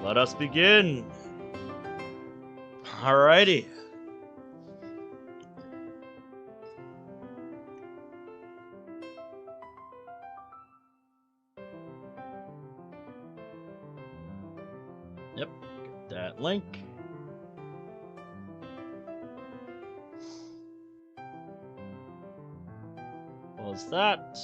Let us begin. Alrighty. Yep, get that link. What was that?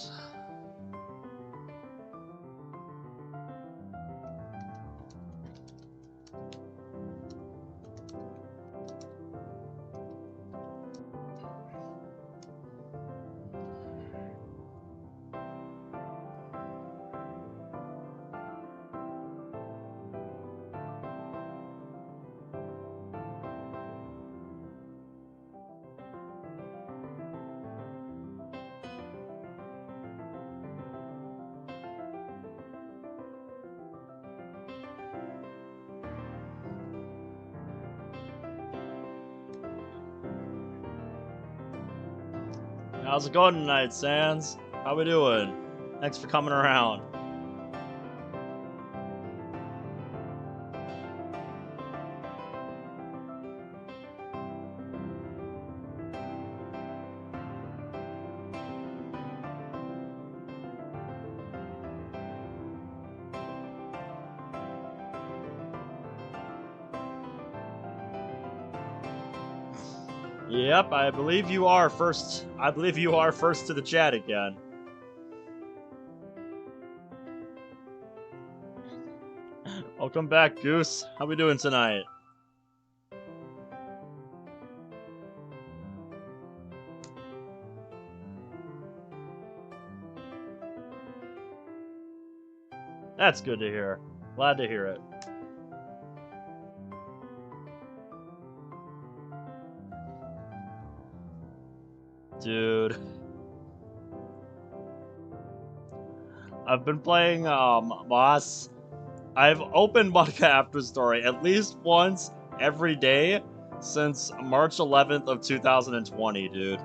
How's it going tonight, Sans? How we doing? Thanks for coming around. Yep, I believe you are first. I believe you are first to the chat again. Welcome back, Goose. How we doing tonight? That's good to hear. Glad to hear it. Dude. I've been playing Moss. I've opened Manga After Story at least once every day since March 11th of 2020, dude.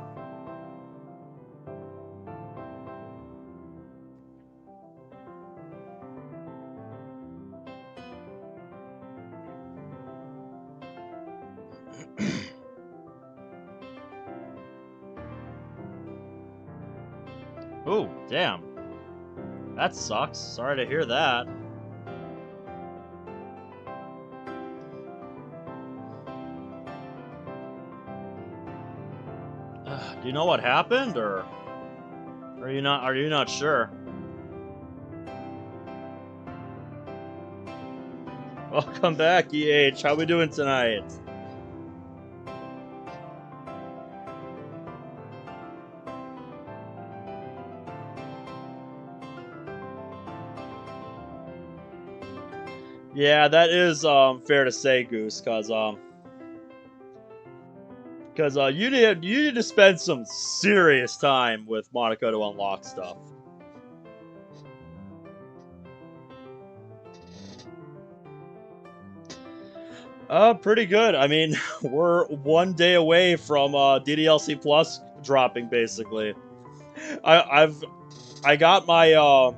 Ooh, damn. That sucks. Sorry to hear that. Do you know what happened, or are you not? Are you not sure? Welcome back, EH. How we doing tonight? Yeah, that is fair to say, Goose, cause you need to spend some serious time with Monaco to unlock stuff. Pretty good. I mean, we're one day away from DDLC Plus dropping, basically. I got my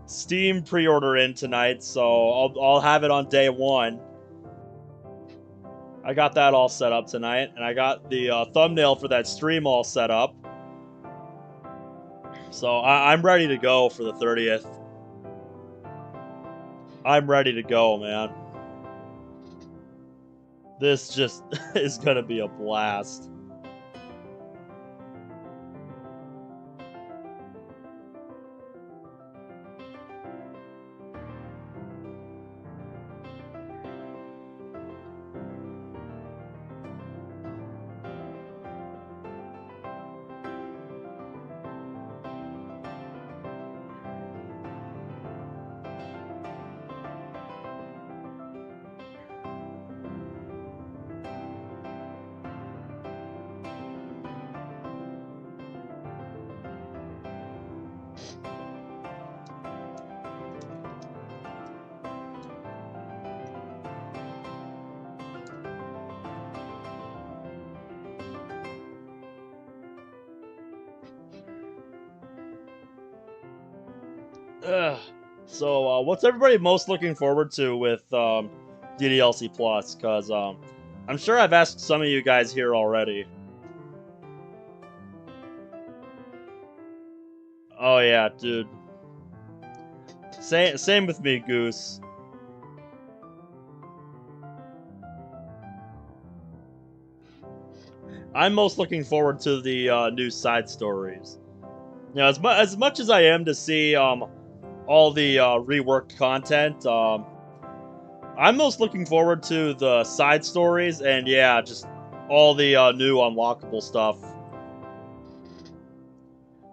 Steam pre-order in tonight, so I'll have it on day one. I got that all set up tonight, and I got the thumbnail for that stream all set up. So I'm ready to go for the 30th. I'm ready to go, man. This just is gonna be a blast. Ugh. So, what's everybody most looking forward to with DDLC Plus? Because I'm sure I've asked some of you guys here already. Oh yeah, dude. Same with me, Goose. I'm most looking forward to the new side stories. You know, as much as I am to see all the reworked content, I'm most looking forward to the side stories and yeah, just all the new unlockable stuff.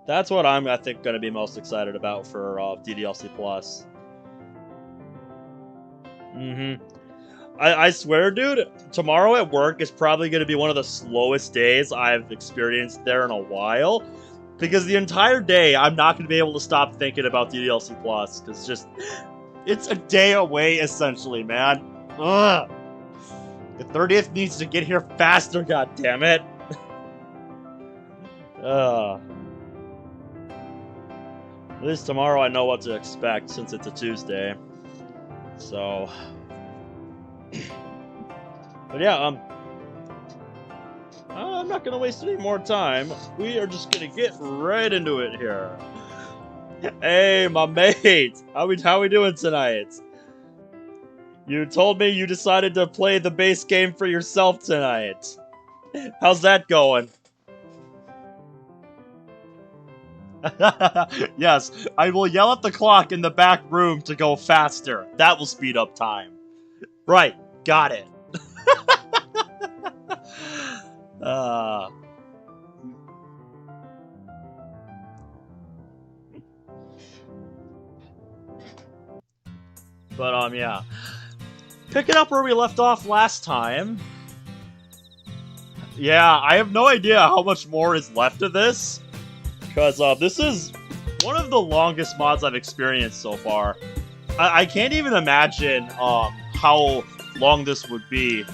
That's what I think, going to be most excited about for DDLC Plus. Mm-hmm. I swear, dude, tomorrow at work is probably going to be one of the slowest days I've experienced there in a while. Because the entire day, I'm not going to be able to stop thinking about DDLC Plus. Because it's a day away, essentially, man. Ugh. The 30th needs to get here faster, goddammit. At least tomorrow I know what to expect, since it's a Tuesday. So... But yeah, I'm not gonna waste any more time. We are just gonna get right into it here. Hey, my mate! How we doing tonight? You told me you decided to play the base game for yourself tonight. How's that going? Yes, I will yell at the clock in the back room to go faster. That will speed up time. Right, got it. But yeah. Picking up where we left off last time. Yeah, I have no idea how much more is left of this. Because this is one of the longest mods I've experienced so far. I can't even imagine how long this would be.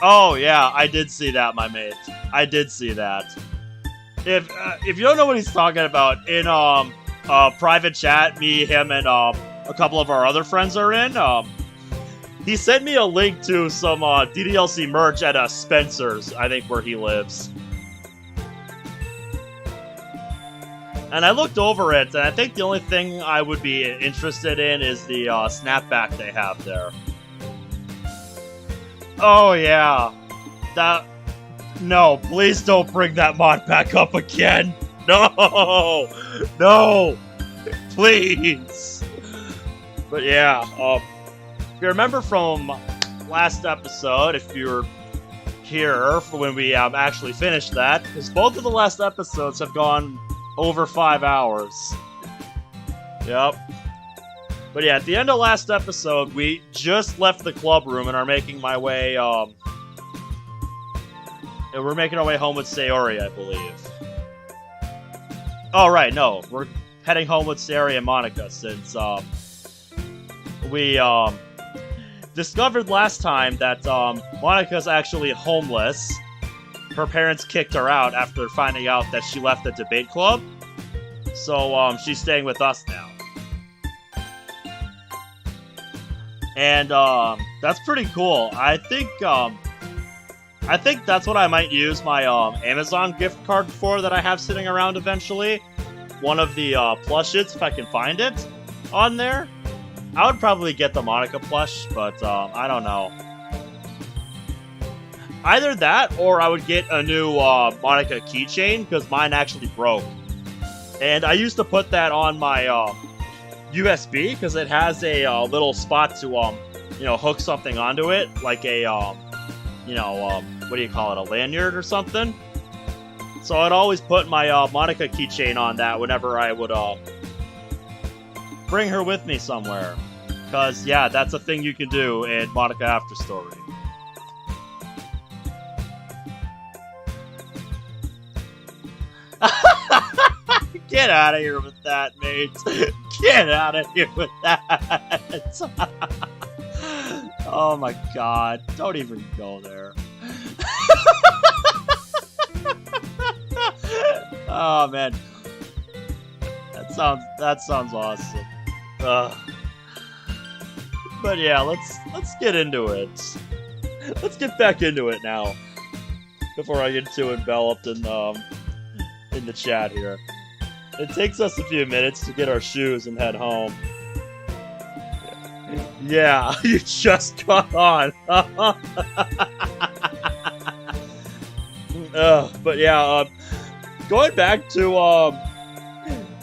Oh yeah, I did see that, my mate. I did see that. If you don't know what he's talking about, in private chat, me, him, and a couple of our other friends are in. He sent me a link to some DDLC merch at Spencer's, I think, where he lives. And I looked over it, and I think the only thing I would be interested in is the snapback they have there. Oh, yeah. No, please don't bring that mod back up again. No! No! Please! But yeah, if you remember from last episode, if you're here for when we actually finished that, because both of the last episodes have gone over 5 hours. Yep. But yeah, at the end of last episode, we just left the club room and are making my way, we're making our way home with Sayori, I believe. Oh, right, no. We're heading home with Sayori and Monica, since, we, discovered last time that, Monica's actually homeless. Her parents kicked her out after finding out that she left the debate club. So, she's staying with us now. And, that's pretty cool. I think that's what I might use my, Amazon gift card for that I have sitting around eventually. One of the, plushes, if I can find it, on there. I would probably get the Monica plush, but, I don't know. Either that, or I would get a new, Monica keychain, because mine actually broke. And I used to put that on my, USB, because it has a, little spot to, you know, hook something onto it, like a, you know, what do you call it, a lanyard or something? So I'd always put my, Monica keychain on that whenever I would, bring her with me somewhere. Because, yeah, that's a thing you can do in Monica After Story. Get out of here with that, mate. Get out of here with that. Oh my god. Don't even go there. Oh man. that sounds awesome. Uh, but yeah, let's get into it. Let's get back into it now before I get too enveloped in the chat here. It takes us a few minutes to get our shoes and head home. Yeah, you just got on. But yeah, going back to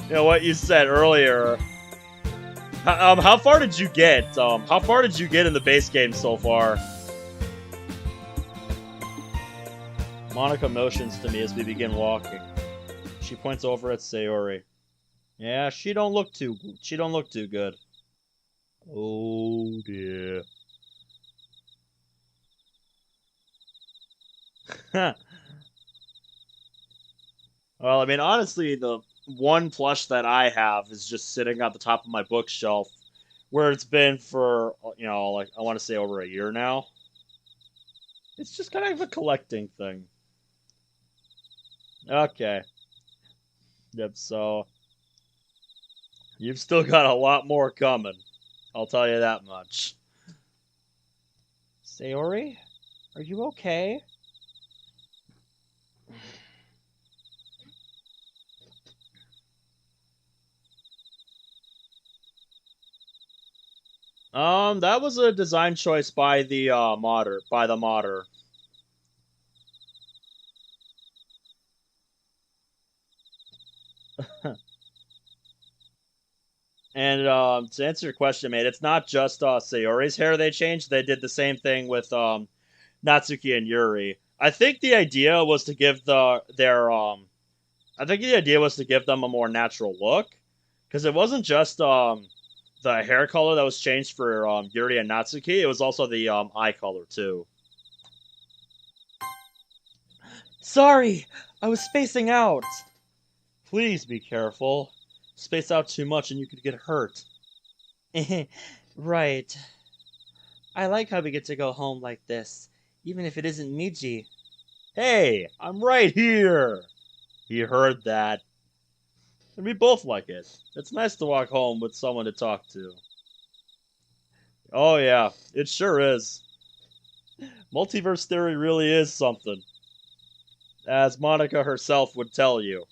what you said earlier. How far did you get? How far did you get in the base game so far? Monica motions to me as we begin walking. She points over at Sayori. Yeah, she don't look too good. Oh dear. Well, I mean, honestly, the one plush that I have is just sitting at the top of my bookshelf, where it's been for, like, I want to say over a year now. It's just kind of a collecting thing. Okay. Yep, so you've still got a lot more coming. I'll tell you that much. Sayori? Are you okay? That was a design choice by the modder. And to answer your question, mate, it's not just Sayori's hair they changed. They did the same thing with Natsuki and Yuri. I think the idea was to give them a more natural look, because it wasn't just the hair color that was changed for Yuri and Natsuki. It was also the eye color too. Sorry, I was spacing out. Please be careful. Space out too much and you could get hurt. Right. I like how we get to go home like this, even if it isn't Miji. Hey, I'm right here! He heard that. And we both like it. It's nice to walk home with someone to talk to. Oh yeah, it sure is. Multiverse theory really is something. As Monica herself would tell you.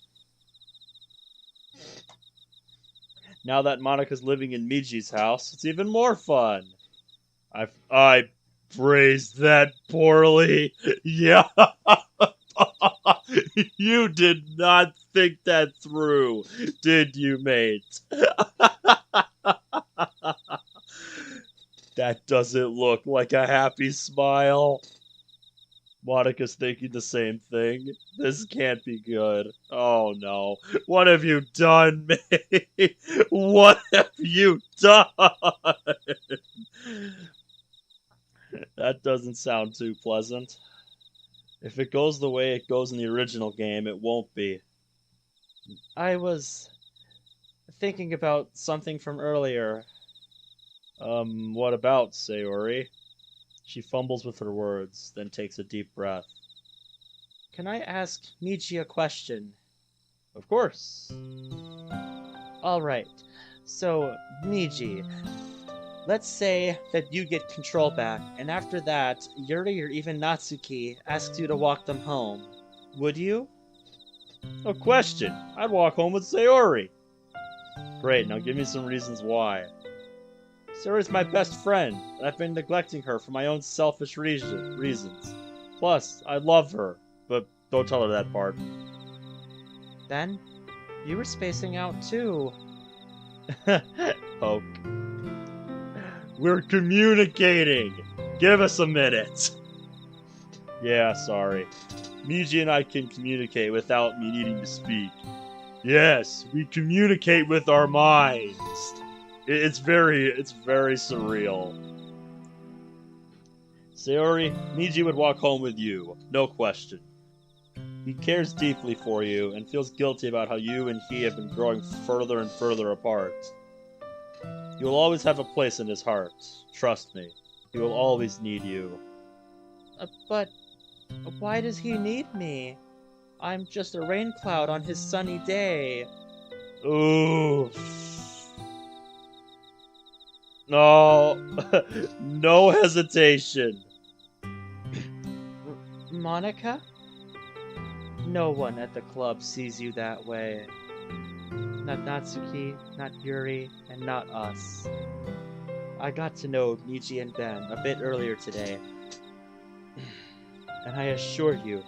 Now that Monica's living in Miji's house, it's even more fun. I phrased that poorly. Yeah. You did not think that through, did you, mate? That doesn't look like a happy smile. Monica's thinking the same thing. This can't be good. Oh no. What have you done, mate? What have you done? That doesn't sound too pleasant. If it goes the way it goes in the original game, it won't be. I was thinking about something from earlier. What about, Sayori? She fumbles with her words, then takes a deep breath. Can I ask Miji a question? Of course. Alright, so, Miji, let's say that you get control back, and after that, Yuri or even Natsuki asks you to walk them home. Would you? No question. I'd walk home with Sayori. Great, now give me some reasons why. Sayori's my best friend, and I've been neglecting her for my own selfish reasons. Plus, I love her, but don't tell her that part. Then, you were spacing out too. Poke. We're communicating! Give us a minute! Yeah, sorry. Miji and I can communicate without me needing to speak. Yes, we communicate with our minds. It's very surreal. Sayori, Miji would walk home with you, no question. He cares deeply for you and feels guilty about how you and he have been growing further and further apart. You will always have a place in his heart. Trust me. He will always need you. But why does he need me? I'm just a rain cloud on his sunny day. Ooh. No. No hesitation. Monica? No one at the club sees you that way. Not Natsuki, not Yuri, and not us. I got to know Miji and Ben a bit earlier today. And I assure you,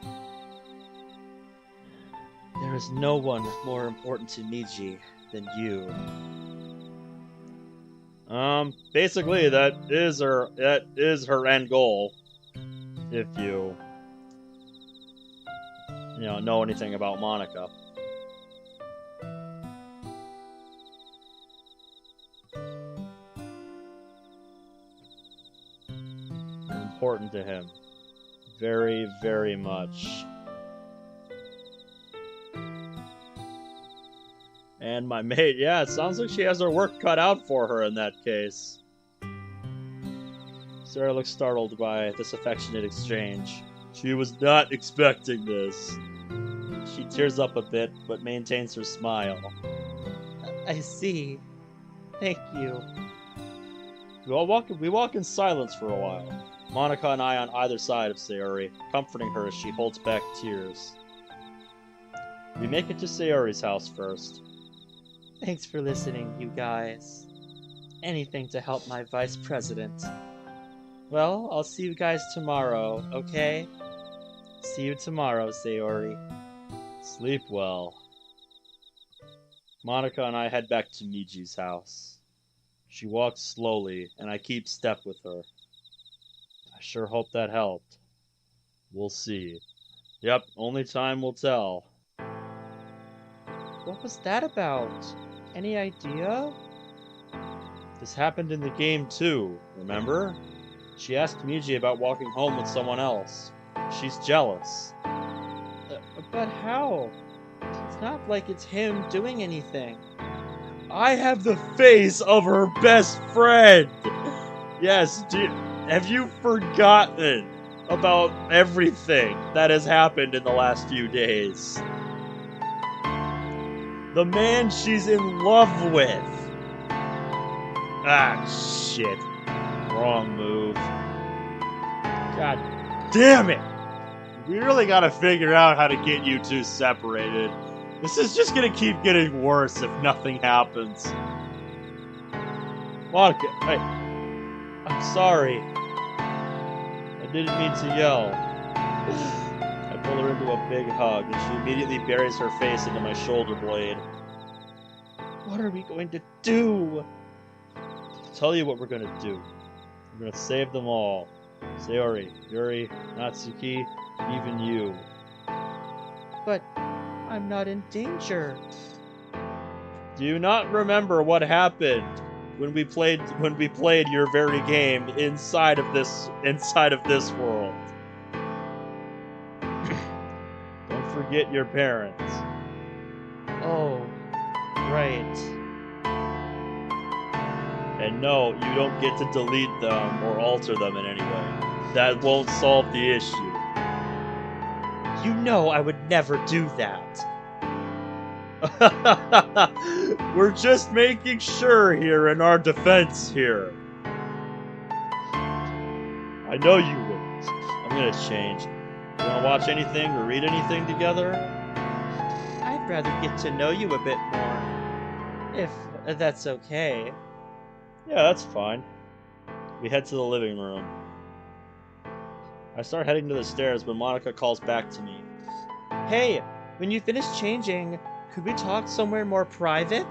there is no one more important to Miji than you. Basically that is her end goal. If you know anything about Monica. Important to him. Very, very much. And my mate, yeah, it sounds like she has her work cut out for her in that case. Sarah looks startled by this affectionate exchange. She was not expecting this. She tears up a bit, but maintains her smile. I see. Thank you. We walk in silence for a while. Monica and I on either side of Sayori, comforting her as she holds back tears. We make it to Sayori's house first. Thanks for listening, you guys. Anything to help my vice president. Well, I'll see you guys tomorrow, okay? See you tomorrow, Sayori. Sleep well. Monica and I head back to Miji's house. She walks slowly, and I keep step with her. I sure hope that helped. We'll see. Yep, only time will tell. What was that about? Any idea? This happened in the game too, remember? She asked Miji about walking home with someone else. She's jealous. But how? It's not like it's him doing anything. I have the face of her best friend! Yes, have you forgotten about everything that has happened in the last few days? The man she's in love with! Ah, shit. Wrong move. God damn it! We really gotta figure out how to get you two separated. This is just gonna keep getting worse if nothing happens. Monica, I'm sorry. I didn't mean to yell. I pull her into a big hug, and she immediately buries her face into my shoulder blade. What are we going to do? I'll tell you what we're gonna do. We're gonna save them all. Sayori, Yuri, Natsuki, even you. But I'm not in danger. Do you not remember what happened when we played your very game inside of this world? Don't forget your parents. Oh, right. And no, you don't get to delete them or alter them in any way. That won't solve the issue. You know I would never do that. We're just making sure here in our defense here. I know you wouldn't. I'm gonna change. You wanna watch anything or read anything together? I'd rather get to know you a bit more. If that's okay. Yeah, that's fine. We head to the living room. I start heading to the stairs when Monica calls back to me. Hey, when you finish changing, could we talk somewhere more private?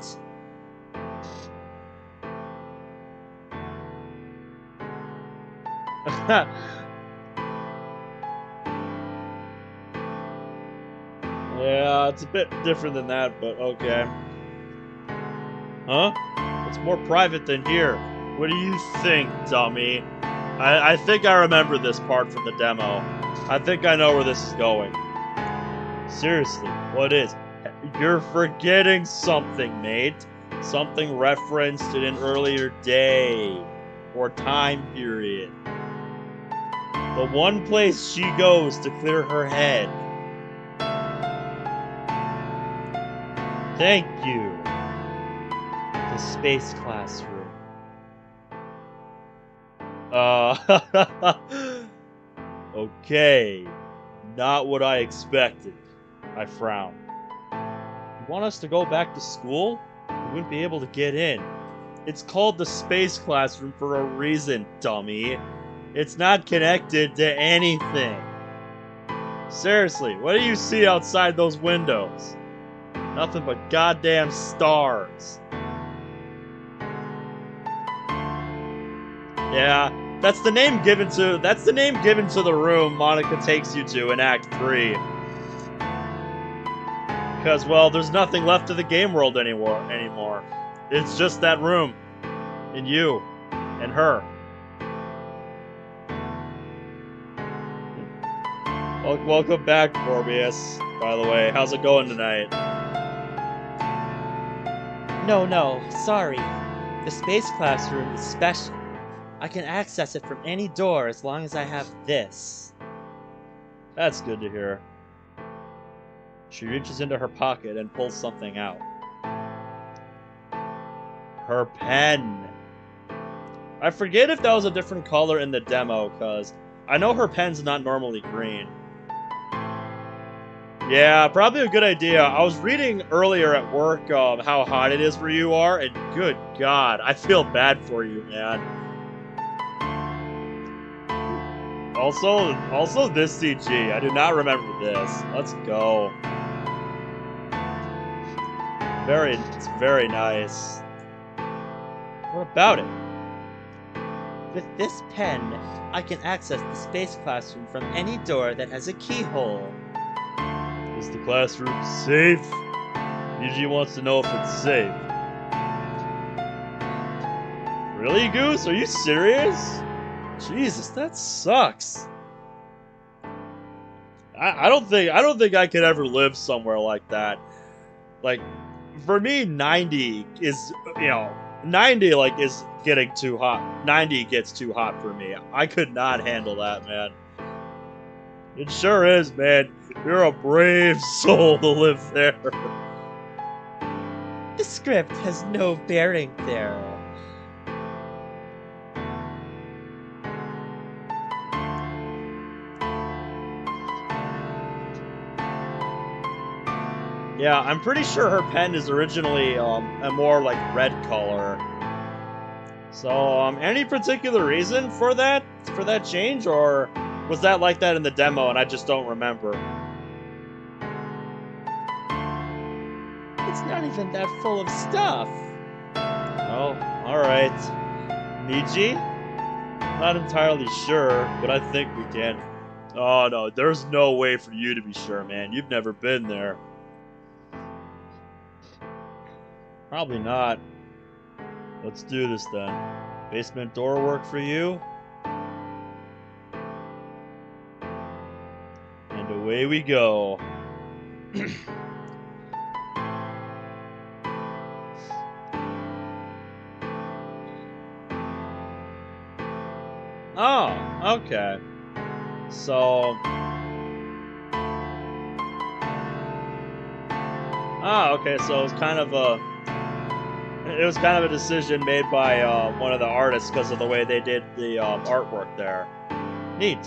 Yeah, it's a bit different than that, but okay. Huh? It's more private than here. What do you think, dummy? I think I remember this part from the demo. I think I know where this is going. Seriously, what is? You're forgetting something, mate. Something referenced in an earlier day or time period. The one place she goes to clear her head. Thank you. space classroom. Okay. Not what I expected. I frowned. You want us to go back to school? We wouldn't be able to get in. It's called the space classroom for a reason, dummy. It's not connected to anything. Seriously, what do you see outside those windows? Nothing but goddamn stars. Yeah, that's the name given to the room Monica takes you to in Act 3. Because, well, there's nothing left of the game world anymore. It's just that room. And you. And her. Welcome back, Morbius, by the way. How's it going tonight? No, sorry. The space classroom is special. I can access it from any door as long as I have this. That's good to hear. She reaches into her pocket and pulls something out. Her pen. I forget if that was a different color in the demo, because I know her pen's not normally green. Yeah, probably a good idea. I was reading earlier at work how hot it is where you are, and good God, I feel bad for you, man. Also this CG. I do not remember this. Let's go. It's very nice. What about it? With this pen, I can access the space classroom from any door that has a keyhole. Is the classroom safe? Miji wants to know if it's safe. Really, Goose? Are you serious? Jesus, that sucks. I don't think I could ever live somewhere like that. Like, for me, 90 is, 90 like is getting too hot. 90 gets too hot for me. I could not handle that, man. It sure is, man. You're a brave soul to live there. The script has no bearing there. Yeah, I'm pretty sure her pen is originally a more like red color. So, any particular reason for that change, or was that like that in the demo and I just don't remember? It's not even that full of stuff. Oh, alright. Miji? Not entirely sure, but I think we can. Oh no, there's no way for you to be sure, man. You've never been there. Probably not. Let's do this then. Basement door work for you? And away we go. Oh, okay. So... Ah, okay, so it was kind of a decision made by one of the artists because of the way they did the artwork there. Neat.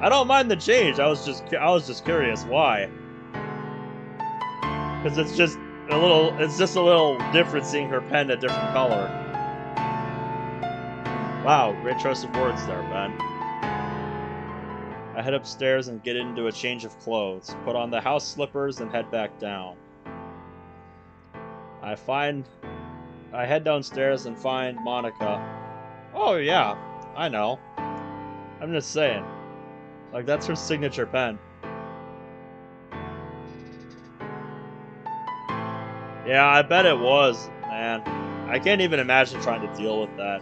I don't mind the change. I was just curious why. Because it's just a little different seeing her pen a different color. Wow, great choice of words there, Ben. I head upstairs and get into a change of clothes, put on the house slippers, and head back down. I head downstairs and find Monica. Oh yeah, I know. I'm just saying. Like, that's her signature pen. Yeah, I bet it was, man. I can't even imagine trying to deal with that.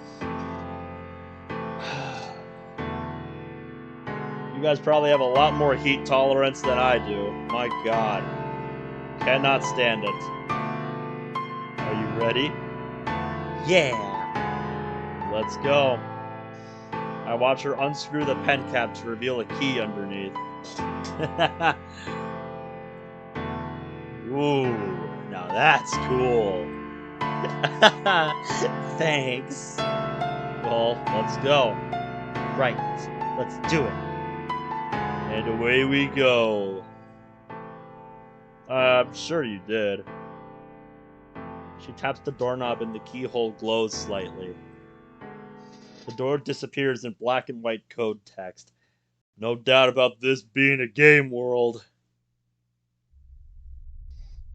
You guys probably have a lot more heat tolerance than I do. My God. Cannot stand it. Are you ready? Yeah. Let's go. I watch her unscrew the pen cap to reveal a key underneath. Ooh, now That's cool. Thanks. Well, let's go. Right, let's do it. And away we go. I'm sure you did. She taps the doorknob and the keyhole glows slightly. The door disappears in black and white code text. No doubt about this being a game world.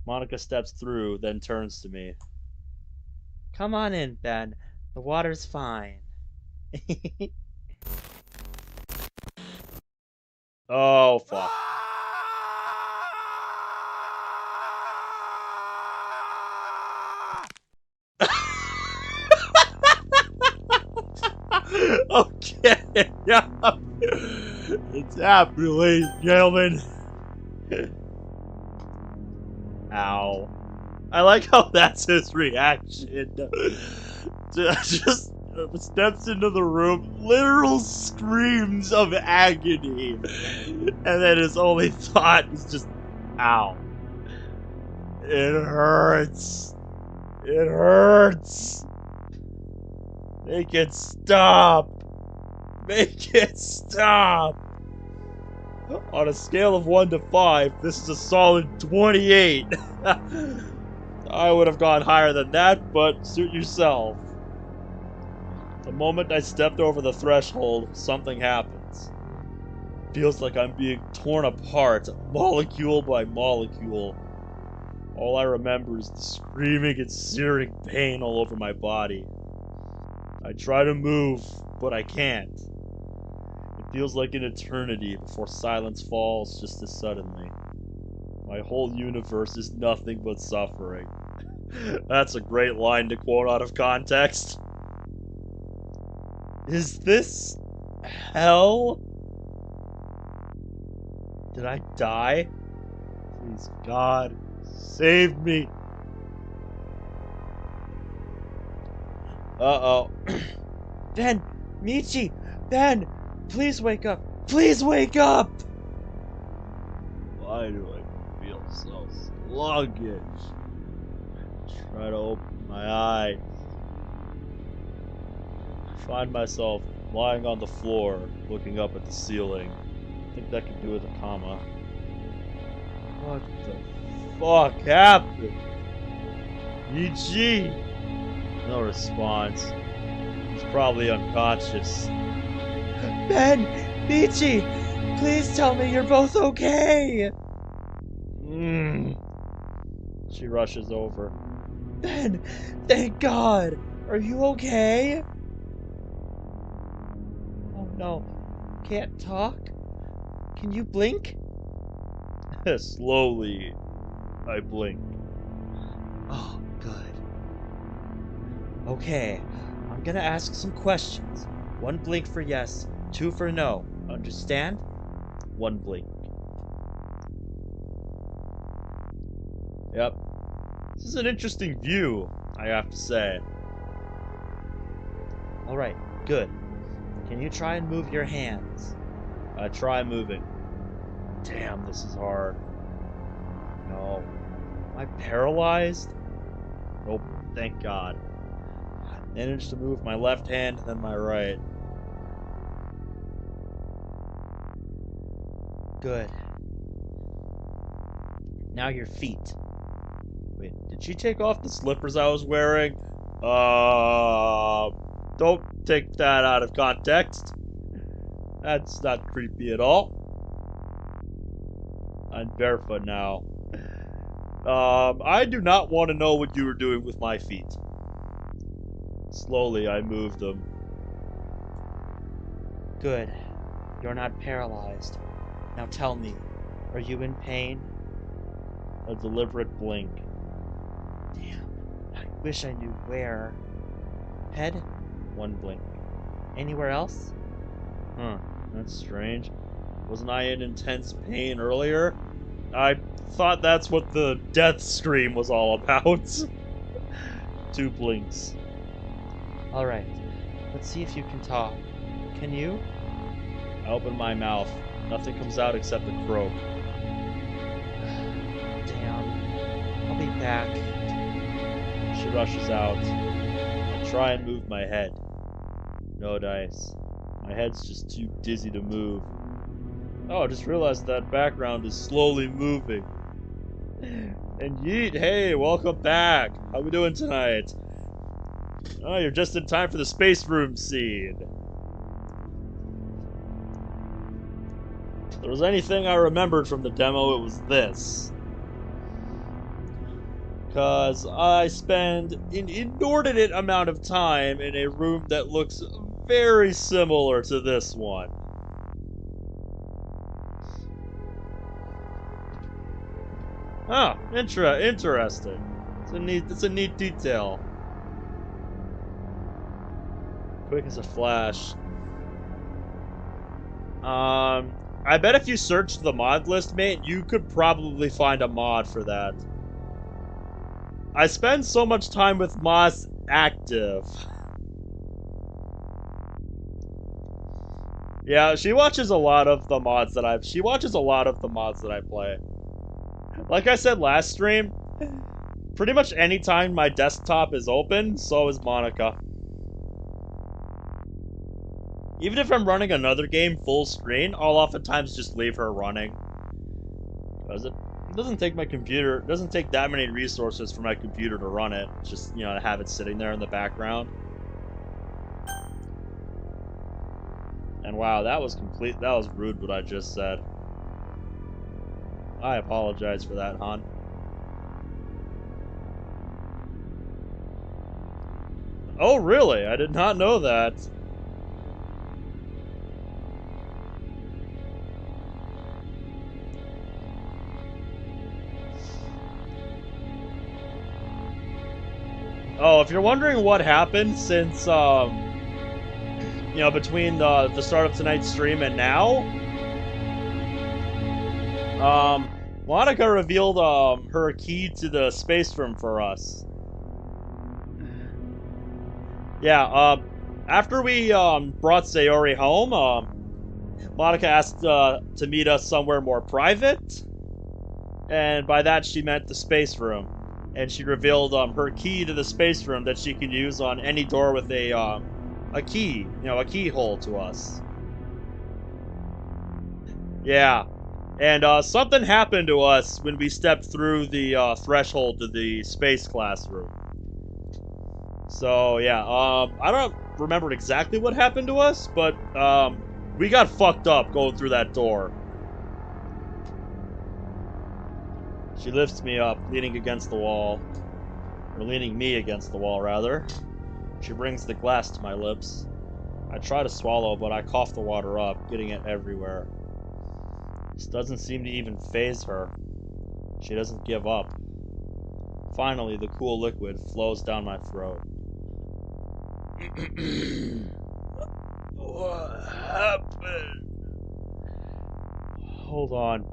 Monica steps through, then turns to me. Come on in, Ben. The water's fine. Oh, fuck. Okay, yeah. It's happening, ladies and gentlemen. Ow. I like how that's his reaction. Just steps into the room, literal screams of agony. And then his only thought is just, ow. It hurts. It hurts. Make it stop. Make it stop. On a scale of 1 to 5, this is a solid 28. I would have gone higher than that, but suit yourself. The moment I stepped over the threshold, something happens. Feels like I'm being torn apart, molecule by molecule. All I remember is the screaming and searing pain all over my body. I try to move, but I can't. It feels like an eternity before silence falls just as suddenly. My whole universe is nothing but suffering. That's a great line to quote out of context. Is this hell? Did I die? Please, God, save me. Uh-oh. Ben! Miji! Ben! Please wake up! Please wake up! Why do I feel so sluggish? Try to open my eyes. I find myself lying on the floor, looking up at the ceiling. I think that could do with a comma. What the fuck happened? Miji! No response. He's probably unconscious. Ben! Miji! Please tell me you're both okay! She rushes over. Ben! Thank God! Are you okay? Oh no. Can't talk? Can you blink? Slowly, I blink. Oh, good. Okay, I'm gonna ask some questions. 1 blink for yes, 2 for no. Understand? 1 blink. Yep. This is an interesting view, I have to say. Alright, good. Can you try and move your hands? I try moving. Damn, this is hard. No. Am I paralyzed? Nope, thank God. I managed to move my left hand and then my right. Good. Now your feet. Wait, did she take off the slippers I was wearing? Don't take that out of context. That's not creepy at all. I'm barefoot now. I do not want to know what you were doing with my feet. Slowly, I moved them. Good. You're not paralyzed. Now tell me, are you in pain? A deliberate blink. Damn, I wish I knew where. Head? 1 blink. Anywhere else? Huh, that's strange. Wasn't I in intense pain earlier? I thought that's what the death scream was all about. 2 blinks. Alright, let's see if you can talk. Can you? I open my mouth. Nothing comes out except a croak. Damn. I'll be back. She rushes out. I try and move my head. No dice. My head's just too dizzy to move. Oh, I just realized that background is slowly moving. And Yeet, hey, welcome back. How we doing tonight? Oh, you're just in time for the space room scene. If there was anything I remembered from the demo, it was this. Because I spend an inordinate amount of time in a room that looks very similar to this one. Ah, interesting. It's a neat detail. Quick as a flash. I bet if you searched the mod list, mate, you could probably find a mod for that. I spend so much time with mods active. Yeah, she watches a lot of the mods that she watches a lot of the mods that I play. Like I said last stream, pretty much any time my desktop is open, so is Monica. Even if I'm running another game full screen, I'll oftentimes just leave her running. Because it doesn't take my computer, it doesn't take that many resources for my computer to run it. Just, you know, to have it sitting there in the background. And wow, that was rude what I just said. I apologize for that, hon. Oh, really? I did not know that. Oh, if you're wondering what happened since, you know, between the start of tonight's stream and now, Monica revealed, her key to the space room for us. Yeah, after we, brought Sayori home, Monica asked, to meet us somewhere more private, and by that she meant the space room. And she revealed, her key to the space room that she could use on any door with a key, you know, a keyhole to us. Yeah. And, something happened to us when we stepped through the, threshold to the space classroom. So, yeah, I don't remember exactly what happened to us, but, we got fucked up going through that door. She lifts me up, leaning against the wall. Or leaning me against the wall, rather. She brings the glass to my lips. I try to swallow, but I cough the water up, getting it everywhere. This doesn't seem to even faze her. She doesn't give up. Finally, the cool liquid flows down my throat. What happened? Hold on.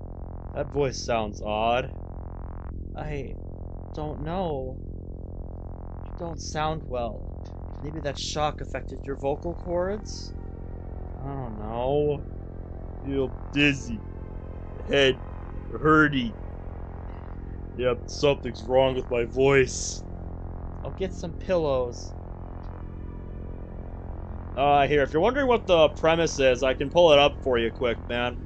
That voice sounds odd. I don't know. You don't sound well. Maybe that shock affected your vocal cords? I don't know. I feel dizzy. Head hurty. Yep, something's wrong with my voice. I'll get some pillows. Here, if you're wondering what the premise is, I can pull it up for you quick, man.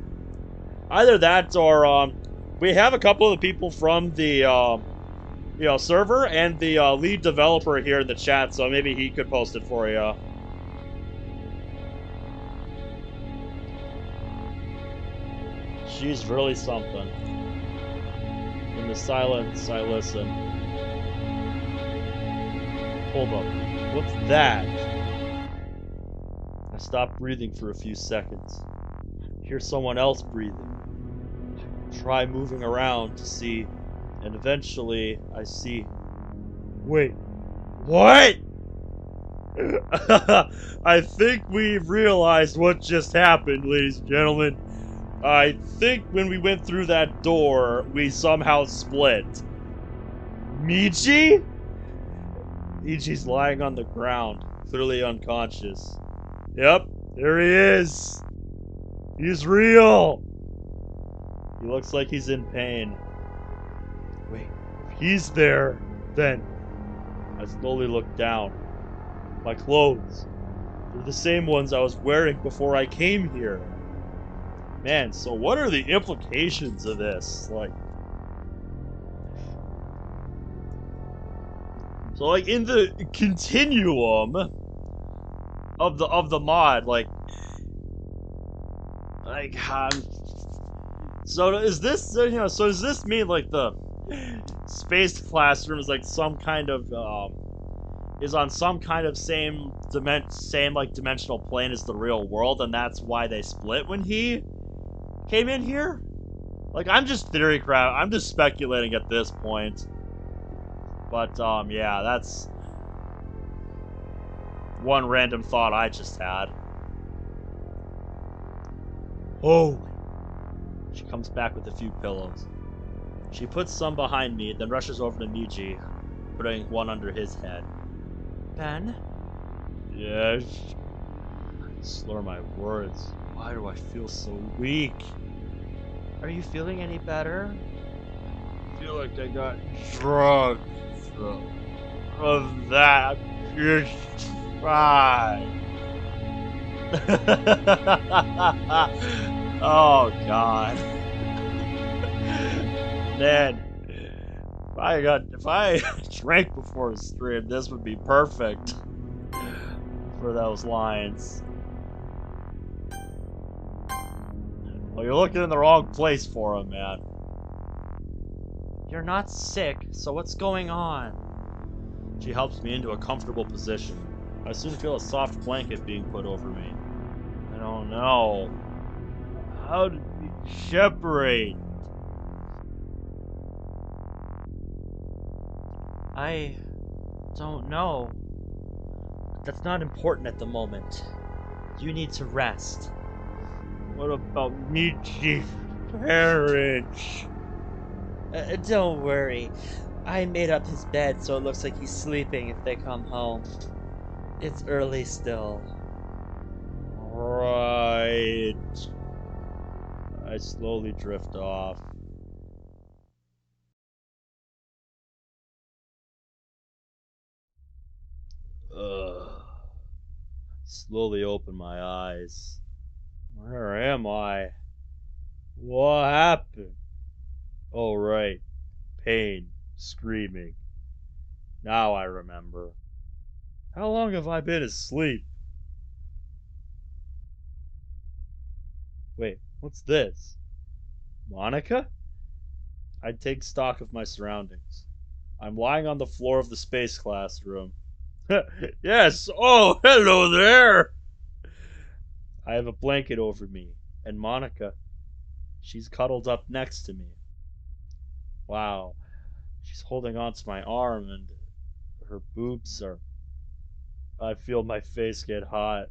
Either that or, we have a couple of the people from the, you know, server and the, lead developer here in the chat, so maybe he could post it for you. She's really something. In the silence, I listen. Hold up. What's that? I stop breathing for a few seconds. Hear someone else breathing. Try moving around to see, and eventually I see. Wait. What? I think we've realized what just happened, ladies and gentlemen. I think when we went through that door, we somehow split. Miji? Miji's lying on the ground, clearly unconscious. Yep, there he is. He's real. He looks like he's in pain. Wait, if he's there, then I slowly look down. My clothes. They're the same ones I was wearing before I came here. Man, so what are the implications of this? Like in the continuum of the mod, so is this so does this mean like the space classroom is like some kind of is on some kind of same like dimensional plane as the real world, and that's why they split when he came in here? Like, I'm just theory crap. I'm just speculating at this point. But yeah, that's one random thought I just had. Oh. She comes back with a few pillows. She puts some behind me, then rushes over to Miji, putting one under his head. Ben? Yes. I slur my words. Why do I feel so weak? Are you feeling any better? I feel like I got drugged of that. Just fine. Oh God. Man, if I drank before a stream, this would be perfect for those lines. Well, you're looking in the wrong place for him, man. You're not sick, so what's going on? She helps me into a comfortable position. I soon feel a soft blanket being put over me. I don't know. How did we separate? I don't know. That's not important at the moment. You need to rest. What about Miji's parents? Don't worry. I made up his bed so it looks like he's sleeping if they come home. It's early still. Right. I slowly drift off. Ugh. Slowly open my eyes. Where am I? What happened? Oh, right. Pain. Screaming. Now I remember. How long have I been asleep? Wait, what's this? Monica? I take stock of my surroundings. I'm lying on the floor of the space classroom. Yes! Oh, hello there! I have a blanket over me, and Monica, she's cuddled up next to me. Wow, she's holding onto my arm, and her boobs are. I feel my face get hot.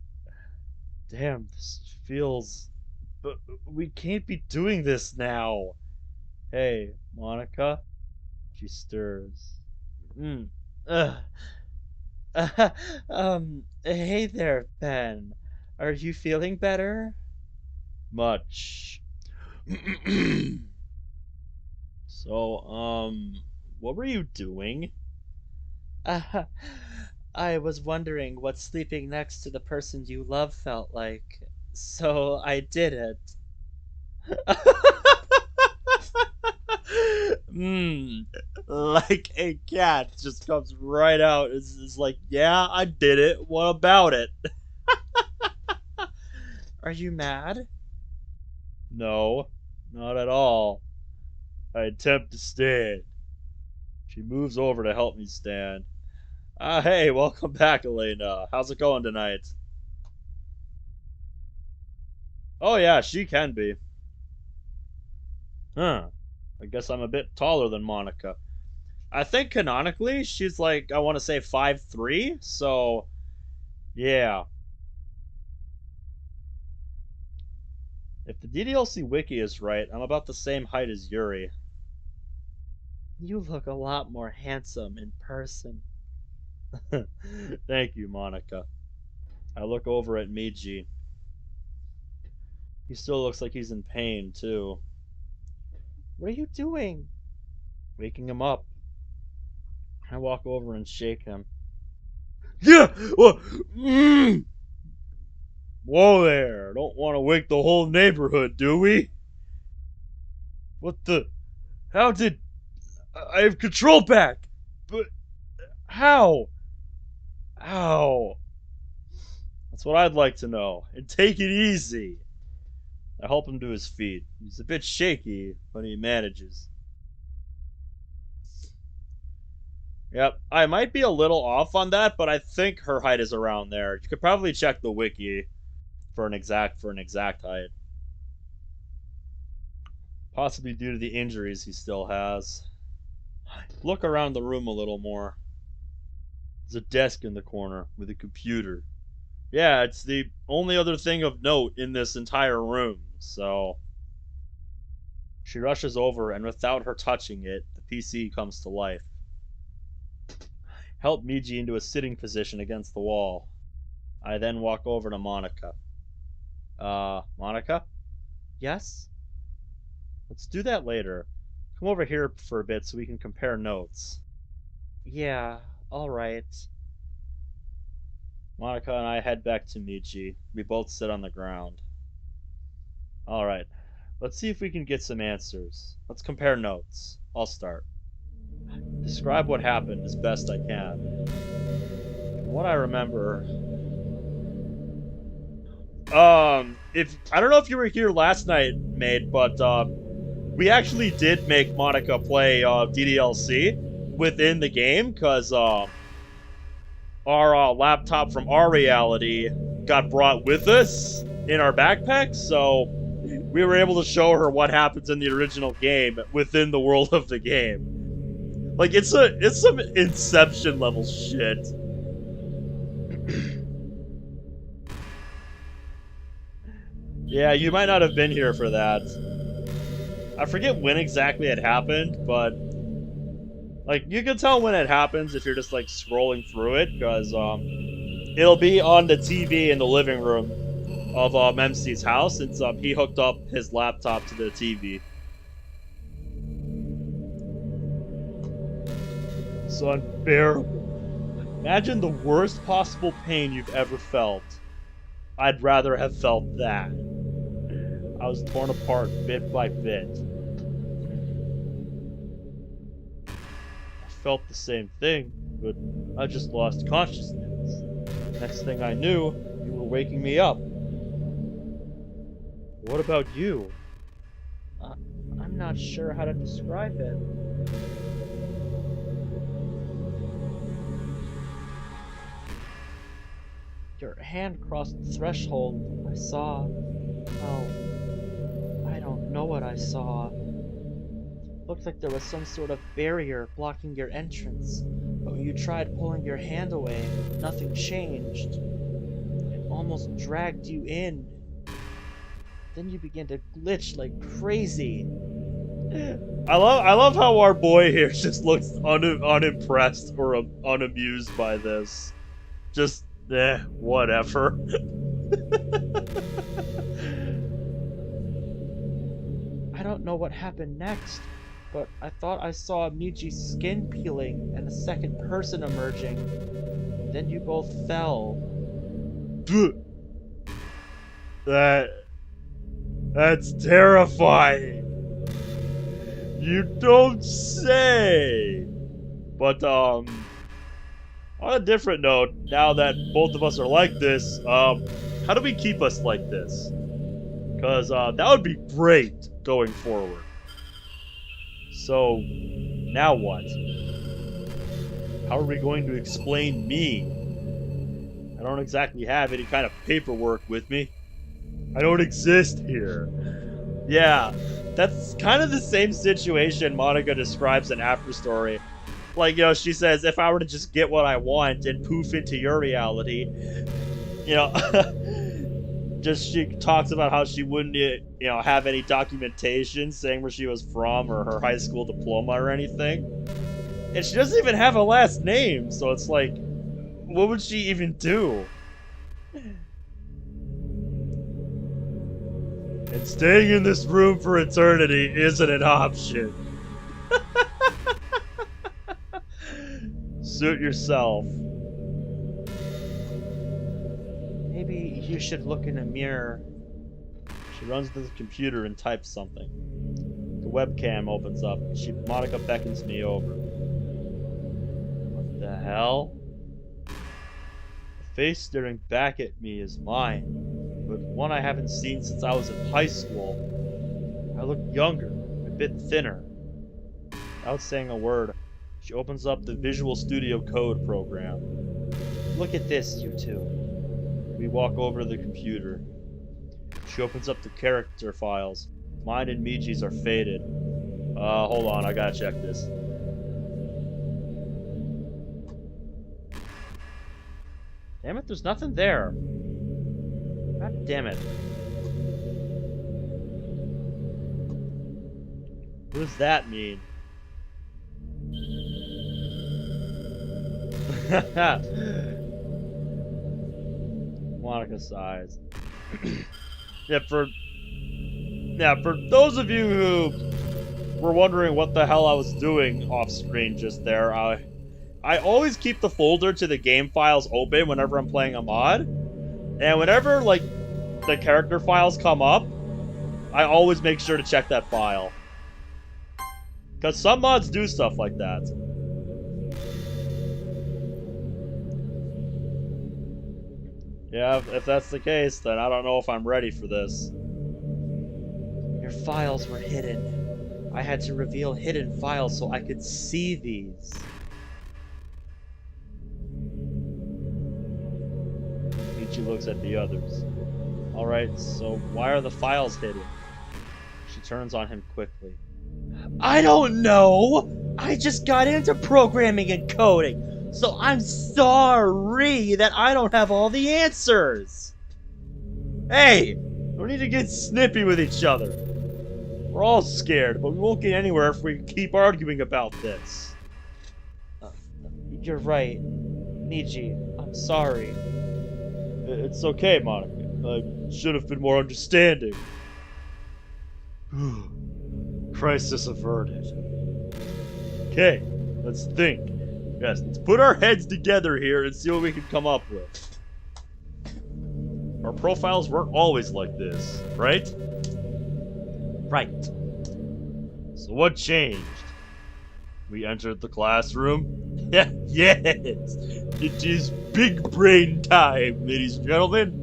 Damn, this feels. But we can't be doing this now. Hey, Monica? She stirs. Mm. Ugh. Hey there, Ben. Are you feeling better? Much. So, what were you doing? Uh, I was wondering what sleeping next to the person you love felt like, so I did it. Mmm, like a cat just comes right out. It's like, yeah, I did it. What about it? Are you mad? No, not at all. I attempt to stand. She moves over to help me stand. Ah, hey, welcome back, Elena. How's it going tonight? Oh, yeah, she can be. Huh. I guess I'm a bit taller than Monica. I think canonically she's like, I want to say 5'3", so yeah. If the DDLC wiki is right, I'm about the same height as Yuri. You look a lot more handsome in person. Thank you, Monica. I look over at Miji. He still looks like he's in pain, too. What are you doing? Waking him up. I walk over and shake him. Yeah! Well, whoa there! Don't want to wake the whole neighborhood, do we? What the? How did... I have control back! But... how? Ow. That's what I'd like to know. And take it easy. I help him to his feet. He's a bit shaky, but he manages. Yep, I might be a little off on that, but I think her height is around there. You could probably check the wiki for an exact height. Possibly due to the injuries he still has. Look around the room a little more. There's a desk in the corner with a computer. Yeah, it's the only other thing of note in this entire room, so... She rushes over, and without her touching it, the PC comes to life. Help Miji into a sitting position against the wall. I then walk over to Monica. Monica? Yes? Let's do that later. Come over here for a bit so we can compare notes. Yeah, alright. Monica and I head back to Miji. We both sit on the ground. Alright, let's see if we can get some answers. Let's compare notes. I'll start. Describe what happened as best I can. From what I remember... if I don't know if you were here last night, mate, but we actually did make Monica play DDLC within the game, because our laptop from our reality got brought with us in our backpack, so we were able to show her what happens in the original game within the world of the game. Like, it's some Inception level shit. Yeah, you might not have been here for that. I forget when exactly it happened, but... like, you can tell when it happens if you're just, like, scrolling through it, because, it'll be on the TV in the living room of, MC's house, since, he hooked up his laptop to the TV. It's unbearable. Imagine the worst possible pain you've ever felt. I'd rather have felt that. I was torn apart bit by bit. I felt the same thing, but I just lost consciousness. Next thing I knew, you were waking me up. What about you? I'm not sure how to describe it. Your hand crossed the threshold. I saw... oh... I don't know what I saw. Looked like there was some sort of barrier blocking your entrance, but when you tried pulling your hand away, nothing changed. It almost dragged you in. Then you began to glitch like crazy. I love how our boy here just looks unimpressed or unamused by this. Just, whatever. I don't know what happened next, but I thought I saw Miji's skin peeling and a second person emerging. Then you both fell. That's terrifying. You don't say. But on a different note, now that both of us are like this, how do we keep us like this? Because that would be great going forward. So, now what? How are we going to explain me? I don't exactly have any kind of paperwork with me. I don't exist here. Yeah, that's kind of the same situation Monica describes in After Story. Like, you know, she says, if I were to just get what I want and poof into your reality, you know, just she talks about how she wouldn't, you know, have any documentation saying where she was from or her high school diploma or anything. And she doesn't even have a last name, so it's like, what would she even do? And staying in this room for eternity isn't an option. Suit yourself. Maybe you should look in a mirror. She runs to the computer and types something. The webcam opens up. Monica beckons me over. What the hell? The face staring back at me is mine, but one I haven't seen since I was in high school. I look younger, a bit thinner. Without saying a word, she opens up the Visual Studio Code program. Look at this, you two. We walk over to the computer. She opens up the character files. Mine and Miji's are faded. Hold on, I gotta check this. Damn it, there's nothing there. God damn it. What does that mean? Monica sighs. For those of you who were wondering what the hell I was doing off screen just there, I always keep the folder to the game files open whenever I'm playing a mod. And whenever, like, the character files come up, I always make sure to check that file. Because some mods do stuff like that. Yeah, if that's the case, then I don't know if I'm ready for this. Your files were hidden. I had to reveal hidden files so I could see these. Miji looks at the others. Alright, so why are the files hidden? She turns on him quickly. I don't know! I just got into programming and coding, so I'm sorry that I don't have all the answers! Hey! We need to get snippy with each other. We're all scared, but we won't get anywhere if we keep arguing about this. You're right. Miji, I'm sorry. It's okay, Monica. I should have been more understanding. Crisis averted. Okay, let's think. Yes, let's put our heads together here and see what we can come up with. Our profiles weren't always like this, right? Right. So what changed? We entered the classroom. Yes! It is big brain time, ladies and gentlemen.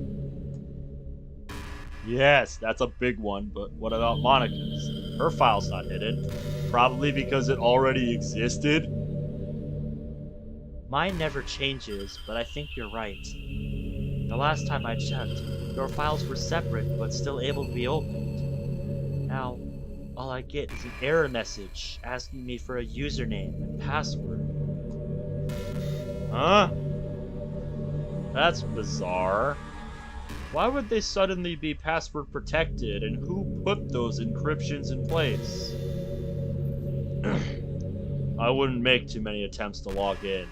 Yes, that's a big one, but what about Monica's? Her file's not hidden. Probably because it already existed. Mine never changes, but I think you're right. The last time I checked, your files were separate but still able to be opened. Now, all I get is an error message asking me for a username and password. Huh? That's bizarre. Why would they suddenly be password protected, and who put those encryptions in place? I wouldn't make too many attempts to log in.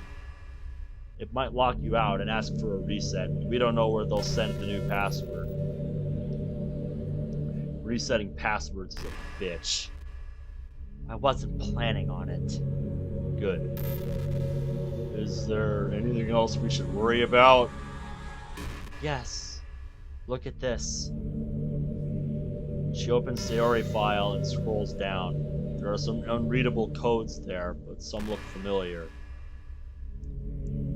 It might lock you out and ask for a reset. We don't know where they'll send the new password. Resetting passwords is a bitch. I wasn't planning on it. Good. Is there anything else we should worry about? Yes. Look at this. She opens the sayori file and scrolls down. There are some unreadable codes there, but some look familiar.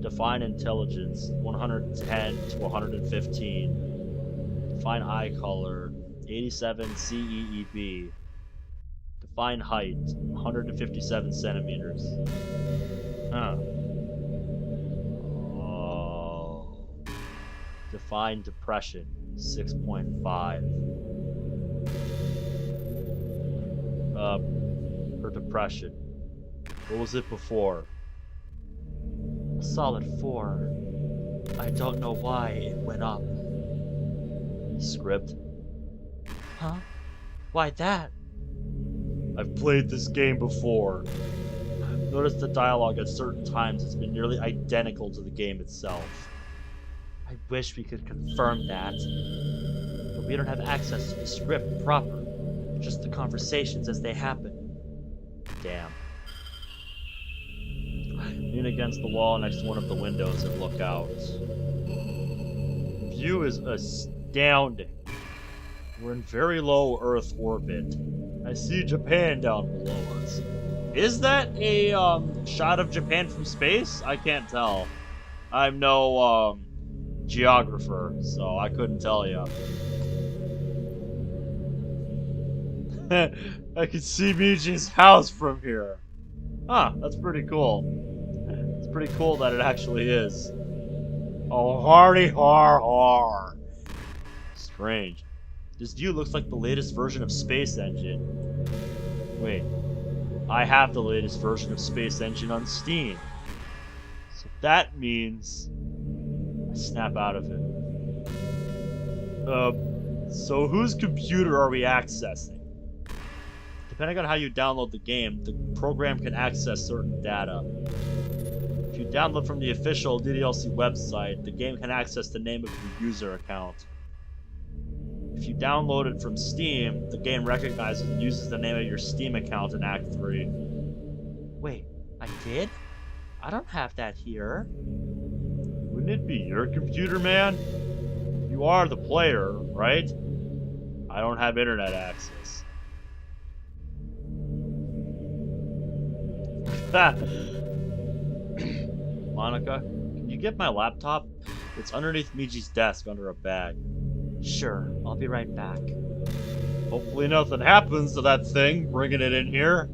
Define intelligence, 110 to 115. Define eye color, 87 CEEB. Define height, 157 centimeters. Huh. Oh. Define depression, 6.5. Her depression. What was it before? A solid 4. I don't know why it went up. Script? Huh? Why that? I've played this game before. I've noticed the dialogue at certain times has been nearly identical to the game itself. I wish we could confirm that. But we don't have access to the script proper. Just the conversations as they happen. Damn. lean against the wall next to one of the windows and look out. The view is astounding. We're in very low Earth orbit. I see Japan down below us. Is that a shot of Japan from space? I can't tell. I'm no geographer, so I couldn't tell you. I can see Miji's house from here. Huh, that's pretty cool. It's pretty cool that it actually is. Oh, hardy har har. Strange. This view looks like the latest version of Space Engine. Wait, I have the latest version of Space Engine on Steam. So that means I snap out of it. So whose computer are we accessing? Depending on how you download the game, the program can access certain data. If you download from the official DDLC website, the game can access the name of your user account. If you download it from Steam, the game recognizes and uses the name of your Steam account in Act 3. Wait, I did? I don't have that here. Wouldn't it be your computer, man? You are the player, right? I don't have internet access. Monica, can you get my laptop? It's underneath Miji's desk under a bag. Sure, I'll be right back. Hopefully nothing happens to that thing, bringing it in here.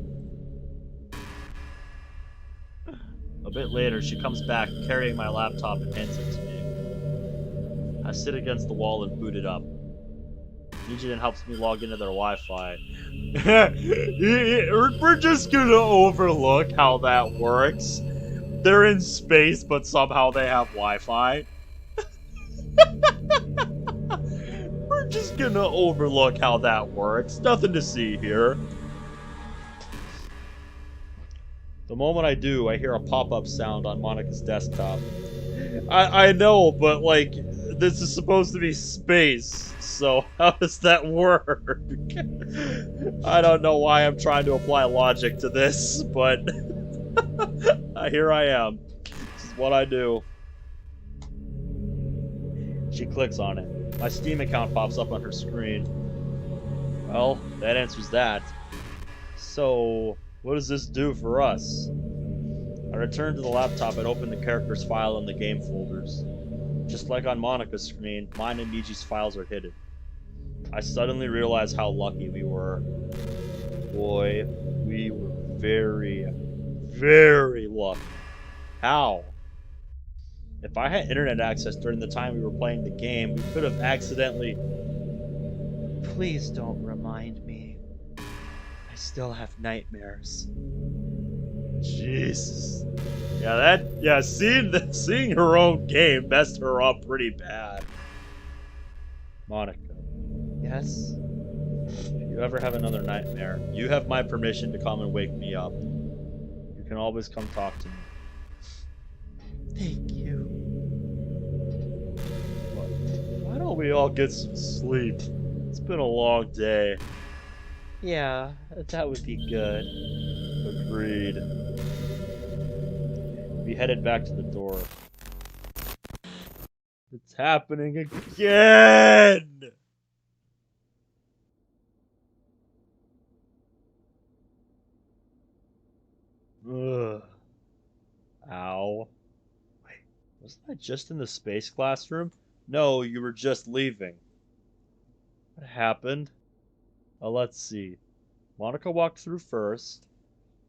A bit later, she comes back carrying my laptop and hands it to me. I sit against the wall and boot it up. Miji then helps me log into their Wi-Fi. We're just gonna overlook how that works. They're in space, but somehow they have Wi-Fi. We're just gonna overlook how that works. Nothing to see here. The moment I do, I hear a pop-up sound on Monica's desktop. I know, but like, this is supposed to be space, so how does that work? I don't know why I'm trying to apply logic to this, but here I am. This is what I do. She clicks on it. My Steam account pops up on her screen. Well, that answers that. So, what does this do for us? I return to the laptop and open the characters file in the game folders. Just like on Monica's screen, mine and Miji's files are hidden. I suddenly realize how lucky we were. Boy, we were very, very lucky. How? If I had internet access during the time we were playing the game, we could have accidentally... Please don't remind me. I still have nightmares. Jesus. Yeah, seeing her own game messed her up pretty bad. Monica. Yes? If you ever have another nightmare, you have my permission to come and wake me up. You can always come talk to me. Thank you. Why don't we all get some sleep? It's been a long day. Yeah, that would be good. Agreed. We headed back to the door. It's happening again! Ugh. Ow. Wait, wasn't I just in the space classroom? No, you were just leaving. What happened? Let's see. Monica walked through first.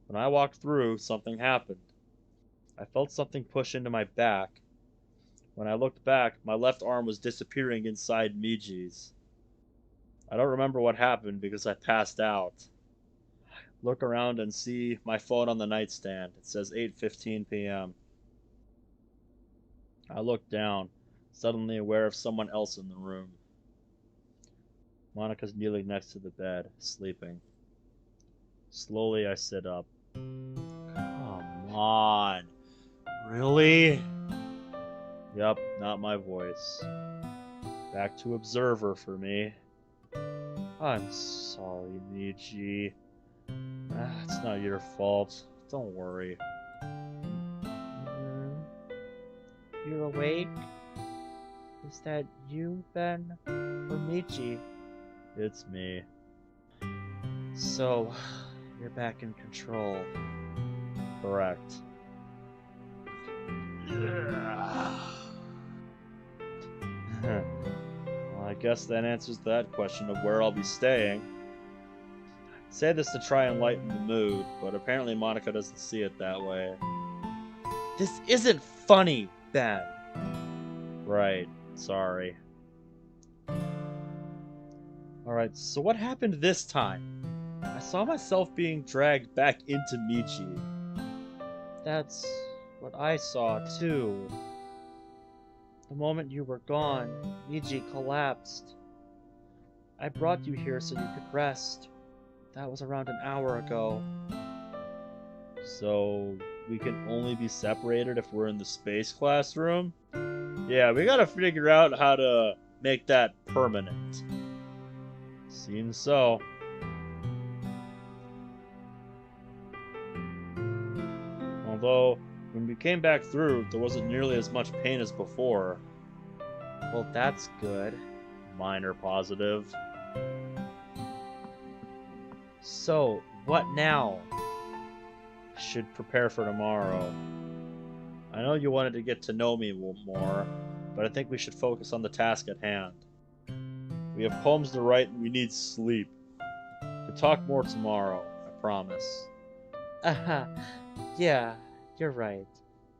When I walked through, something happened. I felt something push into my back. When I looked back, my left arm was disappearing inside Miji's. I don't remember what happened because I passed out. Look around and see my phone on the nightstand. It says 8:15 p.m. I look down, suddenly aware of someone else in the room. Monica's kneeling next to the bed, sleeping. Slowly, I sit up. Come on. Really? Yup, not my voice. Back to observer for me. I'm sorry, Miji. It's not your fault. Don't worry. awake? Is that you, Ben? Or Miji? It's me. So, you're back in control. Correct. Well, I guess that answers that question of where I'll be staying. I say this to try and lighten the mood, but apparently Monica doesn't see it that way. This isn't funny, Ben. Right, sorry. Alright, so what happened this time? I saw myself being dragged back into Miji. That's what I saw, too. The moment you were gone, Miji collapsed. I brought you here so you could rest. That was around an hour ago. So, we can only be separated if we're in the space classroom? Yeah, we gotta figure out how to make that permanent. Seems so. Although, when we came back through, there wasn't nearly as much pain as before. Well, that's good. Minor positive. So, what now? Should prepare for tomorrow. I know you wanted to get to know me more, but I think we should focus on the task at hand. We have poems to write and we need sleep. We'll talk more tomorrow, I promise. Yeah, you're right.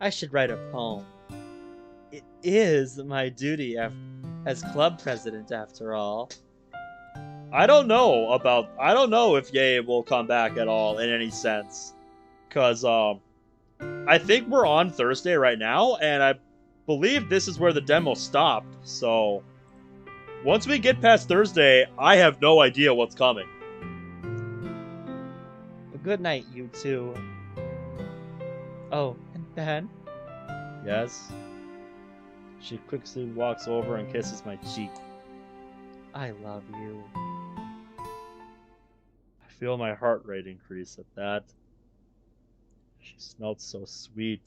I should write a poem. It is my duty as club president, after all. I don't know if Ye will come back at all in any sense. Cause I think we're on Thursday right now, and I believe this is where the demo stopped, so once we get past Thursday, I have no idea what's coming. Good night, you two. Oh, and Ben? Yes? She quickly walks over and kisses my cheek. I love you. I feel my heart rate increase at that. She smelled so sweet.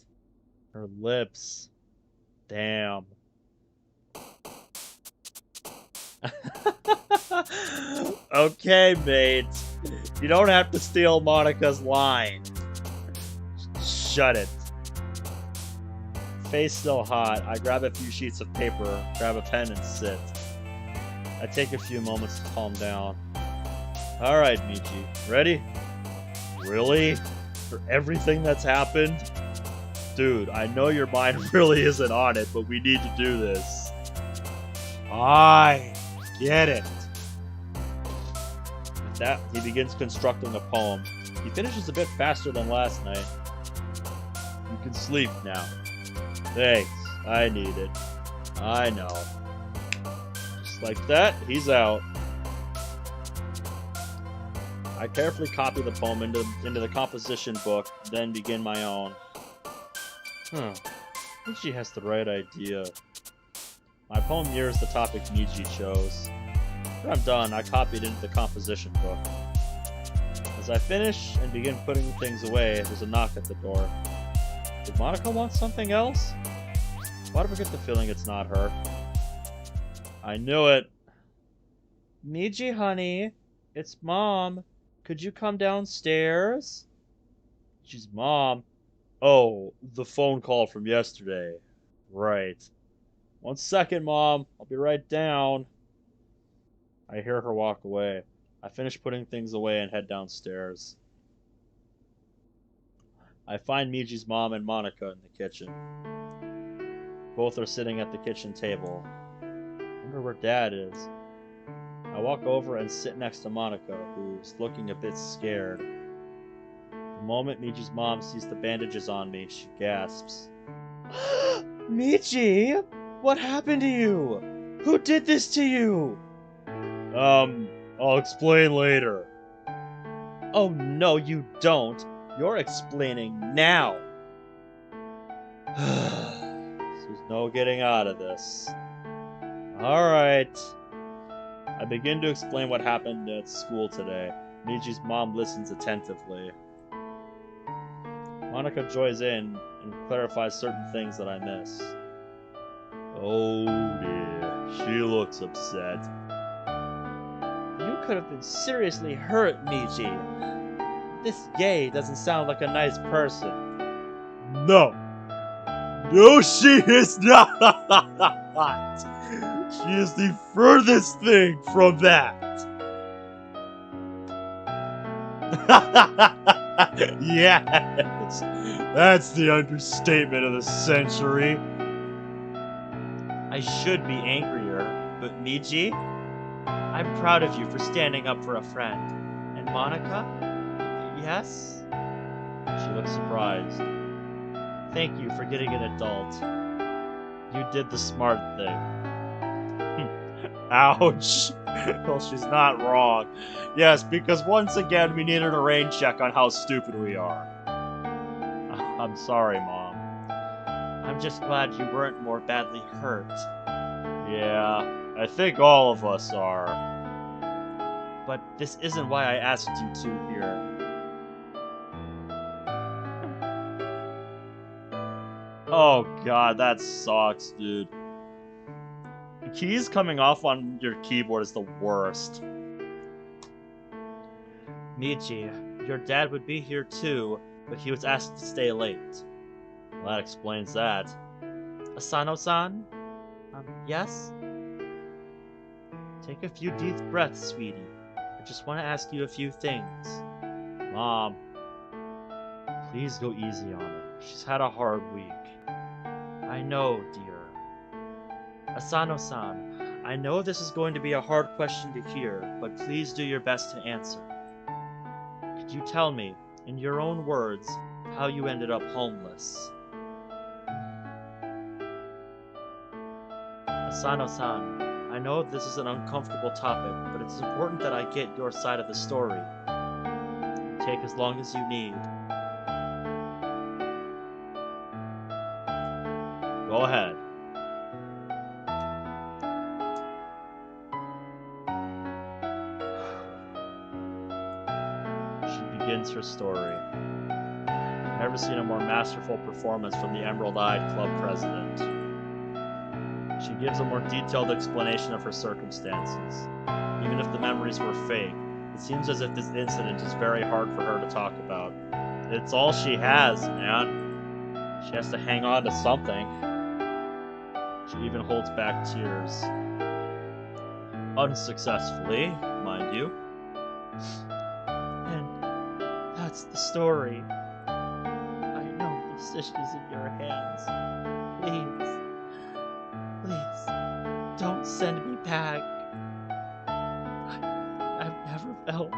Her lips. Damn. Okay, mate. You don't have to steal Monica's line. Shut it. Face still hot. I grab a few sheets of paper, grab a pen, and sit. I take a few moments to calm down. Alright, Miji. Ready? Really? For everything that's happened? Dude, I know your mind really isn't on it, but we need to do this. I get it. With that, he begins constructing a poem. He finishes a bit faster than last night. You can sleep now. Thanks, I need it. I know. Just like that, he's out. I carefully copy the poem into the composition book, then begin my own. I think she has the right idea. My poem mirrors the topic Miji chose. When I'm done, I copy it into the composition book. As I finish and begin putting things away, there's a knock at the door. Did Monica want something else? Why do I get the feeling it's not her? I knew it. Miji, honey, it's Mom. Could you come downstairs? She's Mom. Oh, the phone call from yesterday. Right. 1 second, Mom. I'll be right down. I hear her walk away. I finish putting things away and head downstairs. I find Miji's mom and Monica in the kitchen. Both are sitting at the kitchen table. I wonder where Dad is. I walk over and sit next to Monica, who's looking a bit scared. The moment Miji's mom sees the bandages on me, she gasps. Miji, what happened to you? Who did this to you? I'll explain later. Oh no, you don't. You're explaining now. There's no getting out of this. Alright. I begin to explain what happened at school today. Miji's mom listens attentively. Monica joins in and clarifies certain things that I miss. Oh dear, she looks upset. You could have been seriously hurt, Miji. This Yae doesn't sound like a nice person. No. No, she is not. She is the furthest thing from that. Yes, that's the understatement of the century. I should be angrier, but Miji, I'm proud of you for standing up for a friend. And Monica? Yes? She looks surprised. Thank you for getting an adult. You did the smart thing. Ouch. Well, she's not wrong. Yes, because once again, we needed a rain check on how stupid we are. I'm sorry, Mom. I'm just glad you weren't more badly hurt. Yeah, I think all of us are. But this isn't why I asked you two here. Oh god, that sucks, dude. The keys coming off on your keyboard is the worst. Miji, your dad would be here too, but he was asked to stay late. Well, that explains that. Asano-san? Yes? Take a few deep breaths, sweetie. I just want to ask you a few things. Mom. Please go easy on her. She's had a hard week. I know, dear. Asano-san, I know this is going to be a hard question to hear, but please do your best to answer. Could you tell me, in your own words, how you ended up homeless? Asano-san, I know this is an uncomfortable topic, but it's important that I get your side of the story. Take as long as you need. Go ahead. She begins her story. Never seen a more masterful performance from the Emerald-Eyed Club president. She gives a more detailed explanation of her circumstances. Even if the memories were fake, it seems as if this incident is very hard for her to talk about. It's all she has, man. She has to hang on to something. She even holds back tears. Unsuccessfully, mind you. And that's the story. I know the decision is in your hands. Please, don't send me back. I've never felt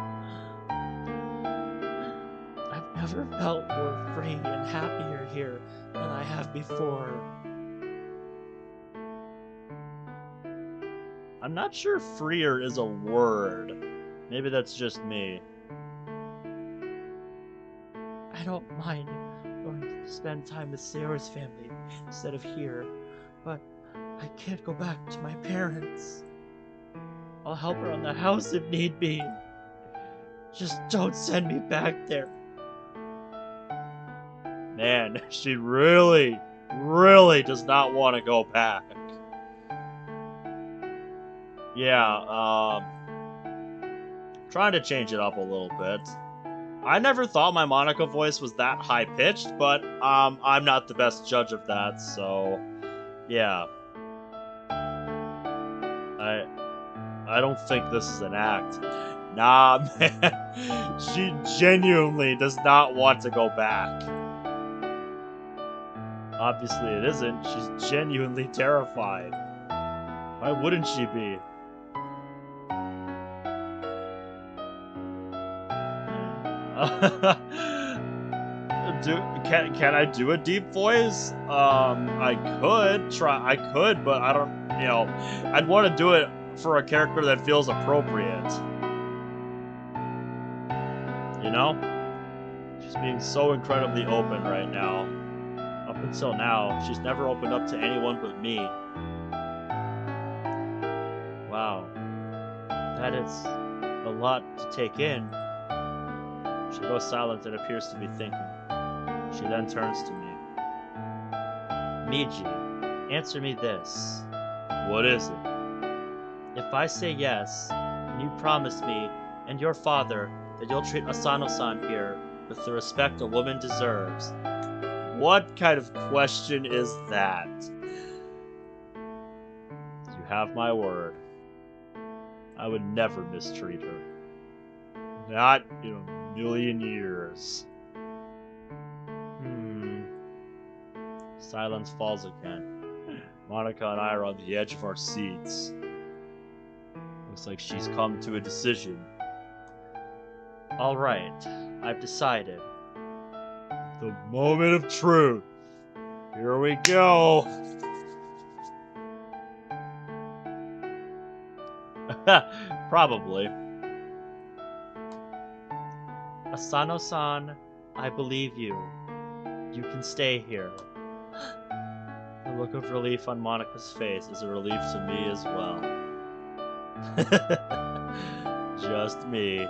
more free and happier here than I have before. I'm not sure freer is a word. Maybe that's just me. I don't mind going to spend time with Sayori's family instead of here, but I can't go back to my parents. I'll help her on the house if need be. Just don't send me back there. Man, she really, really does not want to go back. Yeah, trying to change it up a little bit. I never thought my Monica voice was that high-pitched, but I'm not the best judge of that, so yeah. I don't think this is an act. Nah, man. She genuinely does not want to go back. Obviously it isn't. She's genuinely terrified. Why wouldn't she be? Can I do a deep voice? I could, but I don't, I'd want to do it for a character that feels appropriate. You know? She's being so incredibly open right now. Up until now, she's never opened up to anyone but me. Wow. That is a lot to take in. She goes silent and appears to be thinking. She then turns to me. Miji, Answer me this. What is it? If I say yes, and you promise me and your father that you'll treat Asano-san here with the respect a woman deserves. What kind of question is that? You have my word. I would never mistreat her. Not in a million years. Silence falls again. Monica and I are on the edge of our seats. Looks like she's come to a decision. Alright, I've decided. The moment of truth. Here we go. Probably. Asano-san, I believe you. You can stay here. The look of relief on Monica's face is a relief to me as well. Just me.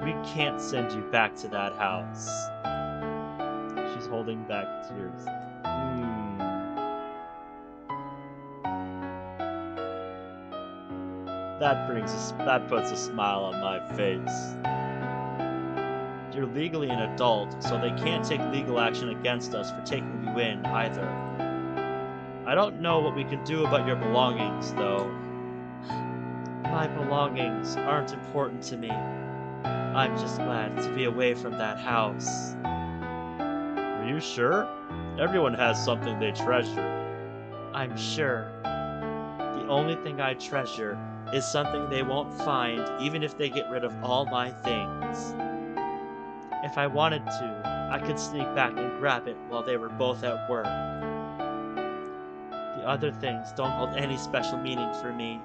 We can't send you back to that house. She's holding back tears. That puts a smile on my face. You're legally an adult, so they can't take legal action against us for taking you in, either. I don't know what we can do about your belongings, though. My belongings aren't important to me. I'm just glad to be away from that house. Are you sure? Everyone has something they treasure. I'm sure. The only thing I treasure is something they won't find even if they get rid of all my things. If I wanted to, I could sneak back and grab it while they were both at work. The other things don't hold any special meaning for me.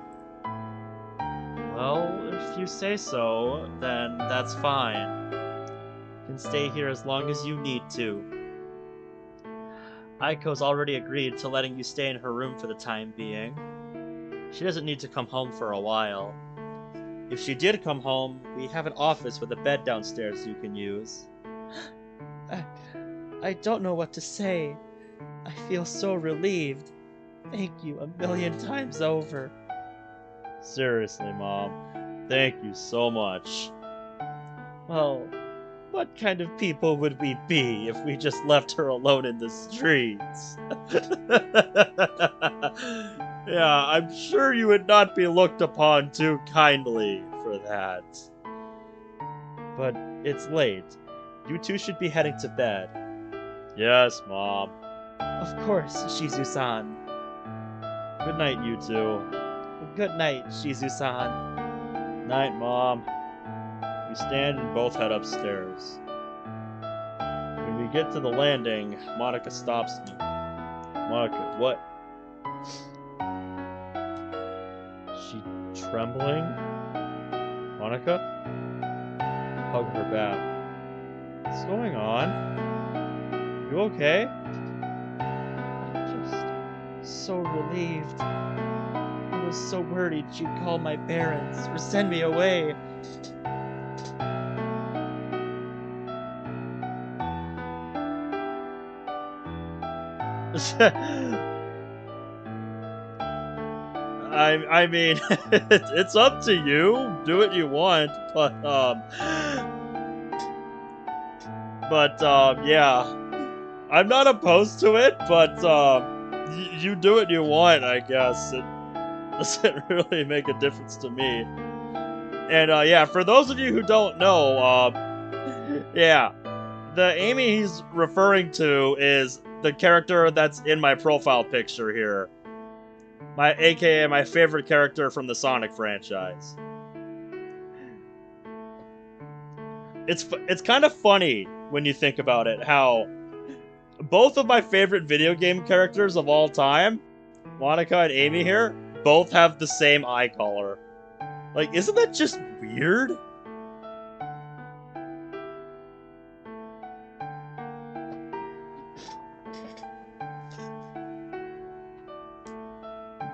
Well, if you say so, then that's fine. You can stay here as long as you need to. Aiko's already agreed to letting you stay in her room for the time being. She doesn't need to come home for a while. If she did come home, we have an office with a bed downstairs you can use. I don't know what to say. I feel so relieved. Thank you a million times over. Seriously, Mom. Thank you so much. Well, what kind of people would we be if we just left her alone in the streets? Yeah, I'm sure you would not be looked upon too kindly for that. But it's late. You two should be heading to bed. Yes, Mom. Of course, Shizu-san. Good night, you two. Good night, Shizu-san. Night, Mom. We stand and both head upstairs. When we get to the landing, Monica stops me. Monica, what? She trembling? Monica? Hug her back. What's going on? You okay? I'm just so relieved. I was so worried she'd call my parents or send me away. I mean, it's up to you. Do what you want, yeah. I'm not opposed to it, but you do what you want, I guess. It doesn't really make a difference to me. And yeah, for those of you who don't know, yeah, the Amy he's referring to is the character that's in my profile picture here. AKA my favorite character from the Sonic franchise. It's kind of funny when you think about it, how both of my favorite video game characters of all time, Monica and Amy here, both have the same eye color. Like, isn't that just weird?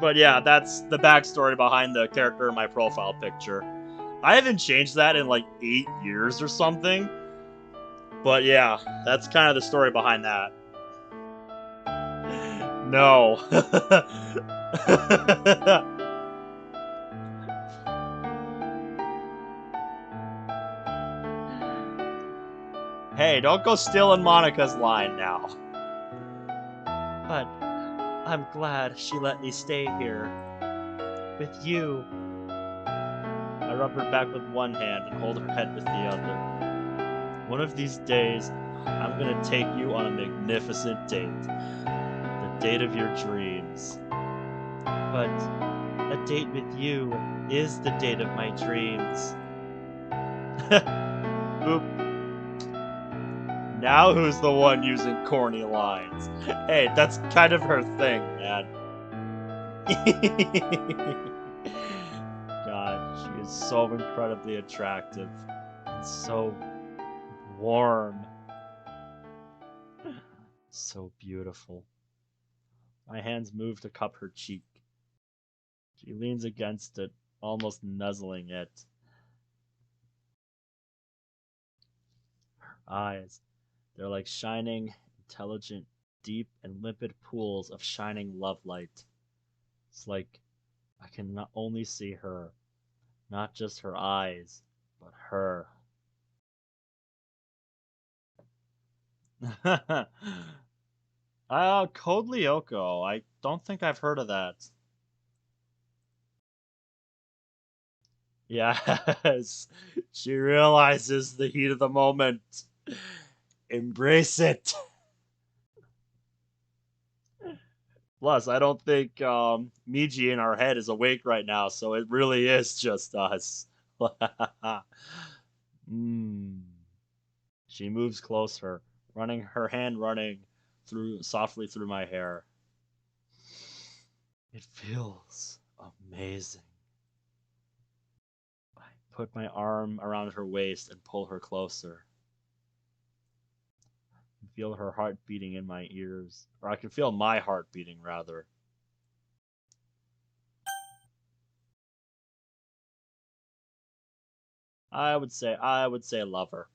But yeah, that's the backstory behind the character in my profile picture. I haven't changed that in like 8 years or something. But yeah, that's kind of the story behind that. No. Hey, don't go stealing Monica's line now. But I'm glad she let me stay here. With you. I rub her back with one hand and hold her head with the other. One of these days, I'm gonna take you on a magnificent date. The date of your dreams. But a date with you is the date of my dreams. Boop. Now who's the one using corny lines? Hey, that's kind of her thing, man. God, she is so incredibly attractive and so warm. So beautiful. My hands move to cup her cheek. She leans against it, almost nuzzling it. Her eyes, they're like shining, intelligent, deep, and limpid pools of shining love light. It's like I can not only see her, not just her eyes, but her. Code Lyoko. I don't think I've heard of that. Yes, she realizes the heat of the moment. Embrace it. Plus, I don't think Miji in our head is awake right now, so it really is just us. mm. She moves closer, running her hand running through softly through my hair. It feels amazing. I put my arm around her waist and pull her closer. I can feel her heart beating in my ears, or I can feel my heart beating rather. I would say lover.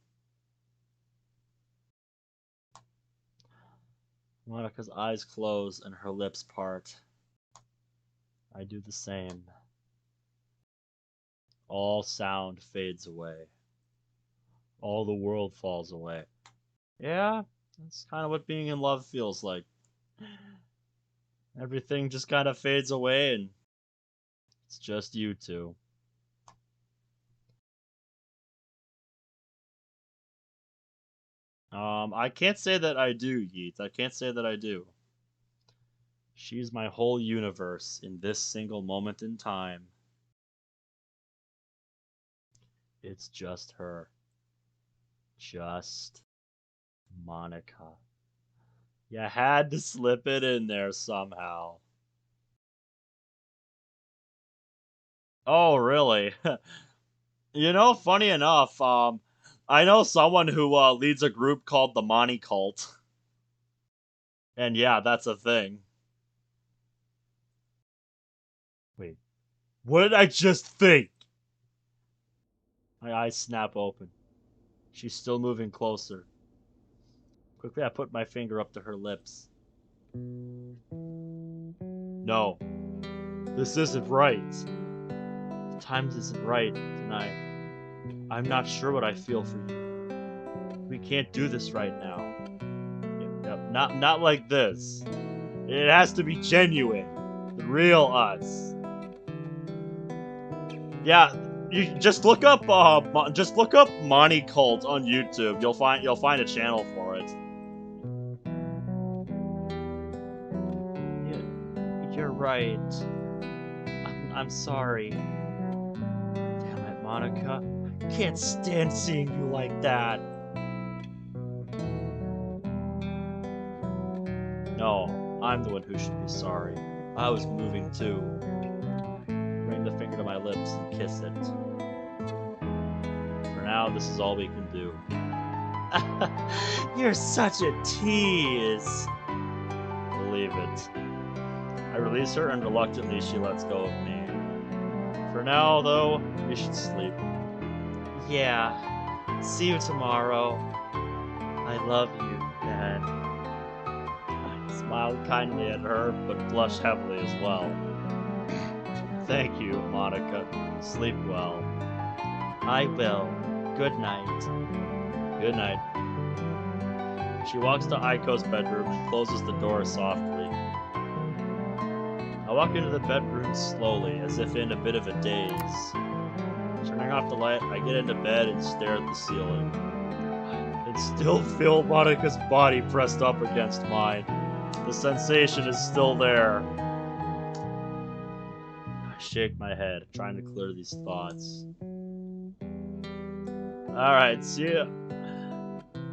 Monica's eyes close and her lips part. I do the same. All sound fades away. All the world falls away. Yeah, that's kind of what being in love feels like. Everything just kind of fades away and it's just you two. I can't say that I do, Yeet. I can't say that I do. She's my whole universe in this single moment in time. It's just her. Just Monica. You had to slip it in there somehow. Oh, really? Funny enough, I know someone who leads a group called the Monty Cult. And yeah, that's a thing. Wait, what did I just think? My eyes snap open. She's still moving closer. Quickly, I put my finger up to her lips. No, this isn't right. The times isn't right tonight. I'm not sure what I feel for you. We can't do this right now. Yep, not like this. It has to be genuine. The real us. Yeah, you just look up Monty Cult on YouTube. You'll find a channel for it. You're right. I'm sorry. Damn it, Monica. Can't stand seeing you like that. No, I'm the one who should be sorry. I was moving too. Bring the finger to my lips and kiss it. For now, this is all we can do. You're such a tease. Believe it. I release her and reluctantly she lets go of me. For now, though, you should sleep. Yeah. See you tomorrow. love you, Dad. I smiled kindly at her, but blushed heavily as well. Thank you, Monica. Sleep well. I will. Good night. Good night. She walks to Aiko's bedroom and closes the door softly. I walk into the bedroom slowly, as if in a bit of a daze. Turning off the light, I get into bed and stare at the ceiling. I can still feel Monica's body pressed up against mine. The sensation is still there. I shake my head, trying to clear these thoughts. Alright, see you.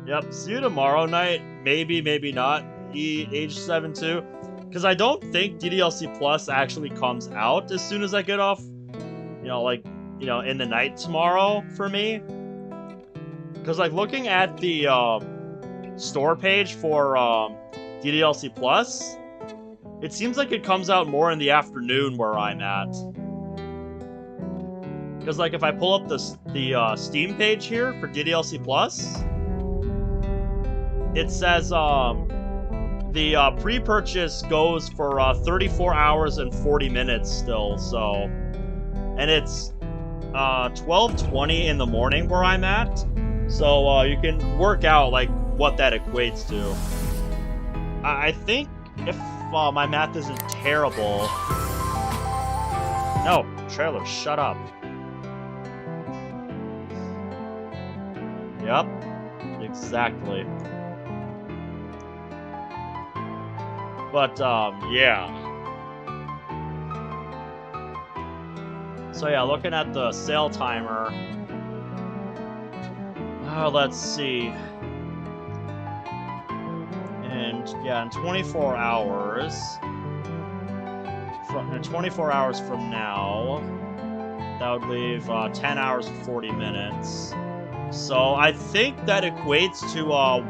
Yep, see you tomorrow night. Maybe, maybe not. Age 7 too. Because I don't think DDLC Plus actually comes out as soon as I get off, in the night tomorrow for me. Because, looking at the store page for DDLC Plus, it seems like it comes out more in the afternoon where I'm at. Because, if I pull up the Steam page here for DDLC Plus, it says the pre-purchase goes for 34 hours and 40 minutes still, so... And it's 12:20 in the morning where I'm at, so you can work out, what that equates to. I think if my math isn't terrible... No, trailer, shut up. Yep, exactly. But, yeah. So yeah, looking at the sale timer. Let's see. And, yeah, in 24 hours... in 24 hours from now, that would leave 10 hours and 40 minutes. So I think that equates to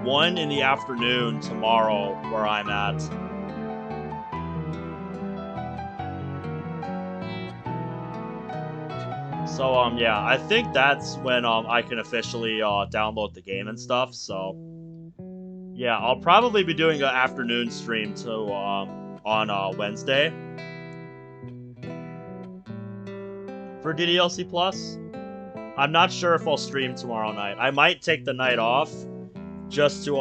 1 in the afternoon tomorrow where I'm at. So, yeah, I think that's when I can officially download the game and stuff, so... Yeah, I'll probably be doing an afternoon stream too, on Wednesday. For DDLC Plus. I'm not sure if I'll stream tomorrow night. I might take the night off, just to,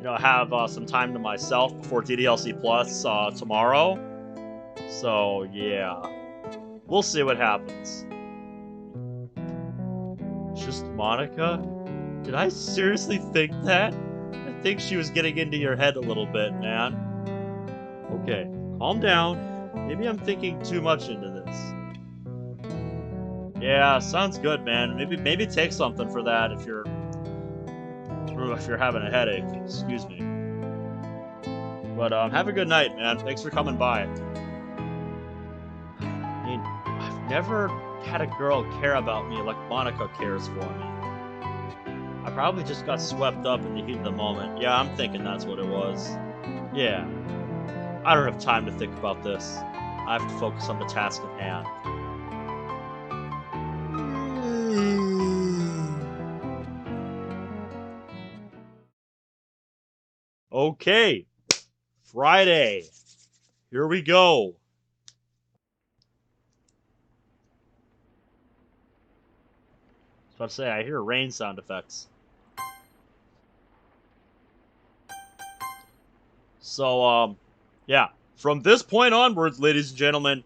have some time to myself before DDLC Plus tomorrow. So, yeah. We'll see what happens. Just Monica? Did I seriously think that? I think she was getting into your head a little bit, man. Okay, calm down. Maybe I'm thinking too much into this. Yeah, sounds good, man. Maybe take something for that if you're having a headache. Excuse me. But have a good night, man. Thanks for coming by. I mean, I've never had a girl care about me like Monica cares for me. I probably just got swept up in the heat of the moment. Yeah, I'm thinking that's what it was. Yeah. I don't have time to think about this. I have to focus on the task at hand. Okay. Friday. Here we go. I was about to say, I hear rain sound effects. So, yeah. From this point onwards, ladies and gentlemen,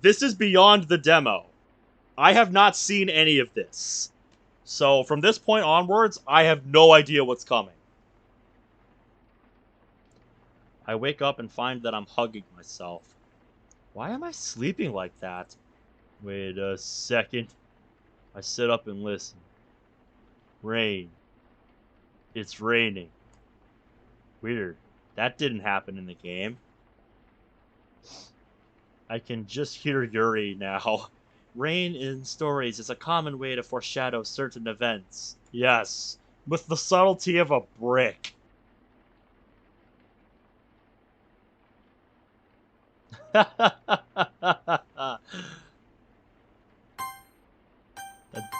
this is beyond the demo. I have not seen any of this. So, from this point onwards, I have no idea what's coming. I wake up and find that I'm hugging myself. Why am I sleeping like that? Wait a second. I sit up and listen. Rain. It's raining. Weird. That didn't happen in the game. I can just hear Yuri now. Rain in stories is a common way to foreshadow certain events. Yes, with the subtlety of a brick. That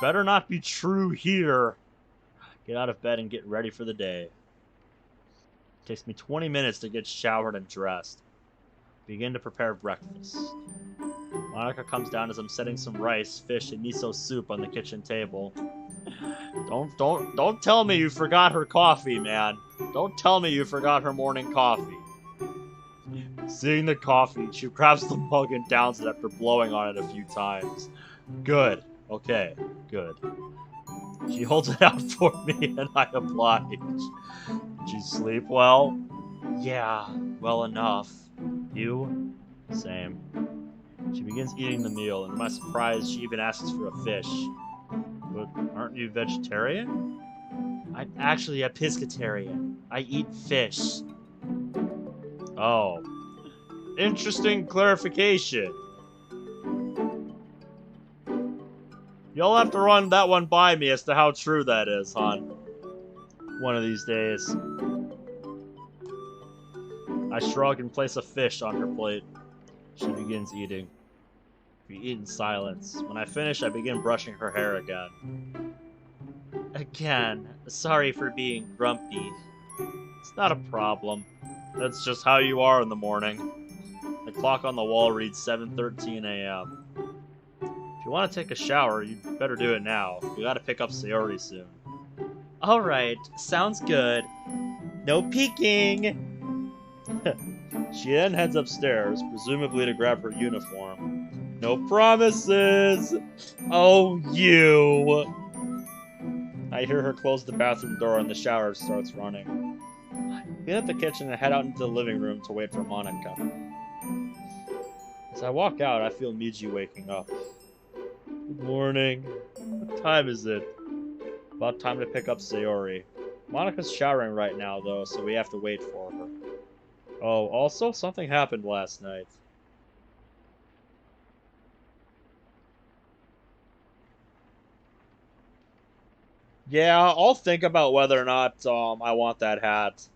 better not be true here. get out of bed and get ready for the day. It takes me 20 minutes to get showered and dressed. Begin to prepare breakfast. Monica comes down as I'm setting some rice, fish, and miso soup on the kitchen table. Don't tell me you forgot her coffee, man. Don't tell me you forgot her morning coffee. Seeing the coffee, she grabs the mug and downs it after blowing on it a few times. Good. Okay, good. She holds it out for me and I oblige. Did you sleep well? Yeah, well enough. You? Same. She begins eating the meal, and to my surprise, she even asks for a fish. But aren't you vegetarian? I'm actually a pescatarian. I eat fish. Oh. Interesting clarification. You'll have to run that one by me as to how true that is, hon. One of these days. I shrug and place a fish on her plate. She begins eating. We eat in silence. When I finish, I begin brushing her hair again. Again, sorry for being grumpy. It's not a problem. That's just how you are in the morning. The clock on the wall reads 7:13 a.m. If you want to take a shower, you'd better do it now. We gotta pick up Sayori soon. Alright, sounds good. No peeking! She then heads upstairs, presumably to grab her uniform. No promises! Oh, you! I hear her close the bathroom door and the shower starts running. I get at the kitchen and head out into the living room to wait for Monica. As I walk out, I feel Miji waking up. Good morning. What time is it? About time to pick up Sayori. Monica's showering right now, though, so we have to wait for her. Oh, also, something happened last night. Yeah, I'll think about whether or not I want that hat.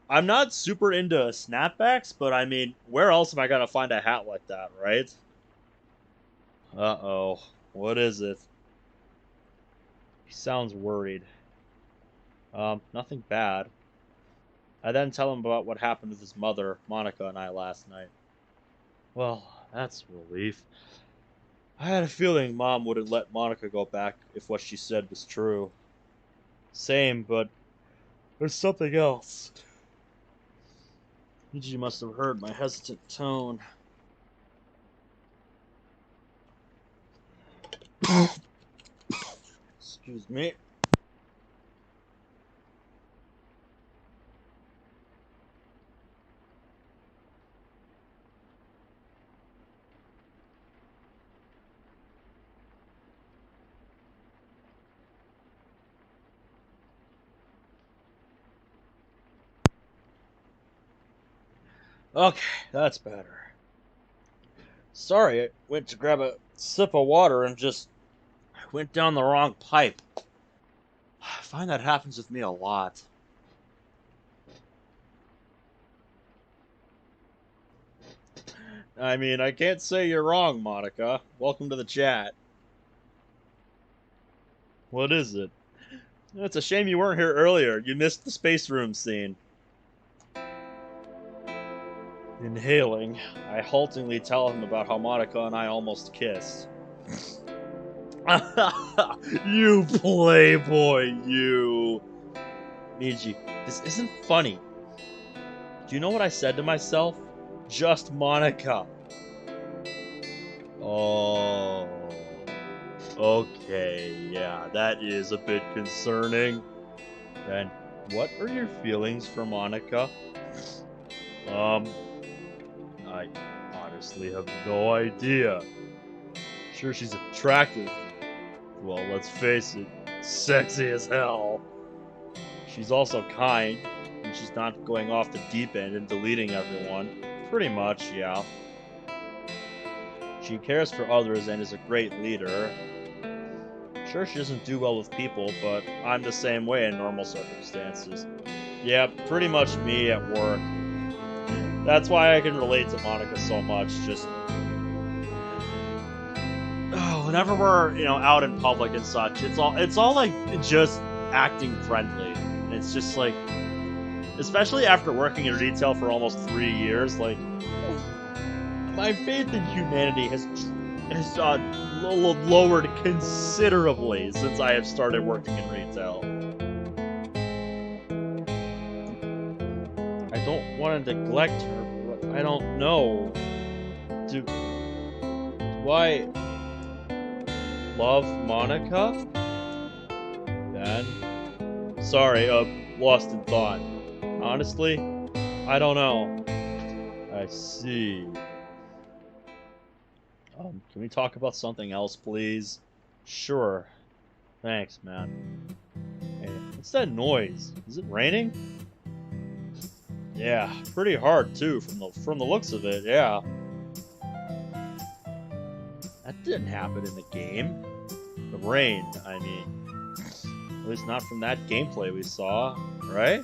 I'm not super into snapbacks, but I mean, where else am I gonna find a hat like that, right? Uh-oh. What is it? He sounds worried. Nothing bad. I then tell him about what happened with his mother, Monica, and I last night. Well, that's a relief. I had a feeling Mom wouldn't let Monica go back if what she said was true. Same, but there's something else. Miji must have heard my hesitant tone. Excuse me. Okay, that's better. Sorry, I went to grab a sip of water and just went down the wrong pipe. I find that happens with me a lot. I mean, I can't say you're wrong, Monica. Welcome to the chat. What is it? It's a shame you weren't here earlier. You missed the space room scene. Inhaling, I haltingly tell him about how Monica and I almost kissed. You playboy, you! Miji, this isn't funny. Do you know what I said to myself? Just Monica. Oh. Okay, yeah, that is a bit concerning. Then, what are your feelings for Monica? I honestly have no idea. Sure, she's attractive. Well, let's face it, sexy as hell. She's also kind, and she's not going off the deep end and deleting everyone. Pretty much, yeah. She cares for others and is a great leader. Sure, she doesn't do well with people, but I'm the same way in normal circumstances. Yeah, pretty much me at work. That's why I can relate to Monica so much. Just whenever we're out in public and such, it's all like just acting friendly. And it's just like, especially after working in retail for almost 3 years, like, my faith in humanity has lowered considerably since I have started working in retail. I don't want to neglect her, but I don't know. Do I love Monica? Ben? Sorry, lost in thought. Honestly, I don't know. I see. Can we talk about something else, please? Sure. Thanks, man. Hey, what's that noise? Is it raining? Yeah, pretty hard too, from the looks of it. Yeah. That didn't happen in the game. The rain, I mean. At least not from that gameplay we saw, right?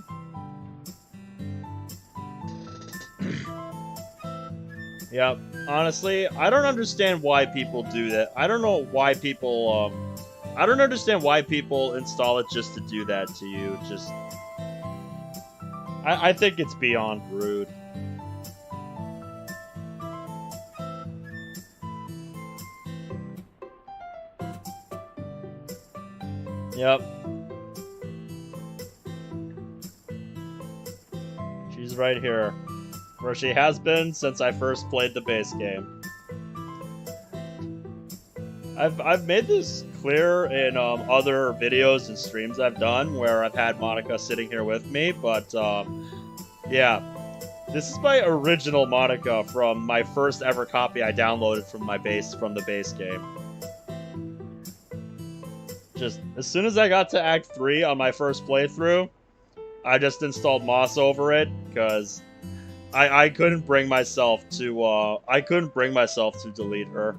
Yeah, honestly, I don't understand why people do that. I don't know why people, I don't understand why people install it just to do that to you. Just, I think it's beyond rude. Yep. She's right here. Where she has been since I first played the base game. I've made this clear in other videos and streams I've done where I've had Monica sitting here with me, but yeah. This is my original Monica from my first ever copy I downloaded from the base game. Just as soon as I got to Act 3 on my first playthrough, I just installed Moss over it because I couldn't bring myself to delete her.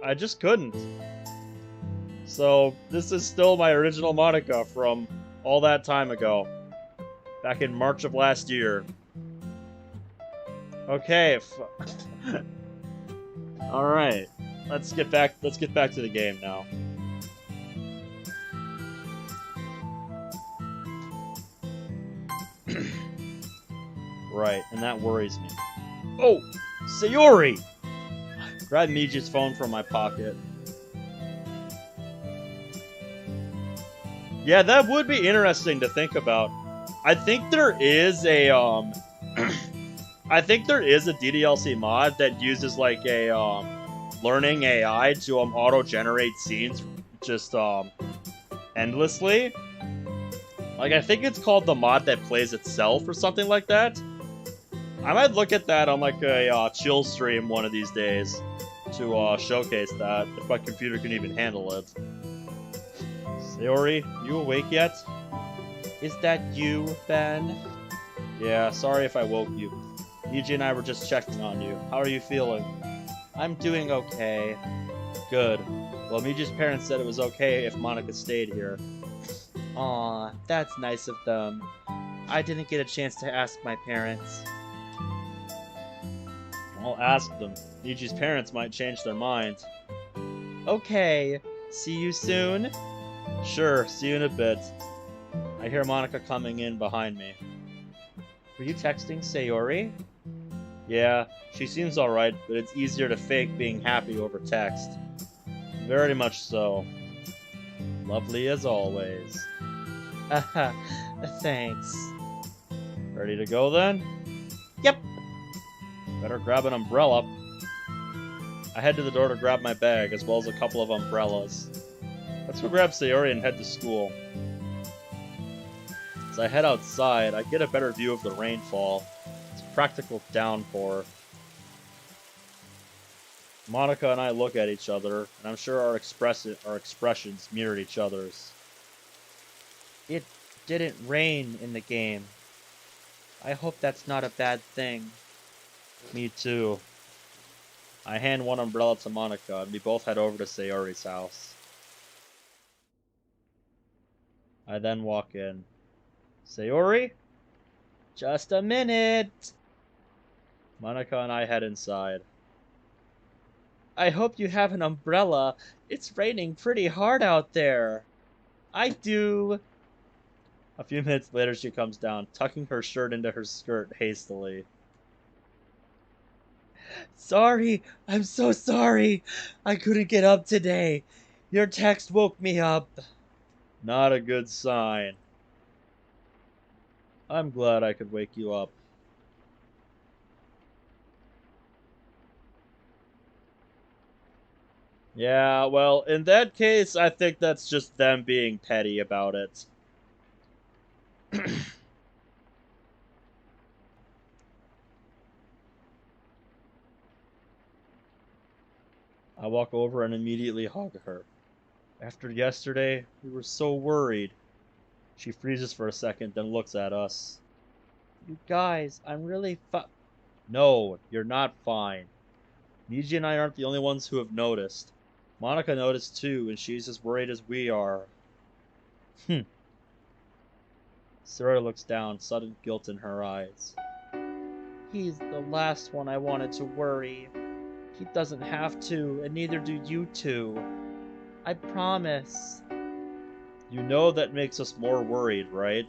I just couldn't. So this is still my original Monica from all that time ago, back in March of last year. Okay. All right. Let's get back to the game now. Right, and that worries me. Oh, Sayori! Grab Miji's phone from my pocket. Yeah, that would be interesting to think about. I think there is a I think there is a DDLC mod that uses like a learning AI to auto-generate scenes just endlessly. Like, I think it's called the mod that plays itself or something like that. I might look at that on like a chill stream one of these days to showcase that, if my computer can even handle it. Sayori, you awake yet? Is that you, Ben? Yeah, sorry if I woke you. Miji and I were just checking on you. How are you feeling? I'm doing okay. Good. Well, Miji's parents said it was okay if Monica stayed here. Aw, that's nice of them. I didn't get a chance to ask my parents. I'll ask them. Miji's parents might change their minds. Okay, see you soon? Sure, see you in a bit. I hear Monica coming in behind me. Were you texting Sayori? Yeah, she seems alright, but it's easier to fake being happy over text. Very much so. Lovely as always. Haha, thanks. Ready to go then? Yep. Better grab an umbrella. I head to the door to grab my bag, as well as a couple of umbrellas. Let's go grab Sayori and head to school. As I head outside, I get a better view of the rainfall. It's a practical downpour. Monica and I look at each other, and I'm sure our expressions mirrored each other's. It didn't rain in the game. I hope that's not a bad thing. Me too. I hand one umbrella to Monica, and we both head over to Sayori's house. I then walk in. Sayori? Just a minute. Monica and I head inside. I hope you have an umbrella. It's raining pretty hard out there. I do. A few minutes later, she comes down, tucking her shirt into her skirt hastily. Sorry, I'm so sorry. I couldn't get up today. Your text woke me up. Not a good sign. I'm glad I could wake you up. Yeah, well, in that case, I think that's just them being petty about it. I walk over and immediately hug her. After yesterday, we were so worried. She freezes for a second, then looks at us. You guys, I'm really No, you're not fine. Miji and I aren't the only ones who have noticed. Monica noticed too, and she's as worried as we are. Sarah looks down, sudden guilt in her eyes. He's the last one I wanted to worry. He doesn't have to, and neither do you two. I promise. You know that makes us more worried, right?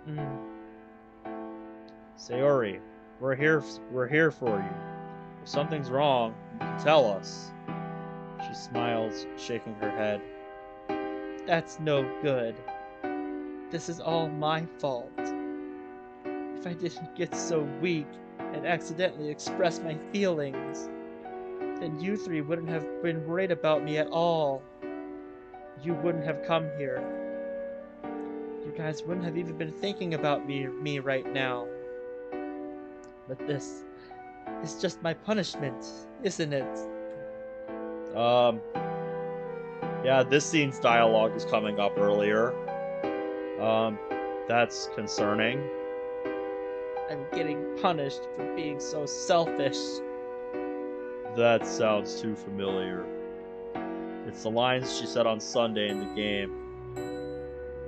Mm. Sayori, we're here for you. If something's wrong, you can tell us. She smiles, shaking her head. That's no good. This is all my fault. If I didn't get so weak and accidentally express my feelings, then you three wouldn't have been worried about me at all. You wouldn't have come here. You guys wouldn't have even been thinking about me right now. But this is just my punishment, isn't it? Yeah, this scene's dialogue is coming up earlier. That's concerning. I'm getting punished for being so selfish. That sounds too familiar. It's the lines she said on Sunday in the game.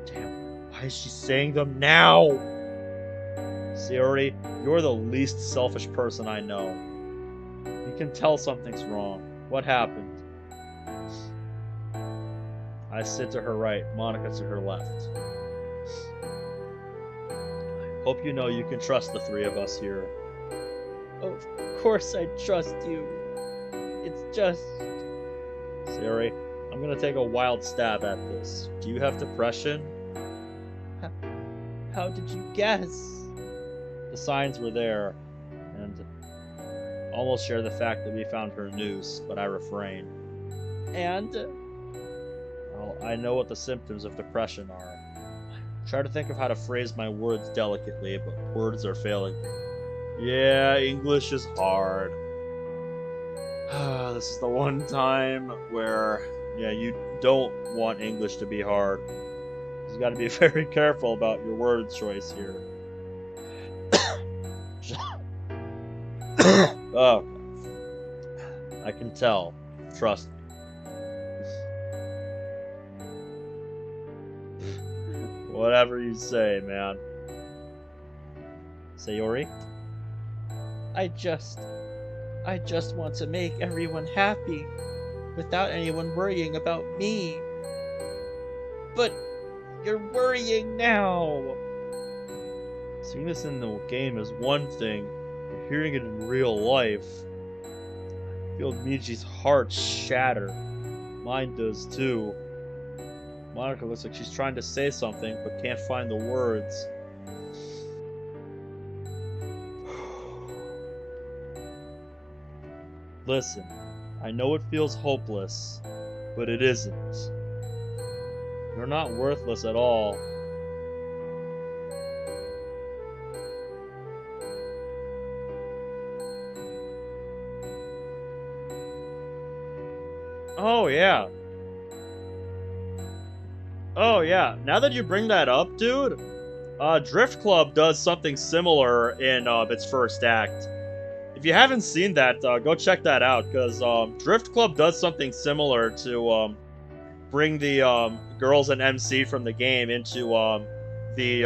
Damn, why is she saying them now? Sayori, you're the least selfish person I know. You can tell something's wrong. What happened? I sit to her right, Monica to her left. Hope you know you can trust the three of us here. Oh, of course I trust you. It's just... Sayori, I'm gonna take a wild stab at this. Do you have depression? How did you guess? The signs were there, and almost share the fact that we found her noose, but I refrain. And? Well, I know what the symptoms of depression are. Try to think of how to phrase my words delicately, but words are failing me. Yeah, English is hard. This is the one time where, yeah, you don't want English to be hard. You gotta be very careful about your word choice here. Oh, I can tell. Trust me. Whatever you say, man. Sayori? I just want to make everyone happy without anyone worrying about me. But you're worrying now. Seeing this in the game is one thing, but hearing it in real life, I feel Miji's heart shatter. Mine does too. Monica looks like she's trying to say something, but can't find the words. Listen, I know it feels hopeless, but it isn't. You're not worthless at all. Oh, yeah. Oh, yeah. Now that you bring that up, dude, Drift Club does something similar in its first act. If you haven't seen that, go check that out, because Drift Club does something similar to bring the girls and MC from the game into the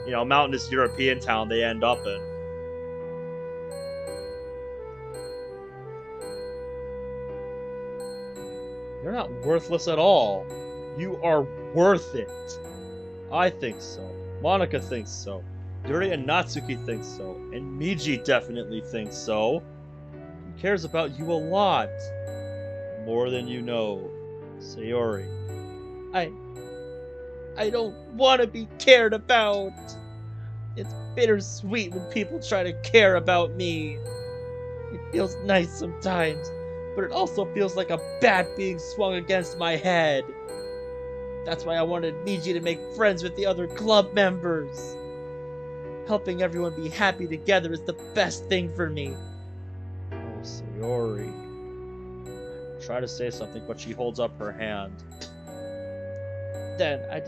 mountainous European town they end up in. You're not worthless at all. You are worth it. I think so. Monica thinks so. Yuri and Natsuki think so. And Miji definitely thinks so. He cares about you a lot. More than you know. Sayori. I don't want to be cared about. It's bittersweet when people try to care about me. It feels nice sometimes, but it also feels like a bat being swung against my head. That's why I wanted Miji to make friends with the other club members. Helping everyone be happy together is the best thing for me. Oh, Sayori. Try to say something, but she holds up her hand. Then I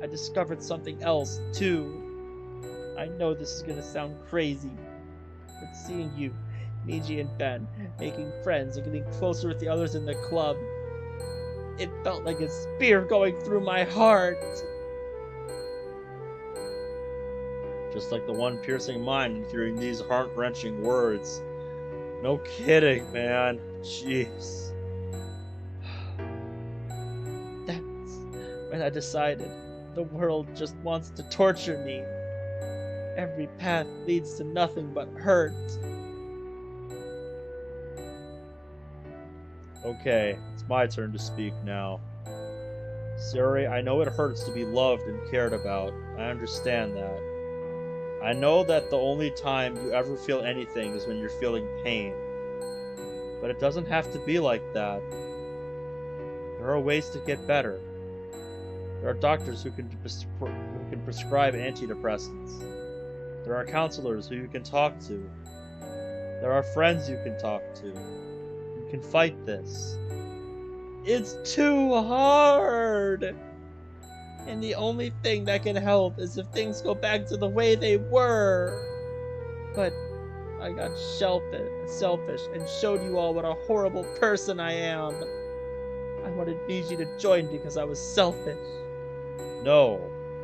discovered something else too. I know this is gonna sound crazy, but seeing you, Miji and Ben, making friends and getting closer with the others in the club, it felt like a spear going through my heart. Just like the one piercing mine hearing these heart-wrenching words. No kidding, man. Jeez. That's when I decided the world just wants to torture me. Every path leads to nothing but hurt. Okay, it's my turn to speak now. Sayori, I know it hurts to be loved and cared about. I understand that. I know that the only time you ever feel anything is when you're feeling pain. But it doesn't have to be like that. There are ways to get better. There are doctors who can prescribe antidepressants. There are counselors who you can talk to. There are friends you can talk to. You can fight this. It's too hard! And the only thing that can help is if things go back to the way they were. But I got selfish and showed you all what a horrible person I am. I wanted Miji to join because I was selfish. No,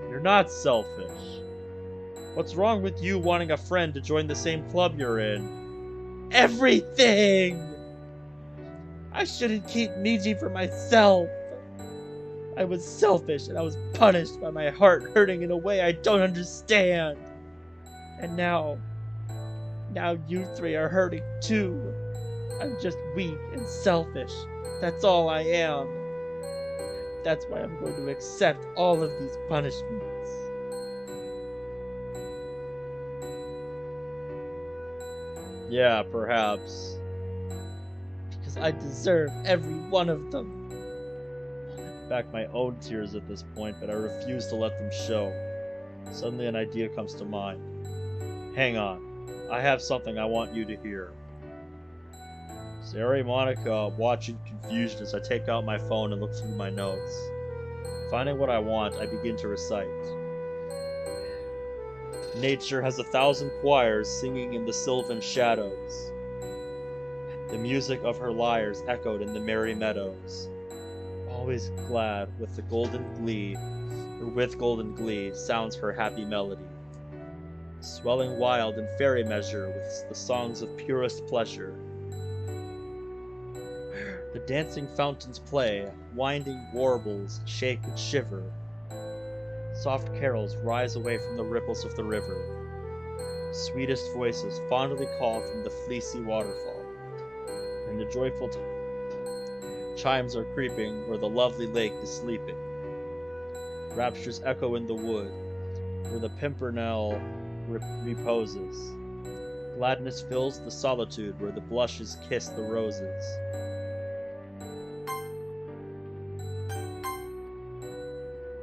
you're not selfish. What's wrong with you wanting a friend to join the same club you're in? Everything! I shouldn't keep Miji for myself. I was selfish and I was punished by my heart hurting in a way I don't understand. And now you three are hurting too. I'm just weak and selfish. That's all I am. That's why I'm going to accept all of these punishments. Yeah, perhaps. Because I deserve every one of them. Back my own tears at this point, but I refuse to let them show. Suddenly an idea comes to mind. Hang on. I have something I want you to hear. Sayori Monica watching confusion as I take out my phone and look through my notes. Finding what I want, I begin to recite. Nature has 1,000 choirs singing in the sylvan shadows. The music of her lyres echoed in the merry meadows. Always glad with golden glee sounds her happy melody. Swelling wild in fairy measure with the songs of purest pleasure. The dancing fountains play, winding warbles shake and shiver. Soft carols rise away from the ripples of the river. Sweetest voices fondly call from the fleecy waterfall. And the joyful chimes are creeping where the lovely lake is sleeping. Raptures echo in the wood, where the pimpernel reposes. Gladness fills the solitude where the blushes kiss the roses.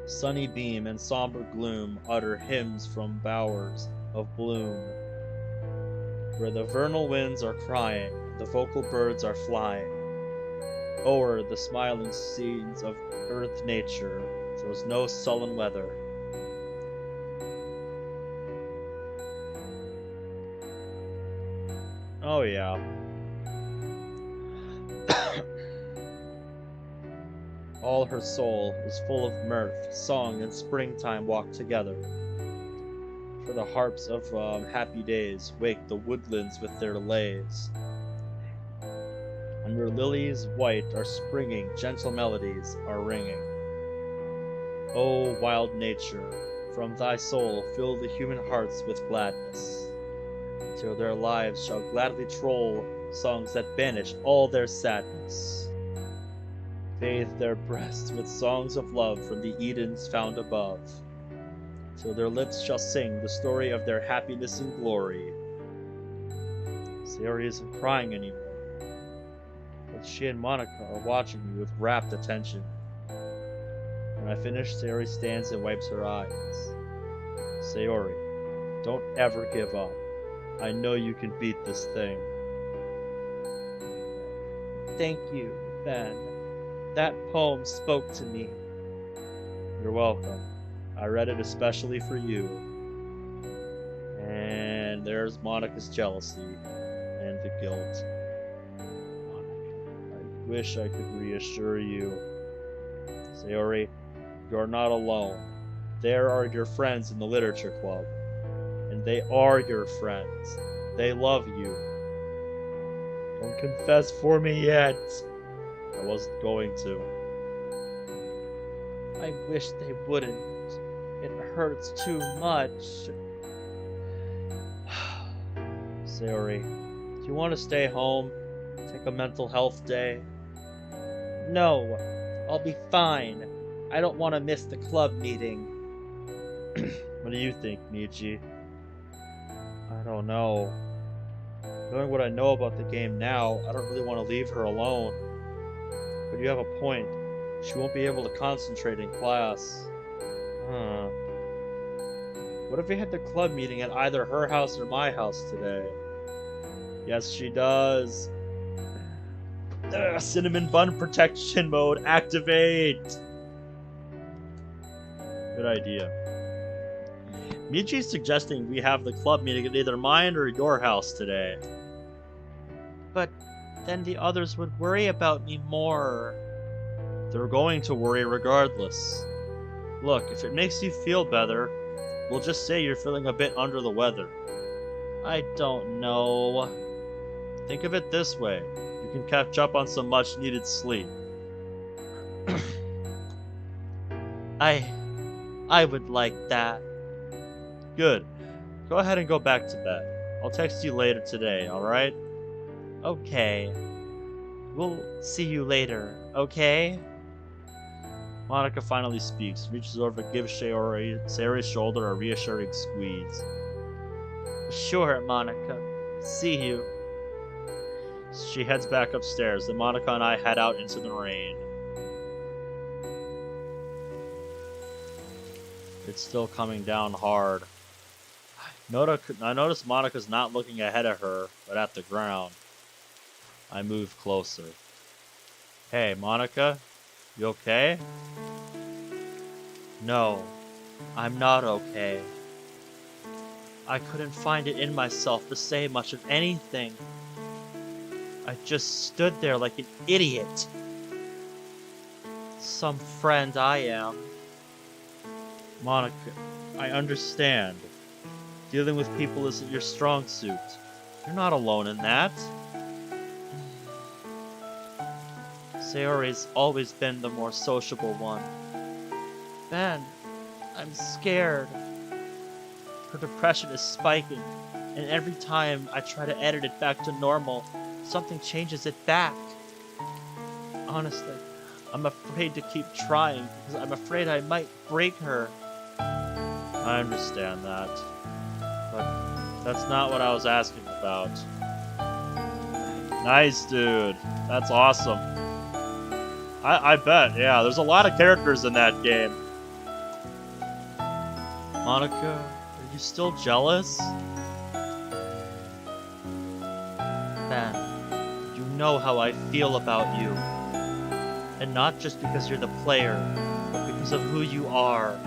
Sunny beam and somber gloom utter hymns from bowers of bloom. Where the vernal winds are crying, the vocal birds are flying. O'er the smiling scenes of earth nature throws no sullen weather. Oh yeah. All her soul is full of mirth, song, and springtime walk together. For the harps of happy days wake the woodlands with their lays. And where lilies white are springing, gentle melodies are ringing. O wild nature, from thy soul fill the human hearts with gladness, till their lives shall gladly troll songs that banish all their sadness. Bathe their breasts with songs of love from the Edens found above, till their lips shall sing the story of their happiness and glory. Sayori isn't crying anymore, but she and Monica are watching me with rapt attention. When I finish, Sayori stands and wipes her eyes. Sayori, don't ever give up. I know you can beat this thing. Thank you, Ben. That poem spoke to me. You're welcome. I read it especially for you. And there's Monica's jealousy and the guilt. I wish I could reassure you. Sayori, you're not alone. There are your friends in the literature club. And they are your friends. They love you. Don't confess for me yet. I wasn't going to. I wish they wouldn't. It hurts too much. Sayori, do you want to stay home? Take a mental health day? No, I'll be fine. I don't want to miss the club meeting. What do you think, Miji? I don't know. Knowing what I know about the game now, I don't really want to leave her alone. But you have a point. She won't be able to concentrate in class. Huh. What if we had the club meeting at either her house or my house today? Yes, she does. Cinnamon bun protection mode, activate! Good idea. Michi's suggesting we have the club meeting at either mine or your house today. But then the others would worry about me more. They're going to worry regardless. Look, if it makes you feel better, we'll just say you're feeling a bit under the weather. I don't know. Think of it this way. You can catch up on some much needed sleep. I would like that. Good. Go ahead and go back to bed. I'll text you later today, alright? Okay. We'll see you later, okay? Monica finally speaks, reaches over to give Sayori's shoulder a reassuring squeeze. Sure, Monica. See you. She heads back upstairs, then Monica and I head out into the rain. It's still coming down hard. I notice Monica's not looking ahead of her, but at the ground. I move closer. Hey, Monica? You okay? No, I'm not okay. I couldn't find it in myself to say much of anything. I just stood there like an idiot. Some friend I am. Monica, I understand. Dealing with people isn't your strong suit. You're not alone in that. Sayori's always been the more sociable one. Ben, I'm scared. Her depression is spiking, and every time I try to edit it back to normal, something changes it back. Honestly, I'm afraid to keep trying because I'm afraid I might break her. I understand that, but that's not what I was asking about. Nice, dude. That's awesome. I bet, yeah, there's a lot of characters in that game. Monica, are you still jealous? Ben, you know how I feel about you. And not just because you're the player, but because of who you are.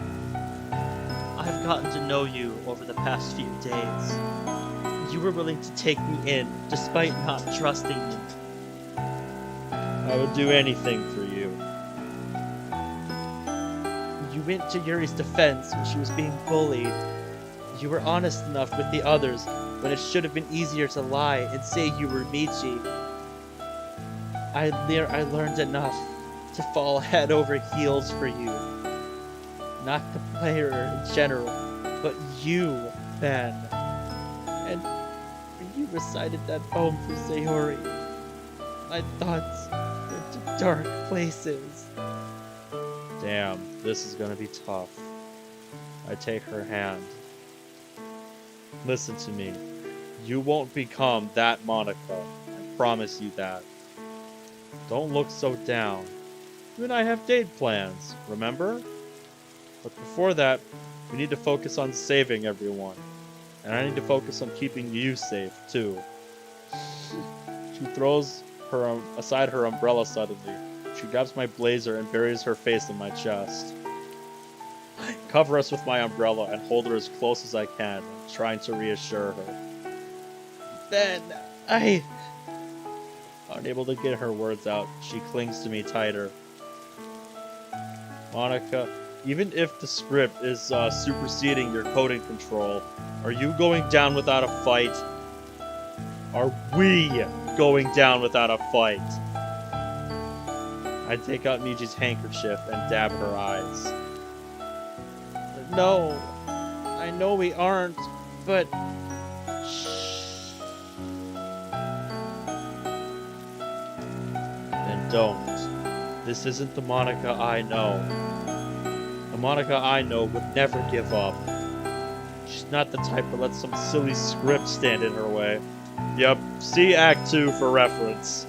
I've gotten to know you over the past few days. You were willing to take me in, despite not trusting me. I would do anything for you. You went to Yuri's defense when she was being bullied. You were honest enough with the others when it should have been easier to lie and say you were Miji. I learned enough to fall head over heels for you. Not the player in general, but you, Ben. And when you recited that poem for Sayori, my thoughts went to dark places. Damn, this is gonna be tough. I take her hand. Listen to me. You won't become that Monica. I promise you that. Don't look so down. You and I have date plans, remember? But before that, we need to focus on saving everyone. And I need to focus on keeping you safe, too. She throws aside her umbrella suddenly. She grabs my blazer and buries her face in my chest. I cover us with my umbrella and hold her as close as I can, trying to reassure her. Ben, Unable to get her words out, she clings to me tighter. Monica, even if the script is superseding your coding control, are you going down without a fight? Are we going down without a fight? I take out Miji's handkerchief and dab her eyes. No, I know we aren't, but... Shh. Then don't. This isn't the Monica I know. The Monica I know would never give up. She's not the type to let some silly script stand in her way. Yep, see Act 2 for reference.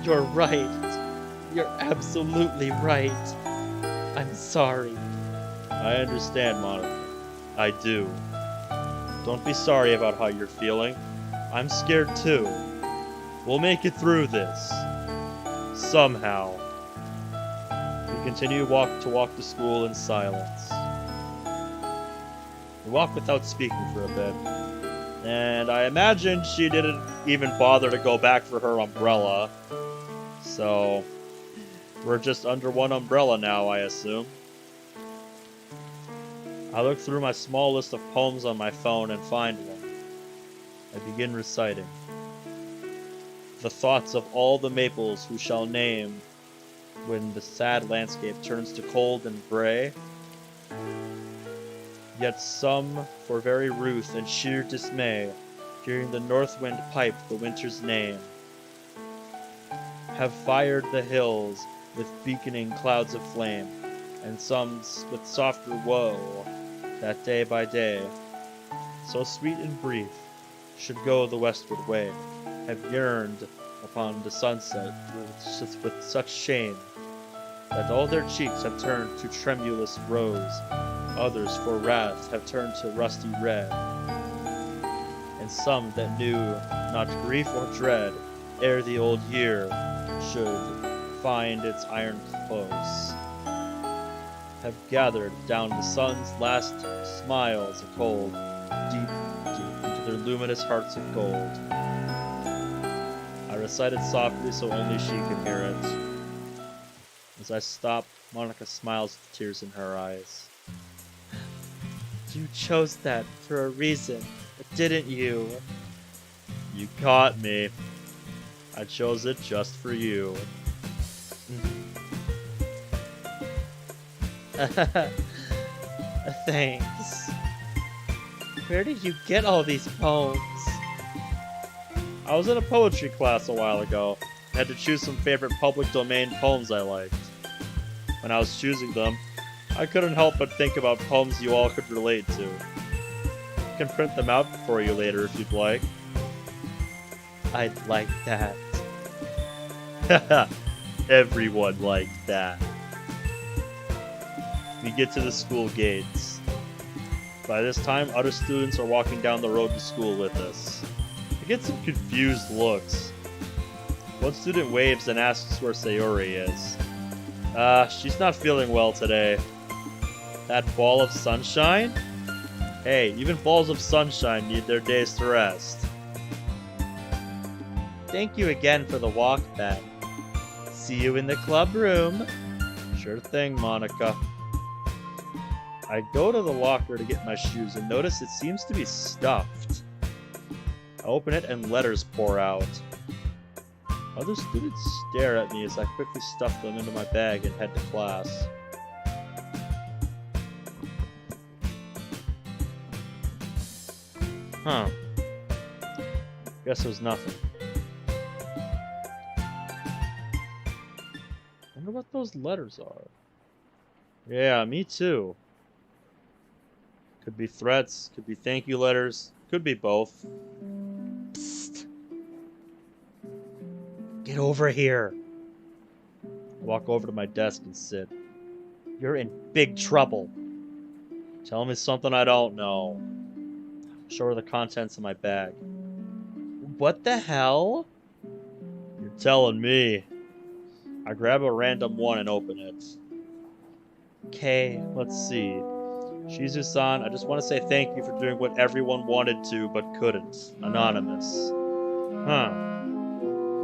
You're right. You're absolutely right. I'm sorry. I understand, Monica. I do. Don't be sorry about how you're feeling. I'm scared too. We'll make it through this. Somehow. We continue to walk to school in silence. We walk without speaking for a bit. And I imagine she didn't even bother to go back for her umbrella. So, we're just under one umbrella now, I assume. I look through my small list of poems on my phone and find one. I begin reciting. The thoughts of all the maples who shall name when the sad landscape turns to cold and gray. Yet some, for very ruth and sheer dismay, hearing the north wind pipe the winter's name, have fired the hills with beaconing clouds of flame, and some with softer woe, that day by day, so sweet and brief, should go the westward way, have yearned upon the sunset with such shame, that all their cheeks have turned to tremulous rose, others for wrath have turned to rusty red, and some that knew not grief or dread, ere the old year should find its iron close, have gathered down the sun's last smiles of cold, deep, deep into their luminous hearts of gold. I recited softly so only she could hear it. As I stop, Monica smiles with tears in her eyes. You chose that for a reason, didn't you? You caught me. I chose it just for you. Thanks. Where did you get all these poems? I was in a poetry class a while ago. I had to choose some favorite public domain poems I liked. When I was choosing them, I couldn't help but think about poems you all could relate to. I can print them out for you later if you'd like. I'd like that. Everyone liked that. We get to the school gates. By this time, other students are walking down the road to school with us. I get some confused looks. One student waves and asks where Sayori is. She's not feeling well today. That ball of sunshine? Hey, even balls of sunshine need their days to rest. Thank you again for the walk, Ben. See you in the club room. Sure thing, Monica. I go to the locker to get my shoes and notice it seems to be stuffed. I open it and letters pour out. Other students stare at me as I quickly stuff them into my bag and head to class. Huh. Guess there's nothing. Wonder what those letters are. Yeah, me too. Could be threats, could be thank you letters, could be both. Psst. Get over here. I walk over to my desk and sit. You're in big trouble. Tell me something I don't know. Show her the contents of my bag. What the hell? You're telling me. I grab a random one and open it. Okay. Let's see. Shizu-san, I just want to say thank you for doing what everyone wanted to but couldn't. Anonymous. Huh.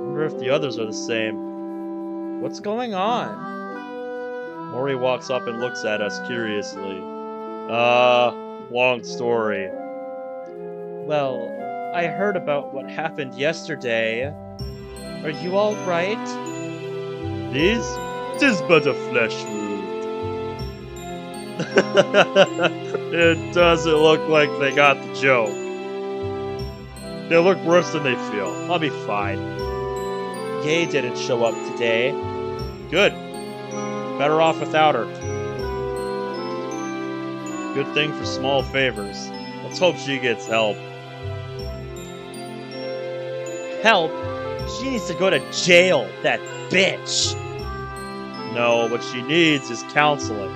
Wonder if the others are the same. What's going on? Mori walks up and looks at us curiously. Long story. Well, I heard about what happened yesterday. Are you all right? This? 'Tis but a flesh wound. It doesn't look like they got the joke. They look worse than they feel. I'll be fine. Yae didn't show up today. Good. Better off without her. Good thing for small favors. Let's hope she gets help. Help? She needs to go to jail, that bitch. No, what she needs is counseling.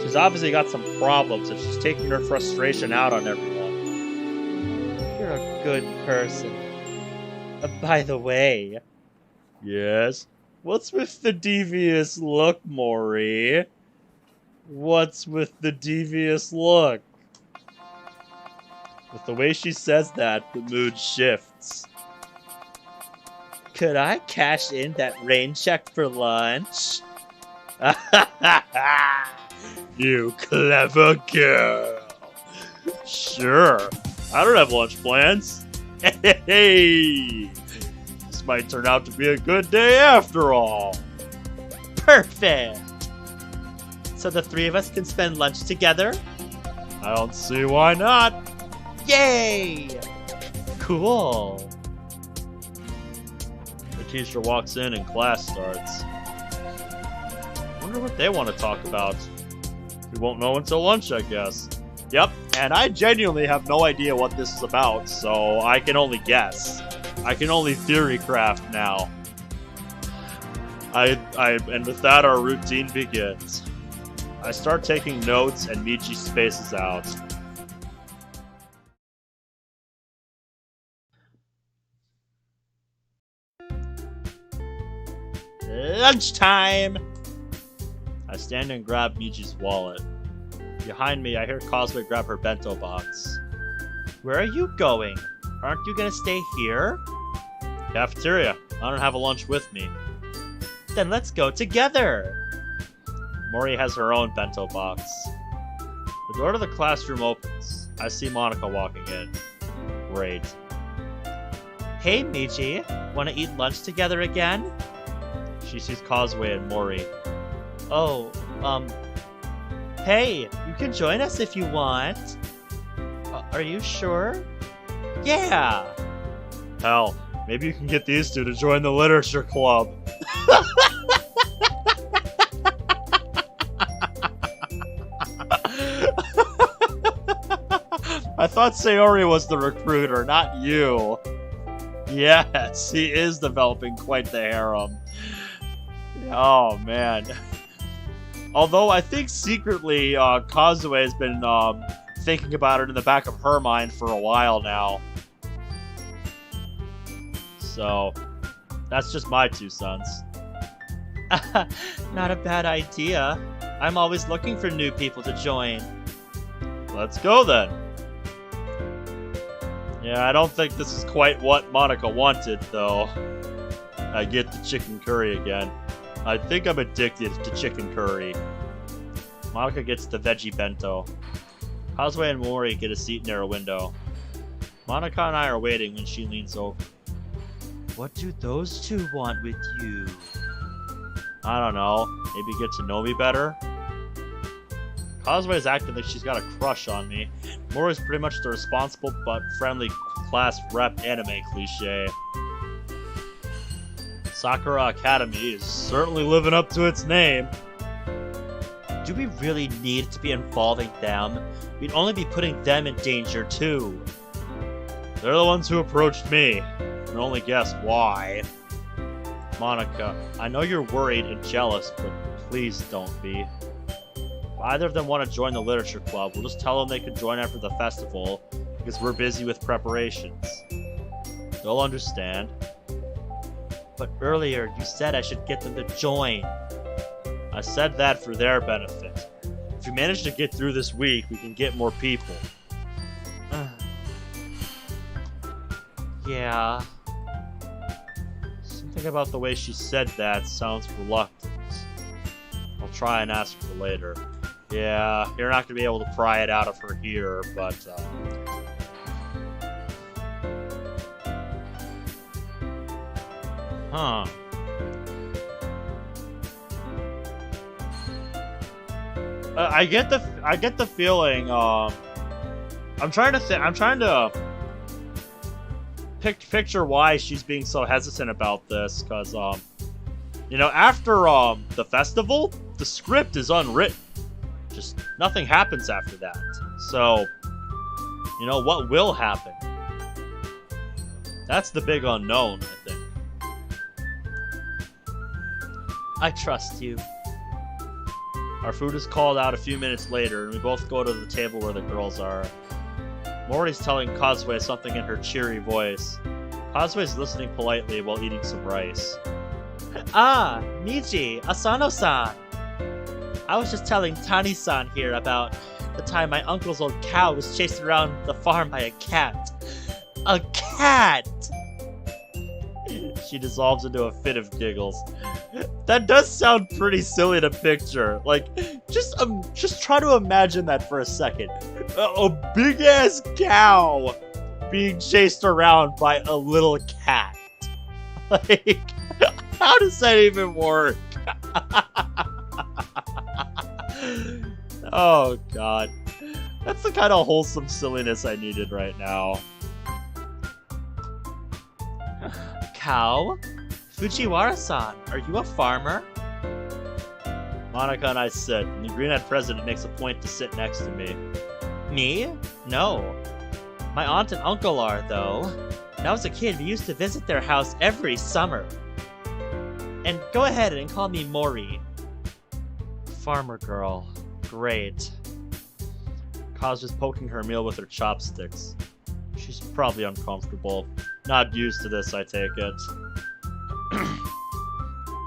She's obviously got some problems and she's taking her frustration out on everyone. You're a good person. By the way... Yes? What's with the devious look, Mori? What's with the devious look? With the way she says that, the mood shifts. Could I cash in that rain check for lunch? You clever girl. Sure. I don't have lunch plans. Hey! This might turn out to be a good day after all. Perfect! So the three of us can spend lunch together? I don't see why not. Yay! Cool. The teacher walks in and class starts. Wonder what they want to talk about. We won't know until lunch, I guess. Yep, and I genuinely have no idea what this is about, so I can only guess. I can only theory craft now. And with that, our routine begins. I start taking notes, and Miji spaces out. Lunchtime! I stand and grab Miji's wallet. Behind me, I hear Causeway grab her bento box. Where are you going? Aren't you gonna stay here? Cafeteria. I don't have a lunch with me. Then let's go together! Mori has her own bento box. The door to the classroom opens. I see Monica walking in. Great. Hey, Miji. Wanna eat lunch together again? She sees Causeway and Mori. Oh, hey, you can join us if you want. Are you sure? Yeah! Hell, maybe you can get these two to join the literature club. I thought Sayori was the recruiter, not you. Yes, he is developing quite the harem. Oh, man. Although I think secretly, Causeway has been thinking about it in the back of her mind for a while now. So, that's just my 2 cents. Not a bad idea. I'm always looking for new people to join. Let's go then. Yeah, I don't think this is quite what Monica wanted, though. I get the chicken curry again. I think I'm addicted to chicken curry. Monica gets the veggie bento. Causeway and Mori get a seat near a window. Monica and I are waiting when she leans over. What do those two want with you? I don't know. Maybe get to know me better? Kazue's acting like she's got a crush on me. Mori's pretty much the responsible but friendly class rep anime cliche. Sakura Academy is certainly living up to its name. Do we really need to be involving them? We'd only be putting them in danger too. They're the ones who approached me. You can only guess why. Monica, I know you're worried and jealous, but please don't be. If either of them want to join the literature club, we'll just tell them they can join after the festival, because we're busy with preparations. They'll understand. But earlier, you said I should get them to join. I said that for their benefit. If we manage to get through this week, we can get more people. Yeah. Something about the way she said that sounds reluctant. I'll try and ask her later. Yeah, you're not going to be able to pry it out of her here, but... Huh. I get the feeling. I'm trying to picture why she's being so hesitant about this, because you know, after the festival, the script is unwritten. Just nothing happens after that. So, you know, what will happen? That's the big unknown, I think. I trust you. Our food is called out a few minutes later, and we both go to the table where the girls are. Mori's telling Kazue something in her cheery voice. Kazue's listening politely while eating some rice. Ah, Miji, Asano-san. I was just telling Tani-san here about the time my uncle's old cow was chased around the farm by a cat. A cat! She dissolves into a fit of giggles. That does sound pretty silly to picture. Like, just try to imagine that for a second. A big-ass cow being chased around by a little cat. Like, how does that even work? Oh, God. That's the kind of wholesome silliness I needed right now. Cow? Fujiwara-san, are you a farmer? Monica and I sit, and the green-eyed president makes a point to sit next to me. Me? No. My aunt and uncle are, though. When I was a kid, we used to visit their house every summer. And go ahead and call me Mori. Farmer girl. Great. Kazu's poking her meal with her chopsticks. She's probably uncomfortable. Not used to this, I take it.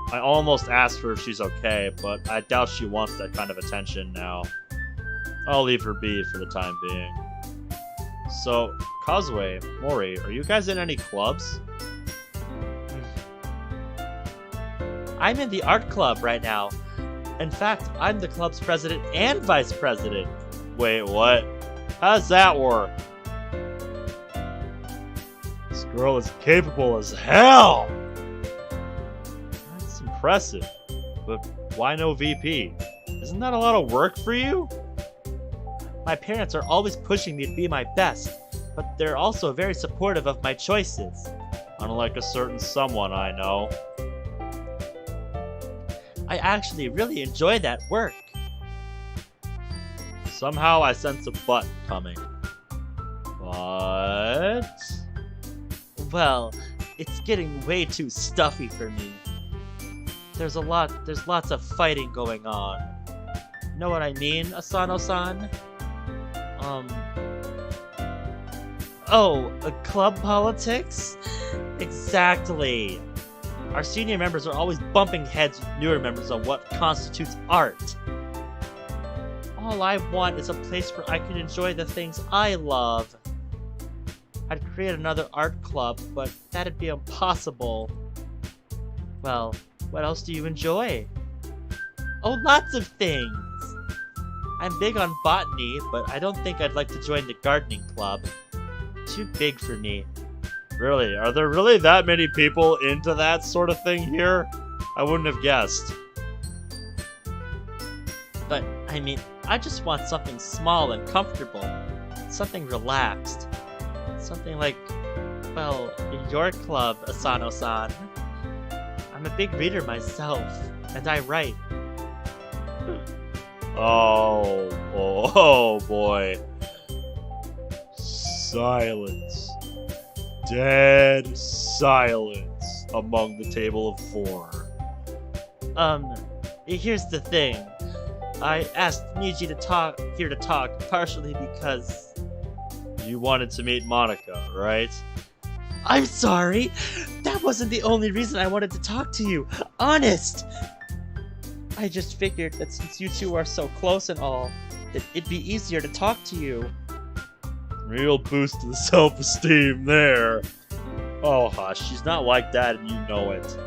I almost asked her if she's okay, but I doubt she wants that kind of attention now. I'll leave her be for the time being. So, Kazue, Mori, are you guys in any clubs? I'm in the art club right now. In fact, I'm the club's president and vice president. Wait, what? How does that work? This girl is capable as hell! That's impressive. But why no VP? Isn't that a lot of work for you? My parents are always pushing me to be my best, but they're also very supportive of my choices. Unlike a certain someone I know. I actually really enjoy that work. Somehow I sense a but coming. But... Well, it's getting way too stuffy for me. There's lots of fighting going on. Know what I mean, Asano-san? Oh, club politics? Exactly. Our senior members are always bumping heads with newer members on what constitutes art. All I want is a place where I can enjoy the things I love. I'd create another art club, but that'd be impossible. Well, what else do you enjoy? Oh, lots of things! I'm big on botany, but I don't think I'd like to join the gardening club. Too big for me. Really? Are there really that many people into that sort of thing here? I wouldn't have guessed. But, I mean, I just want something small and comfortable. Something relaxed. Something like, well, your club, Asano-san. I'm a big reader myself, and I write. Oh boy. Silence. Dead silence among the table of four. Here's the thing. I asked Miji to talk partially because... You wanted to meet Monica, right? I'm sorry! That wasn't the only reason I wanted to talk to you! Honest! I just figured that since you two are so close and all, that it'd be easier to talk to you. Real boost to the self-esteem there. Oh hush, she's not like that and you know it.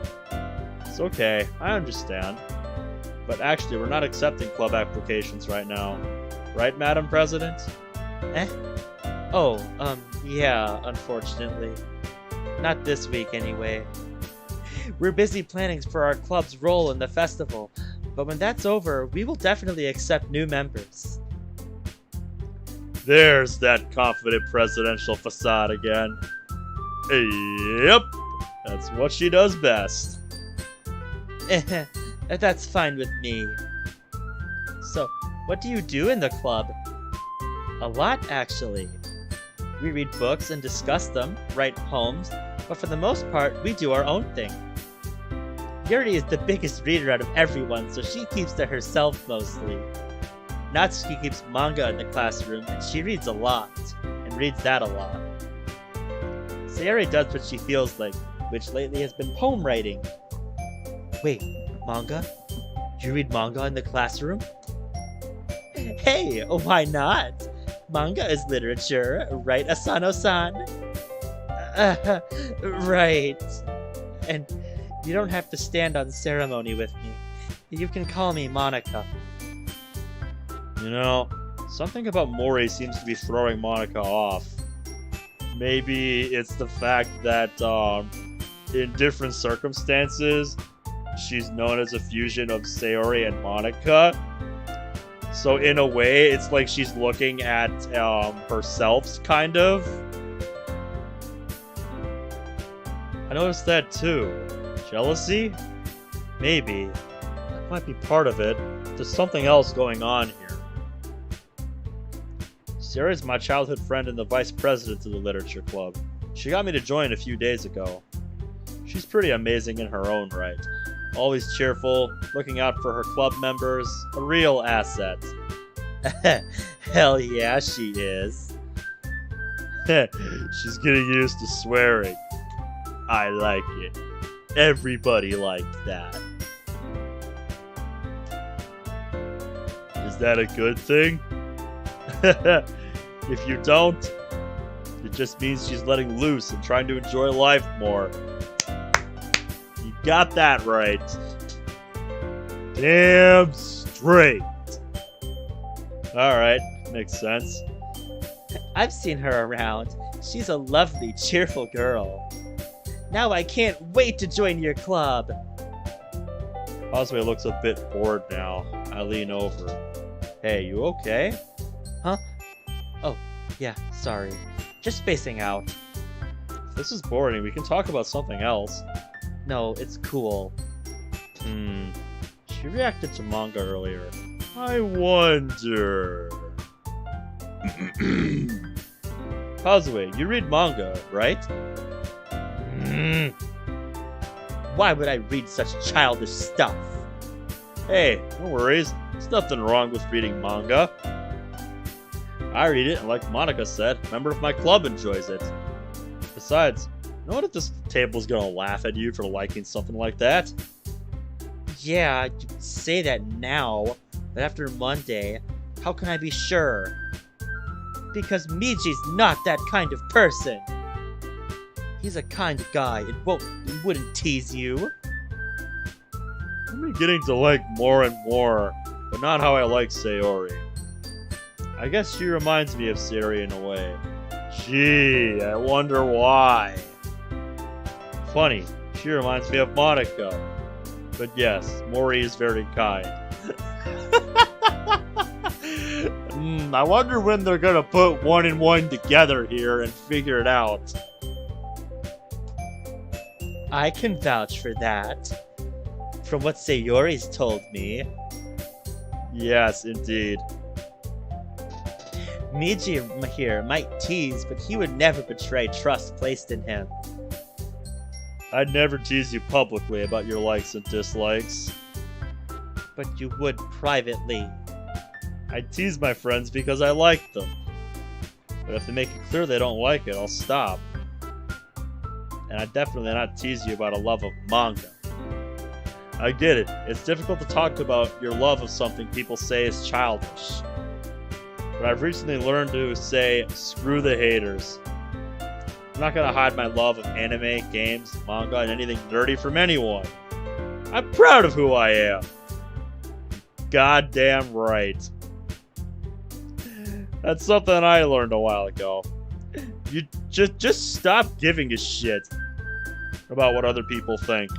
It's okay, I understand. But actually, we're not accepting club applications right now. Right, Madam President? Oh, yeah, unfortunately. Not this week, anyway. We're busy planning for our club's role in the festival, but when that's over, we will definitely accept new members. There's that confident presidential facade again. Yep, that's what she does best. That's fine with me. So, what do you do in the club? A lot, actually. We read books and discuss them, write poems, but for the most part, we do our own thing. Yuri is the biggest reader out of everyone, so she keeps to herself mostly. Natsuki keeps manga in the classroom, and she reads a lot, and reads that a lot. Sayori does what she feels like, which lately has been poem writing. Wait, manga? You read manga in the classroom? Hey, why not? Manga is literature, right, Asano-san? Right. And you don't have to stand on ceremony with me. You can call me Monica. You know, something about Mori seems to be throwing Monica off. Maybe it's the fact that, in different circumstances, she's known as a fusion of Sayori and Monica. So in a way, it's like she's looking at herself, kind of. I noticed that too. Jealousy? Maybe. That might be part of it. There's something else going on here. Sarah's my childhood friend and the vice president of the literature club. She got me to join a few days ago. She's pretty amazing in her own right. Always cheerful, looking out for her club members, a real asset. Hell yeah, she is. She's getting used to swearing. I like it. Everybody liked that. Is that a good thing? If you don't, it just means she's letting loose and trying to enjoy life more. You got that right. Damn straight. Alright, makes sense. I've seen her around. She's a lovely, cheerful girl. Now I can't wait to join your club. Cosway looks a bit bored now. I lean over. Hey, you okay? Huh? Oh, yeah, sorry. Just spacing out. If this is boring, we can talk about something else. No, it's cool. She reacted to manga earlier. I wonder... Cosway, you read manga, right? Why would I read such childish stuff? Hey, no worries. There's nothing wrong with reading manga. I read it, and like Monica said, a member of my club enjoys it. Besides, you know what if this table's gonna laugh at you for liking something like that? Yeah, you say that now, but after Monday, how can I be sure? Because Miji's not that kind of person. He's a kind guy and wouldn't tease you. I'm beginning to like more and more, but not how I like Sayori. I guess she reminds me of Sayori in a way. Gee, I wonder why. Funny, she reminds me of Monica. But yes, Mori is very kind. I wonder when they're gonna put 1 and 1 together here and figure it out. I can vouch for that. From what Sayori's told me. Yes, indeed. Miji here might tease, but he would never betray trust placed in him. I'd never tease you publicly about your likes and dislikes. But you would privately. I tease my friends because I like them. But if they make it clear they don't like it, I'll stop. And I definitely not tease you about a love of manga. I get it. It's difficult to talk about your love of something people say is childish. But I've recently learned to say, screw the haters. I'm not gonna hide my love of anime, games, manga, and anything nerdy from anyone. I'm proud of who I am. Goddamn right. That's something I learned a while ago. You just stop giving a shit about what other people think.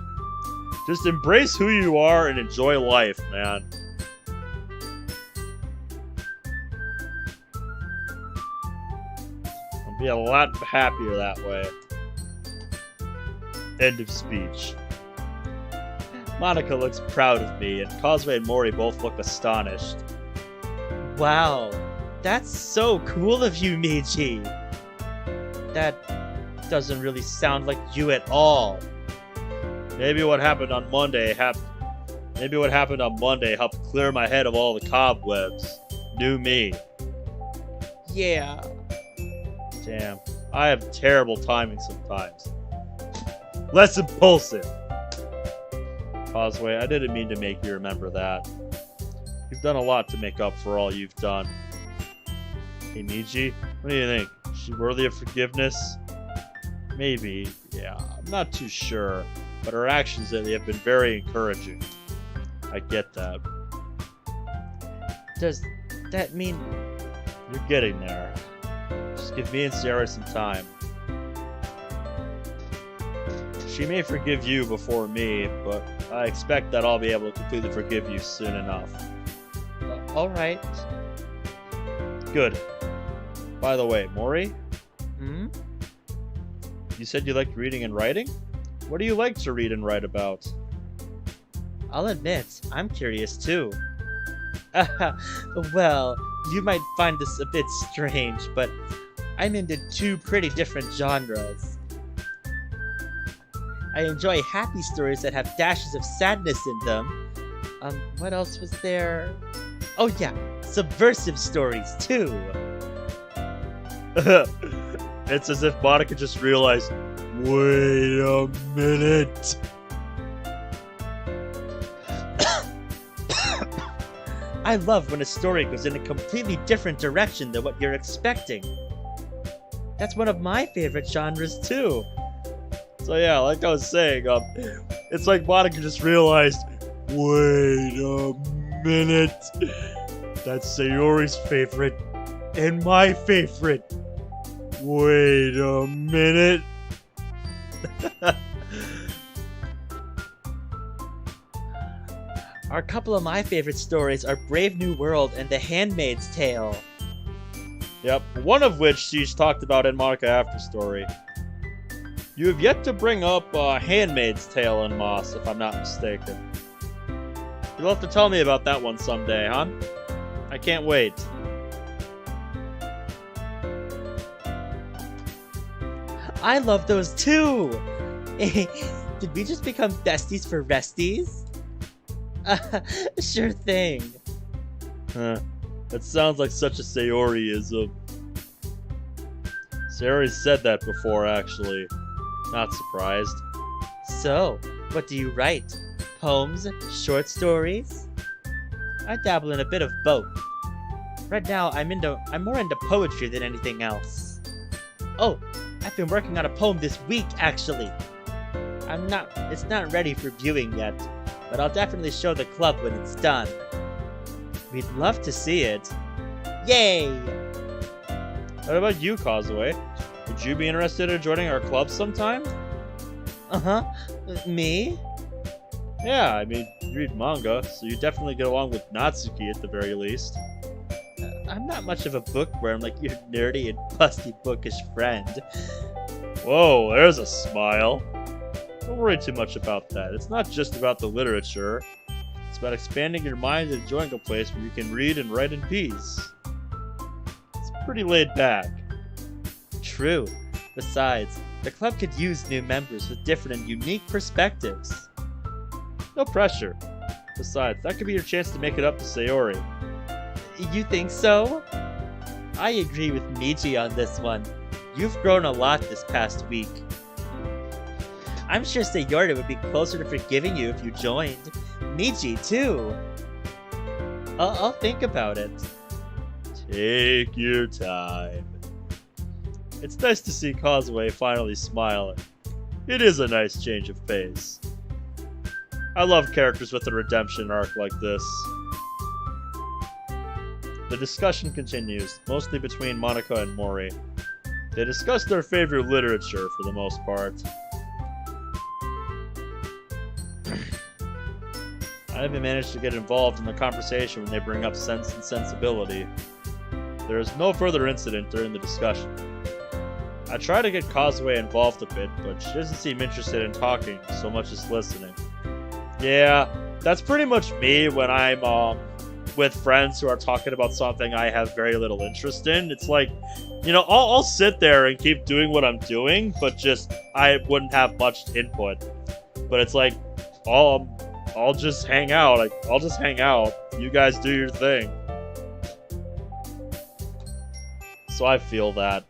Just embrace who you are and enjoy life, man. I'll be a lot happier that way. End of speech. Monica looks proud of me, and Causeway and Mori both look astonished. Wow, that's so cool of you, Miji. That doesn't really sound like you at all. Maybe what happened on Monday helped clear my head of all the cobwebs. New me. Yeah. Damn, I have terrible timing sometimes. Less impulsive. Causeway, I didn't mean to make you remember that. You've done a lot to make up for all you've done. Hey Miji, what do you think? Is she worthy of forgiveness? Maybe, yeah, I'm not too sure, but her actions lately have been very encouraging. I get that. Does that mean... You're getting there. Just give me and Sarah some time. She may forgive you before me, but I expect that I'll be able to completely forgive you soon enough. Alright. Good. By the way, Mori? Hmm? You said you liked reading and writing? What do you like to read and write about? I'll admit, I'm curious too. Well, you might find this a bit strange, but I'm into two pretty different genres. I enjoy happy stories that have dashes of sadness in them. What else was there? Oh yeah, subversive stories too. It's as if Monica just realized, wait a minute. I love when a story goes in a completely different direction than what you're expecting. That's one of my favorite genres too. So yeah, like I was saying, it's like Monica just realized, wait a minute. That's Sayori's favorite and my favorite. Wait a minute. A couple of my favorite stories are Brave New World and The Handmaid's Tale. Yep, one of which she's talked about in Monica After Story. You have yet to bring up Handmaid's Tale in Moss, if I'm not mistaken. You'll have to tell me about that one someday, huh? I can't wait. I love those too! Did we just become besties for resties? Sure thing. That sounds like such a Sayori-ism. Sayori's said that before, actually. Not surprised. So, what do you write? Poems? Short stories? I dabble in a bit of both. Right now, I'm more into poetry than anything else. Oh, I've been working on a poem this week, actually. It's not ready for viewing yet, but I'll definitely show the club when it's done. We'd love to see it. Yay! What about you, Causeway? Would you be interested in joining our club sometime? Uh-huh. Me? Yeah, I mean, you read manga, so you definitely get along with Natsuki at the very least. I'm not much of a bookworm like your nerdy and busty bookish friend. Whoa, there's a smile. Don't worry too much about that. It's not just about the literature. It's about expanding your mind and enjoying a place where you can read and write in peace. It's pretty laid back. True. Besides, the club could use new members with different and unique perspectives. No pressure. Besides, that could be your chance to make it up to Sayori. You think so? I agree with Miji on this one. You've grown a lot this past week. I'm sure Sayori would be closer to forgiving you if you joined. Miji, too. I'll think about it. Take your time. It's nice to see Causeway finally smiling. It is a nice change of pace. I love characters with a redemption arc like this. The discussion continues, mostly between Monica and Mori. They discuss their favorite literature for the most part. I haven't managed to get involved in the conversation when they bring up Sense and Sensibility. There is no further incident during the discussion. I try to get Causeway involved a bit, but she doesn't seem interested in talking so much as listening. Yeah, that's pretty much me when I'm with friends who are talking about something I have very little interest in. It's like, you know, I'll sit there and keep doing what I'm doing, but just I wouldn't have much input. But it's like, I'll just hang out. Like, I'll just hang out. You guys do your thing. So I feel that.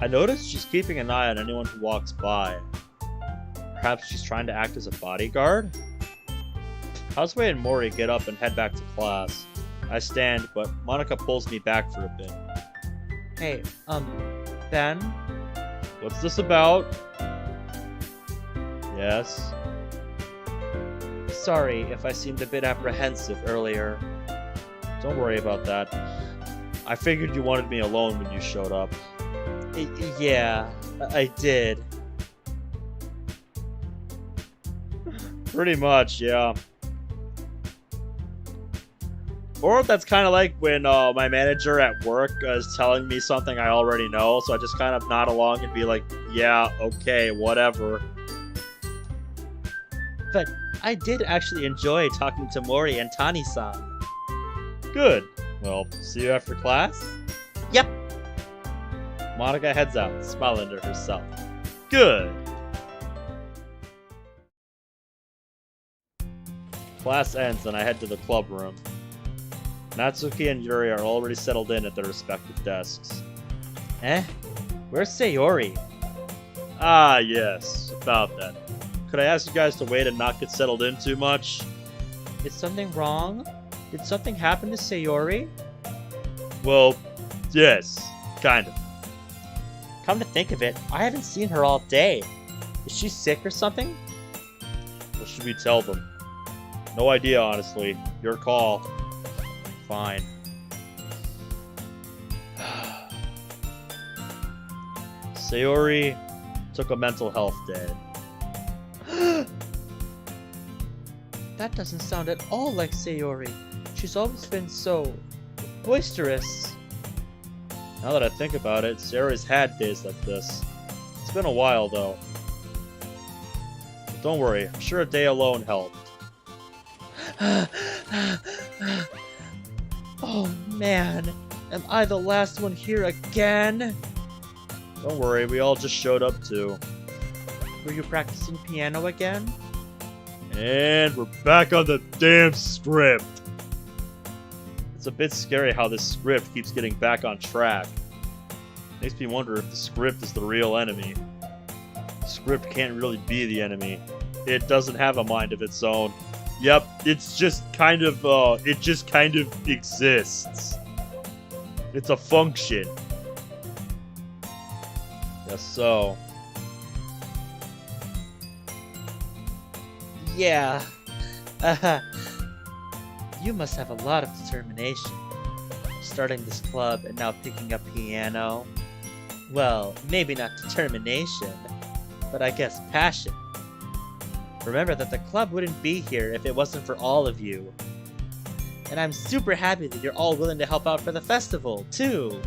I notice she's keeping an eye on anyone who walks by. Perhaps she's trying to act as a bodyguard? Causeway and Mori get up and head back to class. I stand, but Monica pulls me back for a bit. Hey, Ben? What's this about? Yes? Sorry if I seemed a bit apprehensive earlier. Don't worry about that. I figured you wanted me alone when you showed up. Yeah, I did. Pretty much, yeah. Or that's kind of like when my manager at work is telling me something I already know, so I just kind of nod along and be like, yeah, okay, whatever. But I did actually enjoy talking to Mori and Tani-san. Good. Well, see you after class? Yep. Monica heads out, smiling to herself. Good. Class ends and I head to the club room. Natsuki and Yuri are already settled in at their respective desks. Where's Sayori? Ah, yes, about that. Could I ask you guys to wait and not get settled in too much? Is something wrong? Did something happen to Sayori? Well, yes, kind of. Come to think of it, I haven't seen her all day. Is she sick or something? What should we tell them? No idea, honestly. Your call. Fine. Sayori took a mental health day. That doesn't sound at all like Sayori. She's always been so boisterous. Now that I think about it, Sayori's had days like this. It's been a while, though. But don't worry, I'm sure a day alone helped. Oh man, am I the last one here again? Don't worry, we all just showed up too. Were you practicing piano again? And we're back on the damn script. It's a bit scary how this script keeps getting back on track. Makes me wonder if the script is the real enemy. The script can't really be the enemy. It doesn't have a mind of its own. Yep, it's just kind of, it just kind of exists. It's a function. Guess so. Yeah. You must have a lot of determination. Starting this club and now picking up piano. Well, maybe not determination. but I guess passion. Remember that the club wouldn't be here if it wasn't for all of you. And I'm super happy that you're all willing to help out for the festival, too.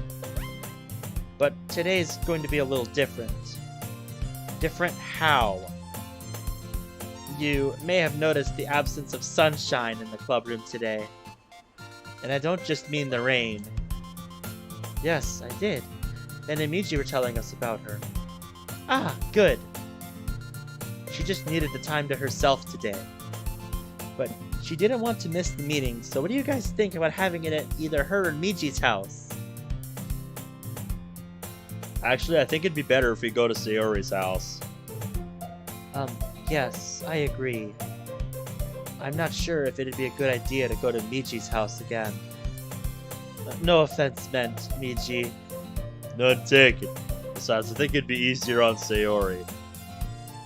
But today's going to be a little different. Different how? You may have noticed the absence of sunshine in the club room today. And I don't just mean the rain. Yes, I did. Ben and Miji were telling us about her. Ah, good. She just needed the time to herself today. But she didn't want to miss the meeting, so what do you guys think about having it at either her or Miji's house? Actually, I think it'd be better if we go to Sayori's house. Yes, I agree. I'm not sure if it'd be a good idea to go to Miji's house again. No offense meant, Miji. None taken. Besides, I think it'd be easier on Sayori.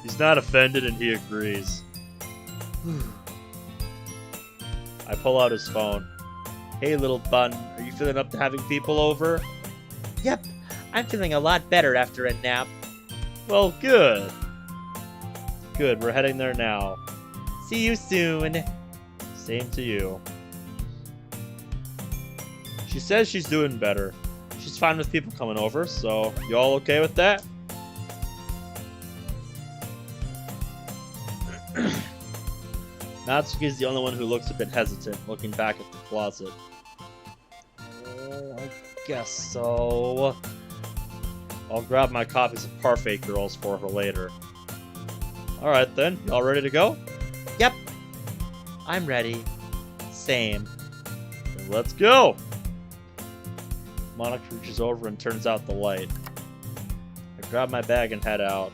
He's not offended and he agrees. I pull out his phone. Hey, little bun, are you feeling up to having people over? Yep, I'm feeling a lot better after a nap. Well, good. Good, we're heading there now. See you soon. Same to you. She says she's doing better. She's fine with people coming over, so you all okay with that? Natsuki's the only one who looks a bit hesitant, looking back at the closet. I guess so. I'll grab my copies of Parfait Girls for her later. Alright then, y'all ready to go? Yep. I'm ready. Same. Then let's go! Monica reaches over and turns out the light. I grab my bag and head out.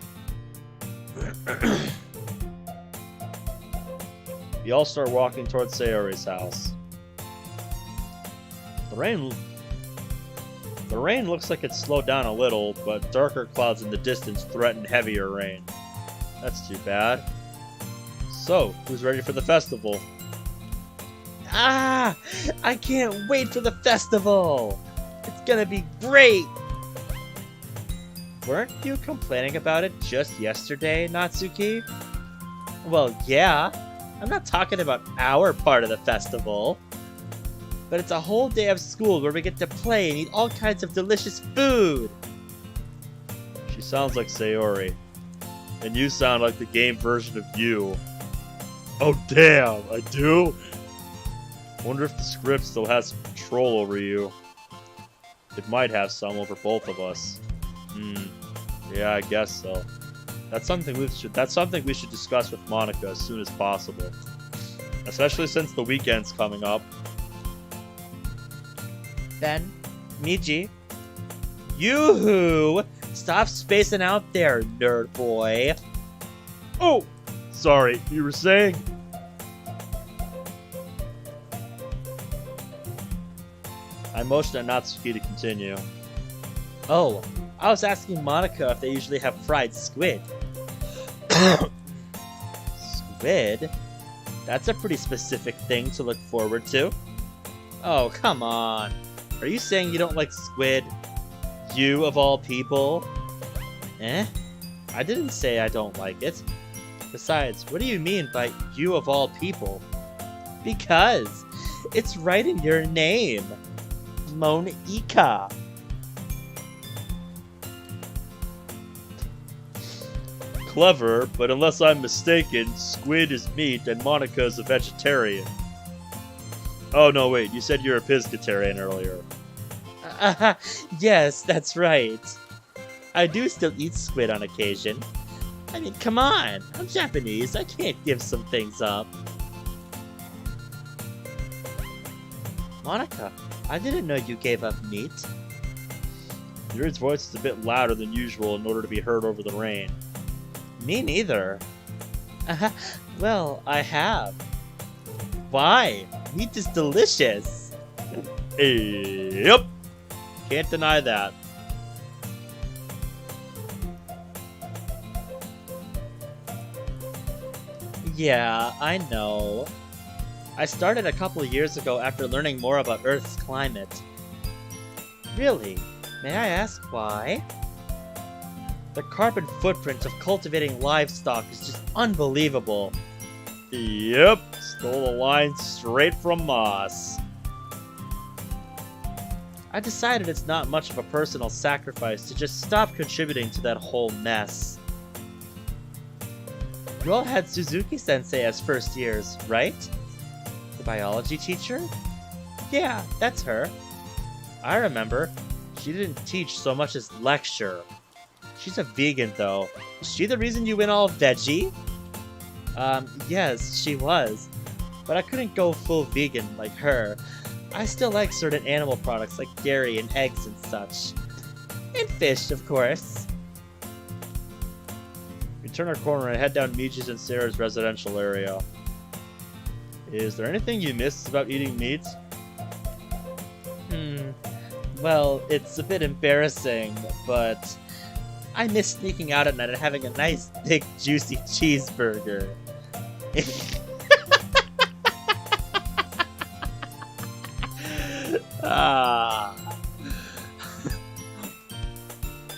We all start walking towards Sayori's house. The rain looks like it's slowed down a little, but darker clouds in the distance threaten heavier rain. That's too bad. So, who's ready for the festival? Ah! I can't wait for the festival! It's gonna be great! Weren't you complaining about it just yesterday, Natsuki? Well, yeah. I'm not talking about our part of the festival. But it's a whole day of school where we get to play and eat all kinds of delicious food. She sounds like Sayori. And you sound like the game version of you. Oh damn, I do? Wonder if the script still has some control over you. It might have some over both of us. Yeah, I guess so. That's something we should discuss with Monica as soon as possible. Especially since the weekend's coming up. Then, Miji. Yoo-hoo! Stop spacing out there, nerd boy. Oh! Sorry, you were saying? I motion at Natsuki to continue. Oh, I was asking Monica if they usually have fried squid. Squid? That's a pretty specific thing to look forward to. Oh, come on. Are you saying you don't like squid? You, of all people? Eh? I didn't say I don't like it. Besides, what do you mean by you of all people? Because it's right in your name. Monica. Clever, but unless I'm mistaken, squid is meat and Monica is a vegetarian. Oh no, wait, you said you're a pescatarian earlier. Yes, that's right. I do still eat squid on occasion. I mean, come on, I'm Japanese, I can't give some things up. Monica, I didn't know you gave up meat. Yuri's voice is a bit louder than usual in order to be heard over the rain. Me neither. Well, I have. Why? Meat is delicious. Yep. Can't deny that. Yeah, I know. I started a couple years ago after learning more about Earth's climate. Really? May I ask why? The carbon footprint of cultivating livestock is just unbelievable. Yep, stole the line straight from Moss. I decided it's not much of a personal sacrifice to just stop contributing to that whole mess. You all had Suzuki-sensei as first years, right? The biology teacher? Yeah, that's her. I remember. She didn't teach so much as lecture. She's a vegan, though. Is she the reason you went all veggie? Yes, she was. But I couldn't go full vegan like her. I still like certain animal products like dairy and eggs and such. And fish, of course. We turn our corner and head down Miji's and Sarah's residential area. Is there anything you miss about eating meat? Well, it's a bit embarrassing, but I miss sneaking out at night and having a nice, big, juicy cheeseburger.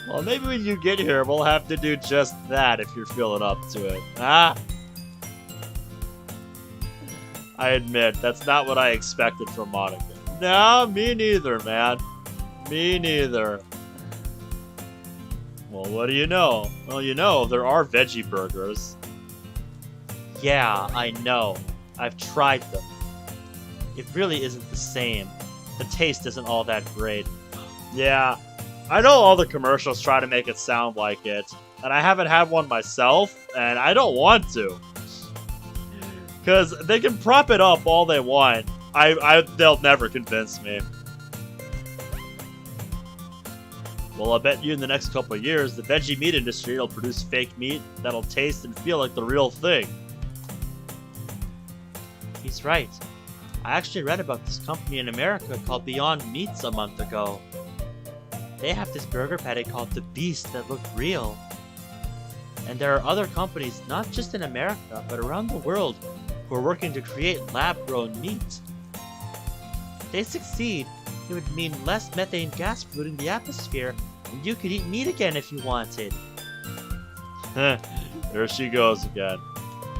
Well, maybe when you get here, we'll have to do just that if you're feeling up to it. I admit, that's not what I expected from Monica. No, me neither, man. Me neither. Well, what do you know? Well, you know, there are veggie burgers. Yeah, I know. I've tried them. It really isn't the same. The taste isn't all that great. Yeah, I know all the commercials try to make it sound like it, and I haven't had one myself, and I don't want to. Because they can prop it up all they want. They'll never convince me. Well, I bet you in the next couple of years, the veggie meat industry will produce fake meat that'll taste and feel like the real thing. He's right. I actually read about this company in America called Beyond Meats a month ago. They have this burger patty called the Beast that looked real. And there are other companies, not just in America, but around the world, who are working to create lab-grown meat. If they succeed, it would mean less methane gas polluting the atmosphere, and you could eat meat again if you wanted. There she goes again.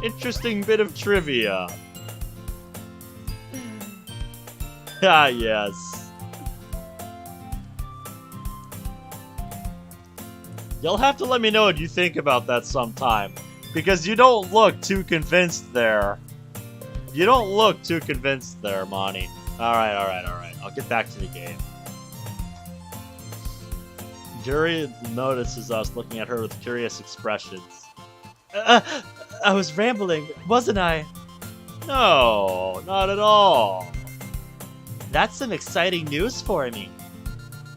Interesting bit of trivia. Ah, yes. You'll have to let me know what you think about that sometime, because you don't look too convinced there. You don't look too convinced there, Monty. Alright. I'll get back to the game. Yuri notices us looking at her with curious expressions. I was rambling, wasn't I? No, not at all. That's some exciting news for me.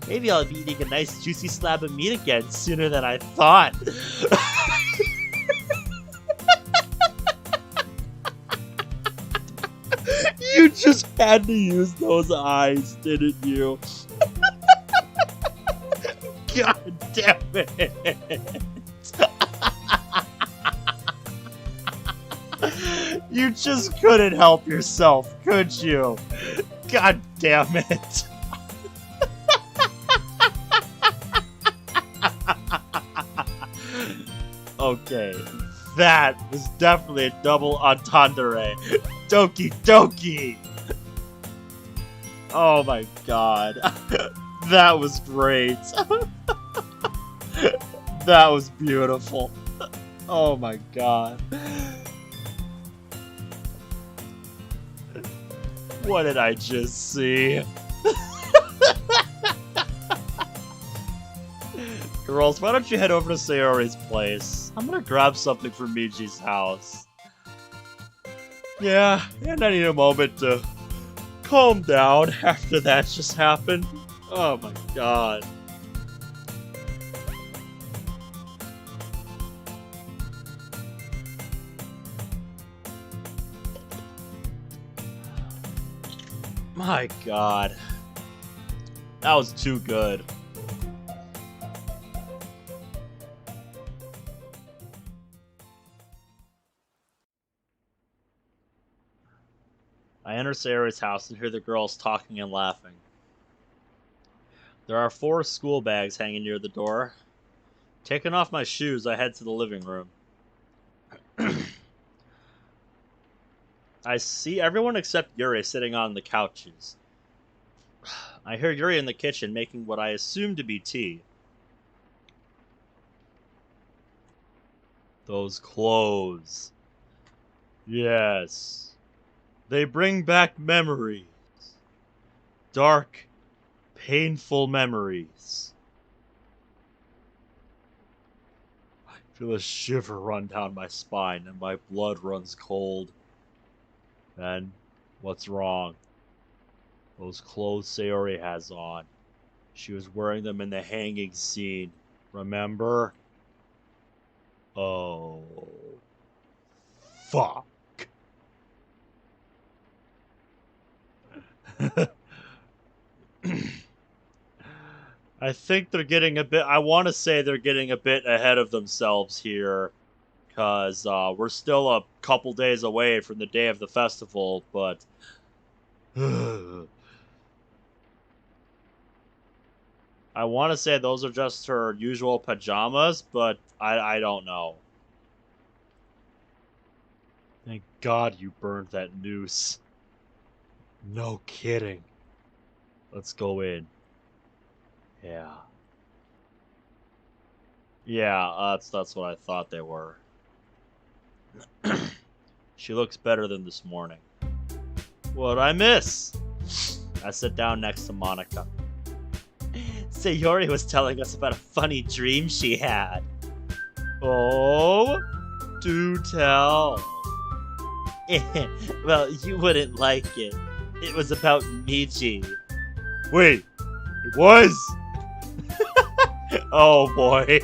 Maybe I'll be eating a nice juicy slab of meat again sooner than I thought. You just had to use those eyes, didn't you? God damn it. You just couldn't help yourself, could you? God damn it. Okay, that was definitely a double entendre. Doki Doki! Oh my god. That was great. That was beautiful. Oh my god. What did I just see? Girls, why don't you head over to Sayori's place? I'm gonna grab something from Miji's house. Yeah, and I need a moment to calm down after that just happened. Oh my god. My god. That was too good. I enter Sayori's house and hear the girls talking and laughing. There are 4 school bags hanging near the door. Taking off my shoes, I head to the living room. I see everyone except Yuri sitting on the couches. I hear Yuri in the kitchen making what I assume to be tea. Those clothes. Yes. They bring back memories. Dark, painful memories. I feel a shiver run down my spine and my blood runs cold. Then, what's wrong? Those clothes Sayori has on. She was wearing them in the hanging scene. Remember? Oh. Fuck. I think they're getting a bit... I want to say they're getting a bit ahead of themselves here. Because we're still a couple days away from the day of the festival, but... I want to say those are just her usual pajamas, but I don't know. Thank God you burned that noose. No kidding. Let's go in. Yeah. Yeah, that's what I thought they were. She looks better than this morning. What'd I miss? I sit down next to Monica. Sayori was telling us about a funny dream she had. Oh? Do tell. Well, you wouldn't like it. It was about Miji. Wait, it was? Oh boy.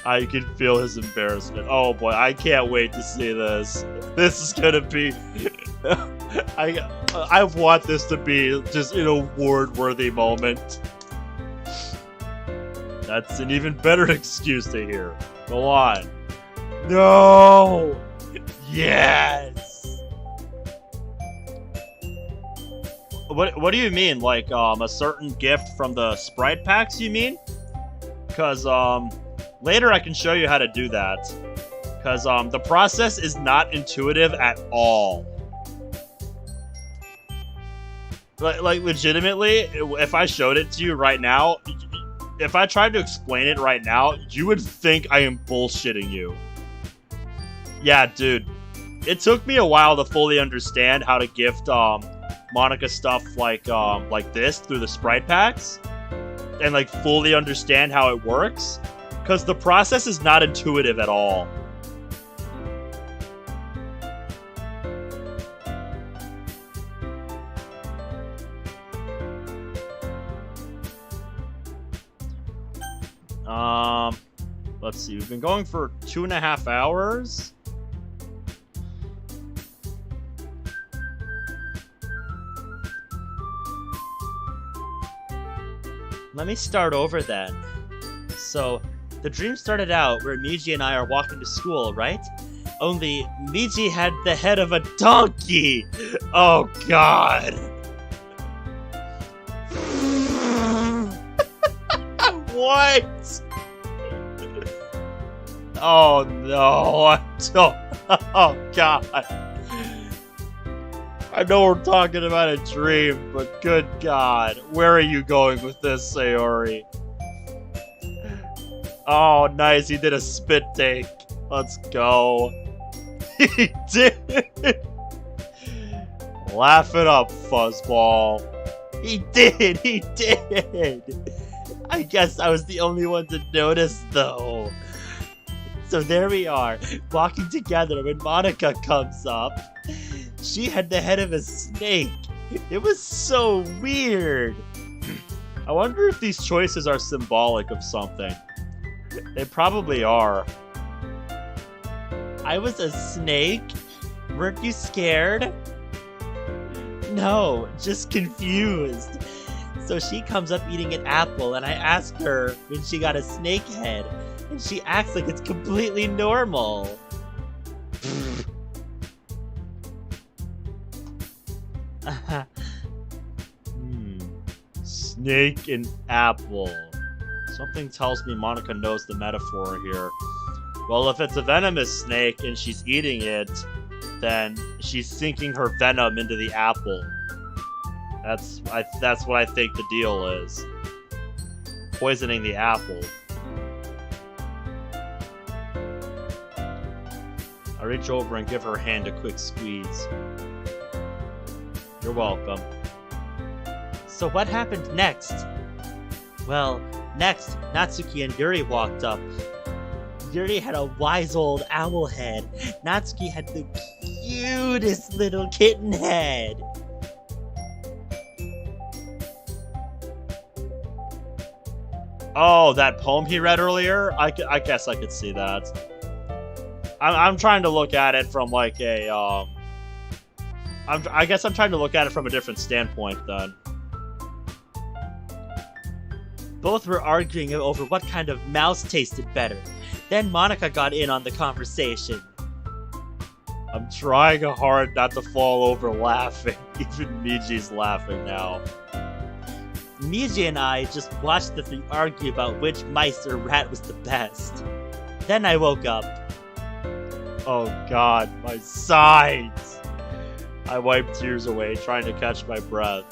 I can feel his embarrassment. Oh boy, I can't wait to see this. This is gonna be... I want this to be just an award-worthy moment. That's an even better excuse to hear. Go on. No! Yes! What do you mean? Like, a certain gift from the Sprite packs, you mean? Because, later I can show you how to do that. Because, the process is not intuitive at all. Like, legitimately, if I showed it to you right now, if I tried to explain it right now, you would think I am bullshitting you. Yeah, dude. It took me a while to fully understand how to gift, Monica stuff like this through the Sprite packs. And, like, fully understand how it works. Because the process is not intuitive at all. Let's see, we've been going for 2.5 hours. Let me start over then. So, the dream started out where Miji and I are walking to school, right? Only Miji had the head of a donkey! Oh god! What? Oh no, I don't... Oh god. I know we're talking about a dream, but good god. Where are you going with this, Sayori? Oh, nice, he did a spit take. Let's go. He did! Laugh it up, fuzzball. He did! He did! I guess I was the only one to notice, though. So there we are, walking together when Monica comes up. She had the head of a snake. It was so weird. I wonder if these choices are symbolic of something. They probably are. I was a snake? Weren't you scared? No, just confused. So she comes up eating an apple, and I ask her when she got a snake head, and she acts like it's completely normal. Snake and apple. Something tells me Monica knows the metaphor here. Well, if it's a venomous snake and she's eating it, then she's sinking her venom into the apple. That's what I think the deal is. Poisoning the apple. I reach over and give her hand a quick squeeze. You're welcome. So what happened next? Well, next, Natsuki and Yuri walked up. Yuri had a wise old owl head. Natsuki had the cutest little kitten head. Oh, that poem he read earlier? I guess I could see that. I'm trying to look at it from like a, I guess I'm trying to look at it from a different standpoint then. Both were arguing over what kind of mouse tasted better. Then Monica got in on the conversation. I'm trying hard not to fall over laughing. Even Miji's laughing now. Miji and I just watched the three argue about which mice or rat was the best. Then I woke up. Oh god, my sides! I wiped tears away, trying to catch my breath.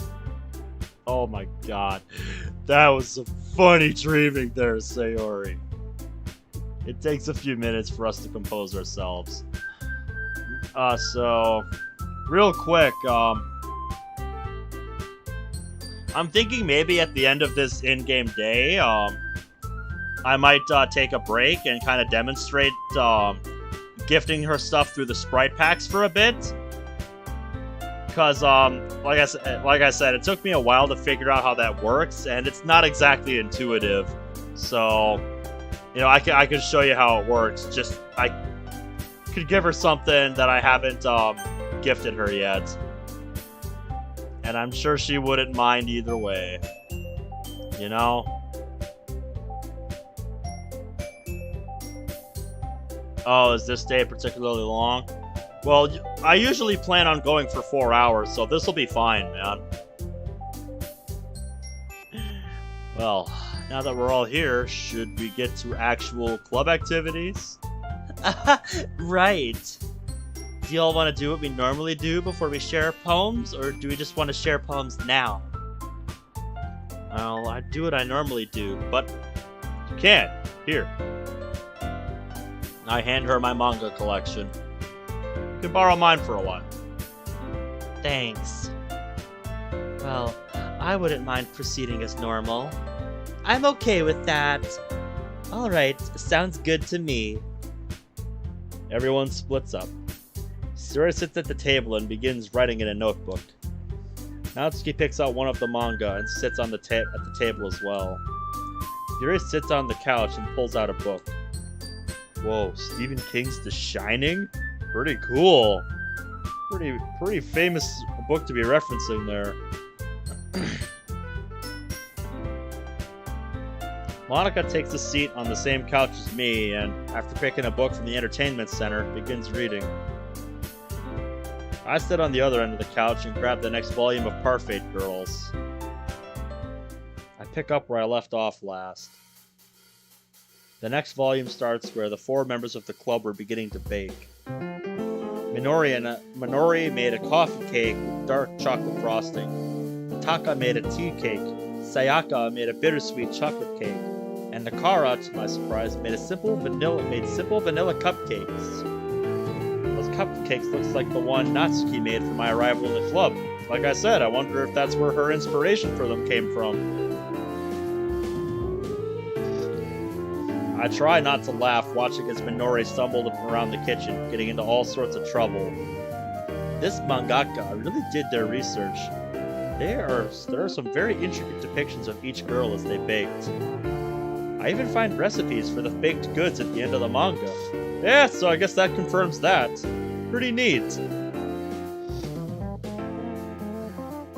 Oh my god. That was some funny dreaming there, Sayori. It takes a few minutes for us to compose ourselves. So, real quick, I'm thinking maybe at the end of this in-game day, I might take a break and kind of demonstrate gifting her stuff through the sprite packs for a bit. Because, like I said, it took me a while to figure out how that works, and it's not exactly intuitive. So, you know, I could show you how it works. Just, I could give her something that I haven't gifted her yet. And I'm sure she wouldn't mind either way. You know? Oh, is this day particularly long? Well, I usually plan on going for 4 hours, so this will be fine, man. Well, now that we're all here, should we get to actual club activities? Right. Do y'all want to do what we normally do before we share poems, or do we just want to share poems now? Well, I do what I normally do, but you can't. Here. I hand her my manga collection. You can borrow mine for a while. Thanks. Well, I wouldn't mind proceeding as normal. I'm okay with that. Alright, sounds good to me. Everyone splits up. Sayori sits at the table and begins writing in a notebook. Natsuki picks out one of the manga and sits on at the table as well. Yuri sits on the couch and pulls out a book. Whoa, Stephen King's The Shining? Pretty cool. Pretty famous book to be referencing there. Monica takes a seat on the same couch as me and, after picking a book from the entertainment center, begins reading. I sit on the other end of the couch and grab the next volume of Parfait Girls. I pick up where I left off last. The next volume starts where the 4 members of the club were beginning to bake. Minori made a coffee cake with dark chocolate frosting. Taka made a tea cake. Sayaka made a bittersweet chocolate cake. And Nakara, to my surprise, made simple vanilla cupcakes. Those cupcakes looks like the one Natsuki made for my arrival in the club. Like I said, I wonder if that's where her inspiration for them came from. I try not to laugh watching as Minori stumbled around the kitchen, getting into all sorts of trouble. This mangaka really did their research. There are some very intricate depictions of each girl as they baked. I even find recipes for the baked goods at the end of the manga. Yeah, so I guess that confirms that. Pretty neat.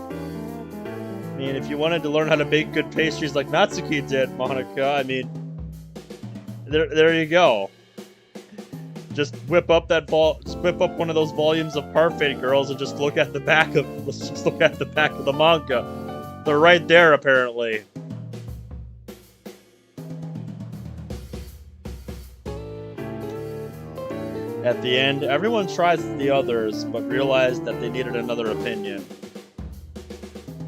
I mean, if you wanted to learn how to bake good pastries like Natsuki did, Monica, I mean, there you go. Just whip up one of those volumes of Parfait Girls and just look at the back of the manga. They're right there, apparently. At the end, everyone tries the others, but realized that they needed another opinion.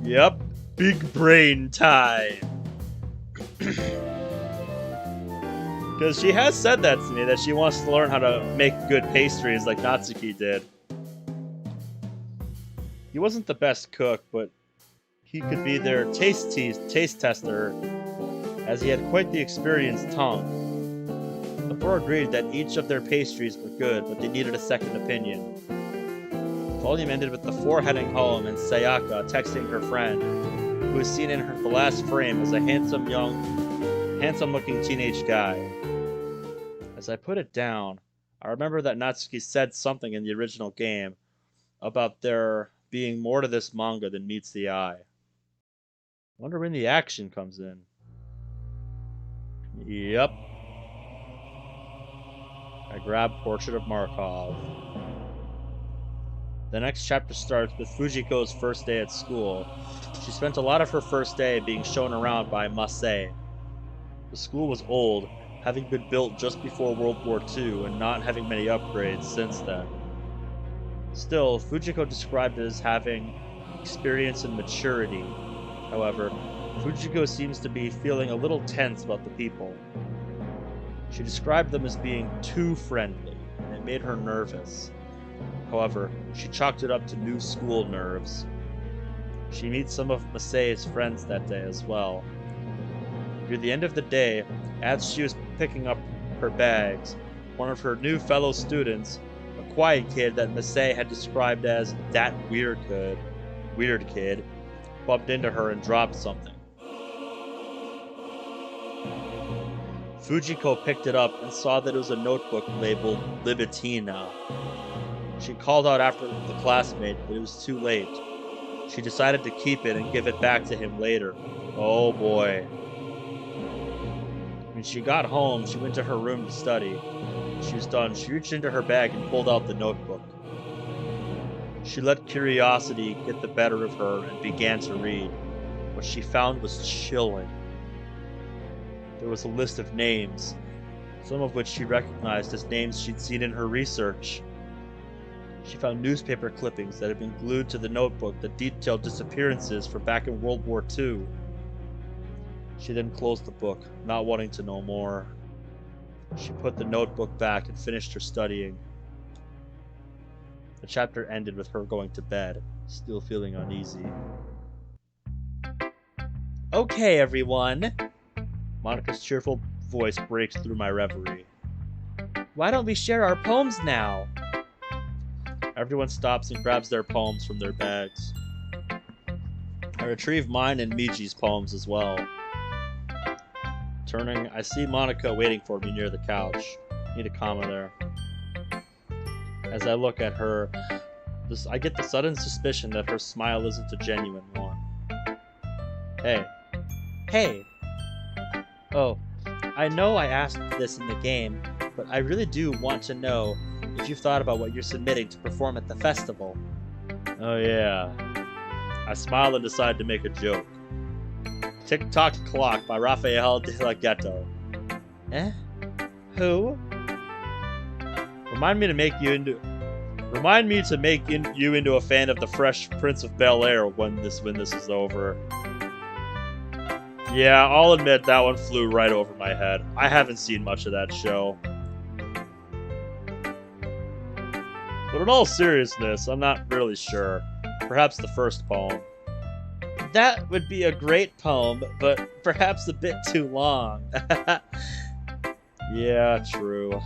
Yep, big brain time. Because she has said that to me, that she wants to learn how to make good pastries like Natsuki did. He wasn't the best cook, but he could be their taste tester, as he had quite the experienced tongue. The four agreed that each of their pastries were good, but they needed a second opinion. The volume ended with the four heading home and Sayaka texting her friend, who was seen in the last frame as a handsome-looking teenage guy. As I put it down, I remember that Natsuki said something in the original game about there being more to this manga than meets the eye. Wonder when the action comes in. Yep. I grabbed Portrait of Markov. The next chapter starts with Fujiko's first day at school. She spent a lot of her first day being shown around by Masai. The school was old, having been built just before World War II and not having many upgrades since then. Still, Fujiko described it as having experience and maturity. However, Fujiko seems to be feeling a little tense about the people. She described them as being too friendly, and it made her nervous. However, she chalked it up to new school nerves. She meets some of Masai's friends that day as well. Near the end of the day, as she was picking up her bags, one of her new fellow students, a quiet kid that Masai had described as that weird kid, bumped into her and dropped something. Fujiko picked it up and saw that it was a notebook labeled Libitina. She called out after the classmate, but it was too late. She decided to keep it and give it back to him later. Oh boy. When she got home, she went to her room to study. When she was done, she reached into her bag and pulled out the notebook. She let curiosity get the better of her and began to read. What she found was chilling. There was a list of names, some of which she recognized as names she'd seen in her research. She found newspaper clippings that had been glued to the notebook that detailed disappearances from back in World War II. She then closed the book, not wanting to know more. She put the notebook back and finished her studying. The chapter ended with her going to bed, still feeling uneasy. Okay, everyone. Monika's cheerful voice breaks through my reverie. Why don't we share our poems now? Everyone stops and grabs their poems from their bags. I retrieve mine and Miji's poems as well. Turning, I see Monika waiting for me near the couch. Need a comma there. As I look at her, I get the sudden suspicion that her smile isn't a genuine one. Hey. Hey! Oh, I know I asked this in the game, but I really do want to know if you've thought about what you're submitting to perform at the festival. Oh yeah. I smile and decide to make a joke. Tick-Tock Clock by Raphael de la Ghetto. Eh? Who? Remind me to make you into a fan of the Fresh Prince of Bel-Air when this is over. Yeah, I'll admit that one flew right over my head. I haven't seen much of that show. But in all seriousness, I'm not really sure. Perhaps the first poem. That would be a great poem, but perhaps a bit too long. Yeah, true.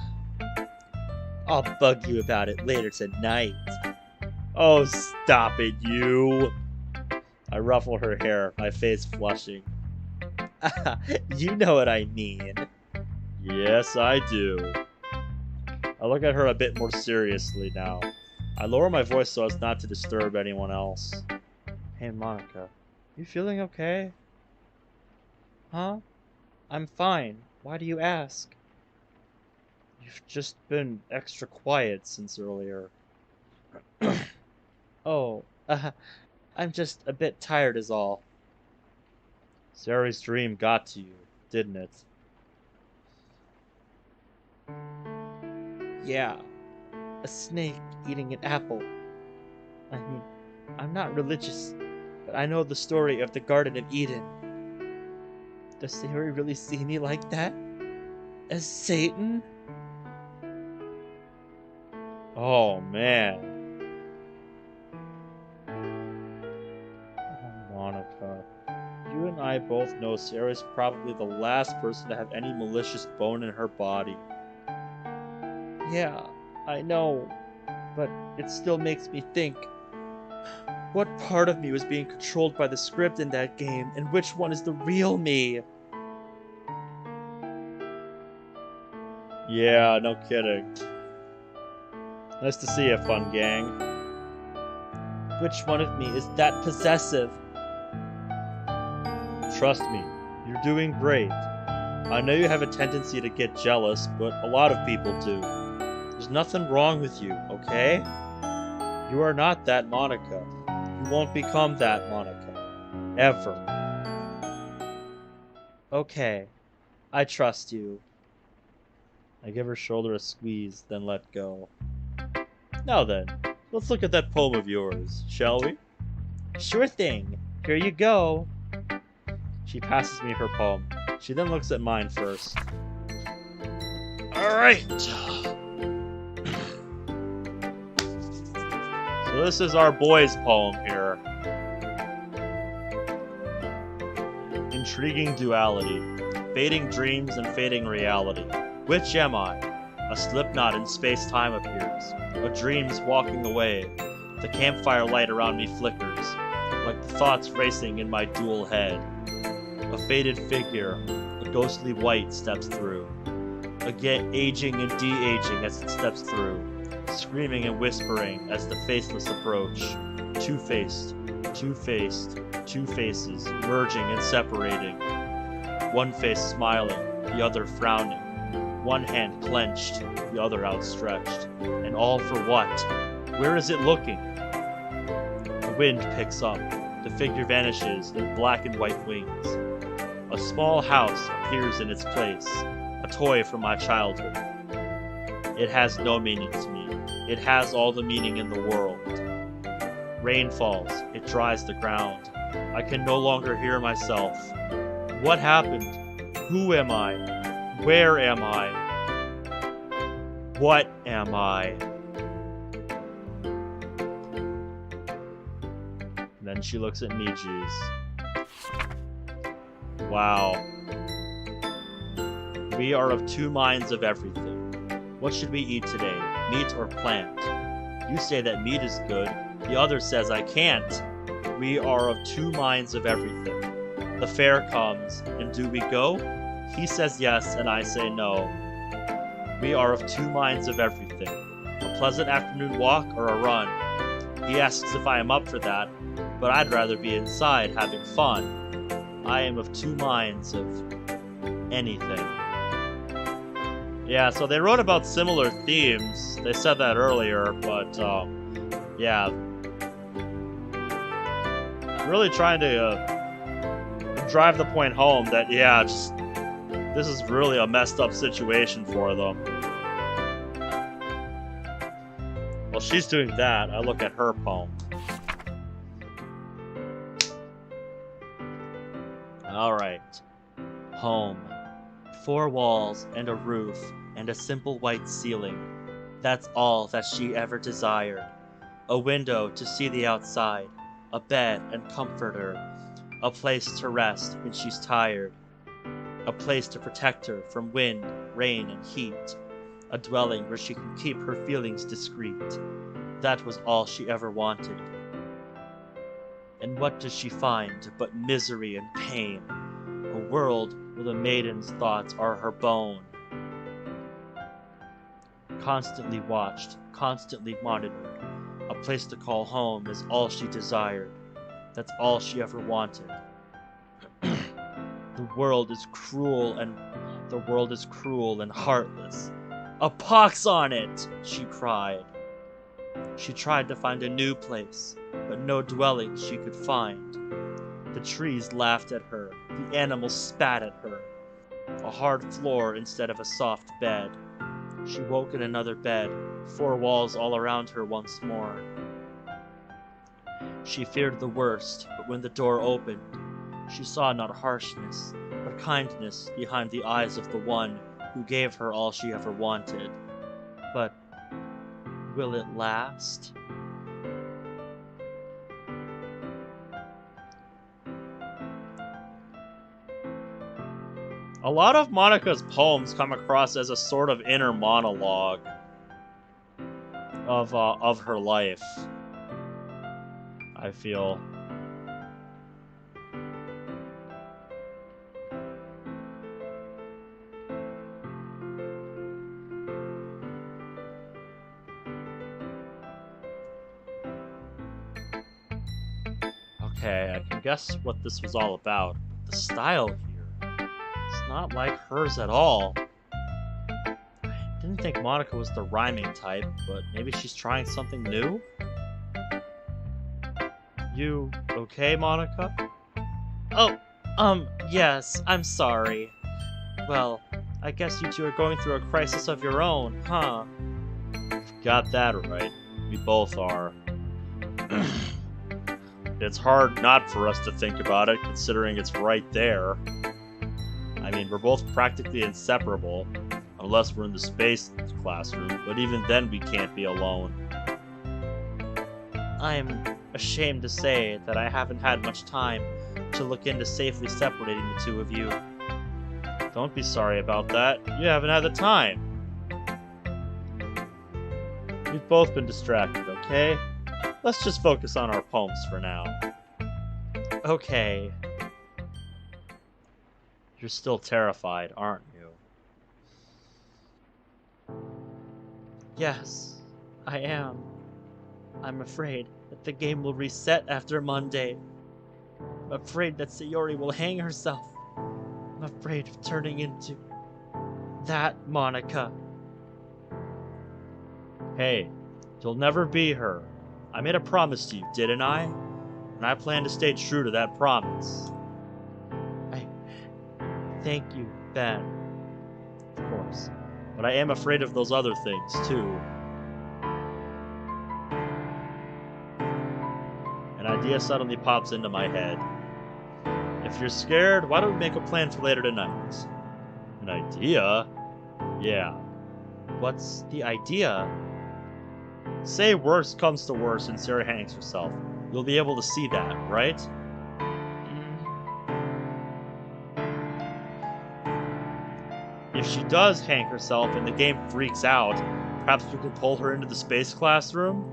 I'll bug you about it later tonight. Oh, stop it, you! I ruffle her hair, my face flushing. You know what I mean. Yes, I do. I look at her a bit more seriously now. I lower my voice so as not to disturb anyone else. Hey, Monika. You feeling okay? Huh? I'm fine. Why do you ask? You've just been extra quiet since earlier. Oh, I'm just a bit tired is all. Sayori's dream got to you, didn't it? Yeah. a snake eating an apple. I mean, I'm not religious, but I know the story of the Garden of Eden. Does Sayori really see me like that? As Satan? Oh, man. Oh, Monica. You and I both know Sarah's probably the last person to have any malicious bone in her body. Yeah, I know, but it still makes me think. What part of me was being controlled by the script in that game, and which one is the real me? Yeah, no kidding. Nice to see you, fun gang. Which one of me is that possessive? Trust me, you're doing great. I know you have a tendency to get jealous, but a lot of people do. There's nothing wrong with you, okay? You are not that Monica. You won't become that Monica. Ever. Okay, I trust you. I give her shoulder a squeeze, then let go. Now then, let's look at that poem of yours, shall we? Sure thing. Here you go. She passes me her poem. She then looks at mine first. Alright. So this is our boy's poem here. Intriguing duality. Fading dreams and fading reality. Which am I? A slipknot in space-time appears. A dream's walking away. The campfire light around me flickers, like the thoughts racing in my dual head. A faded figure, a ghostly white steps through. Again, aging and de-aging as it steps through, screaming and whispering as the faceless approach. Two-faced, two-faced, two faces, merging and separating. One face smiling, the other frowning. One hand clenched, the other outstretched. And all for what? Where is it looking? The wind picks up. The figure vanishes in black and white wings. A small house appears in its place, a toy from my childhood. It has no meaning to me. It has all the meaning in the world. Rain falls, it dries the ground. I can no longer hear myself. What happened? Who am I? Where am I? What am I? Then she looks at Miji's. Wow. We are of two minds of everything. What should we eat today, meat or plant? You say that meat is good, the other says I can't. We are of two minds of everything. The fair comes, and do we go? He says yes, and I say no. We are of two minds of everything. A pleasant afternoon walk or a run? He asks if I am up for that, but I'd rather be inside having fun. I am of two minds of anything. Yeah, so they wrote about similar themes. They said that earlier, but yeah. Really trying to drive the point home that, yeah, just, this is really a messed up situation for them. While she's doing that, I look at her poem. Alright. Home. 4 walls and a roof and a simple white ceiling. That's all that she ever desired. A window to see the outside. A bed and comforter. A place to rest when she's tired. A place to protect her from wind, rain, and heat. A dwelling where she can keep her feelings discreet. That was all she ever wanted. And what does she find but misery and pain? A world where the maiden's thoughts are her bone. Constantly watched, constantly monitored. A place to call home is all she desired. That's all she ever wanted. The world is cruel and heartless. A pox on it, she cried. She tried to find a new place, but no dwelling she could find. The trees laughed at her, the animals spat at her. A hard floor instead of a soft bed. She woke in another bed, four walls all around her once more. She feared the worst, but when the door opened, she saw not harshness, but kindness behind the eyes of the one who gave her all she ever wanted. But will it last? A lot of Monika's poems come across as a sort of inner monologue of her life, I feel. Okay, I can guess what this was all about. The style here, it's not like hers at all. I didn't think Monika was the rhyming type, but maybe she's trying something new? You okay, Monika? Oh, yes, I'm sorry. Well, I guess you two are going through a crisis of your own, huh? Got that right. We both are. It's hard not for us to think about it, considering it's right there. I mean, we're both practically inseparable, unless we're in the space classroom, but even then we can't be alone. I'm ashamed to say that I haven't had much time to look into safely separating the two of you. Don't be sorry about that. You haven't had the time. We've both been distracted, okay? Let's just focus on our poems for now. Okay. You're still terrified, aren't you? Yes, I am. I'm afraid that the game will reset after Monday. I'm afraid that Sayori will hang herself. I'm afraid of turning into that Monika. Hey, you'll never be her. I made a promise to you, didn't I? And I plan to stay true to that promise. Thank you, Ben. Of course. But I am afraid of those other things, too. An idea suddenly pops into my head. If you're scared, why don't we make a plan for later tonight? An idea? Yeah. What's the idea? Say worst comes to worst and Sarah hangs herself. You'll be able to see that, right? If she does hang herself and the game freaks out, perhaps we could pull her into the space classroom?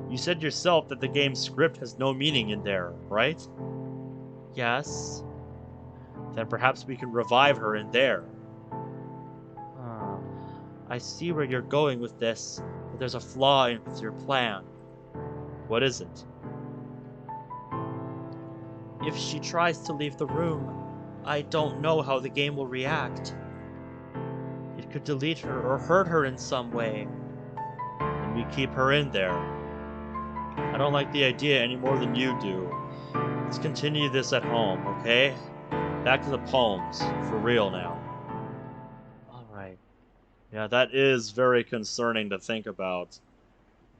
You said yourself that the game's script has no meaning in there, right? Yes. Then perhaps we can revive her in there. I see where you're going with this, but there's a flaw in your plan. What is it? If she tries to leave the room, I don't know how the game will react. It could delete her or hurt her in some way. And we keep her in there. I don't like the idea any more than you do. Let's continue this at home, okay? Back to the poems, for real now. Alright. Yeah, that is very concerning to think about.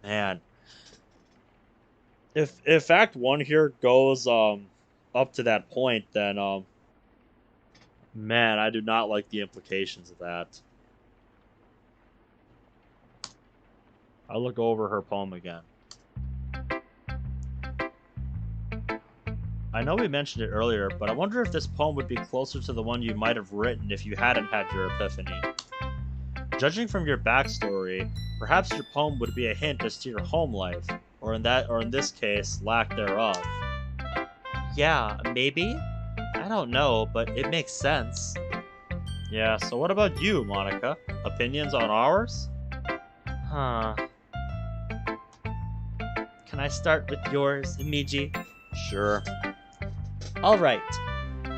Man. If Act 1 here goes up to that point, then man, I do not like the implications of that. I'll look over her poem again. I know we mentioned it earlier, but I wonder if this poem would be closer to the one you might have written if you hadn't had your epiphany. Judging from your backstory, perhaps your poem would be a hint as to your home life, or in this case, lack thereof. Yeah, maybe? I don't know, but it makes sense. Yeah, so what about you, Monika? Opinions on ours? Huh. Can I start with yours, Miji? Sure. Alright.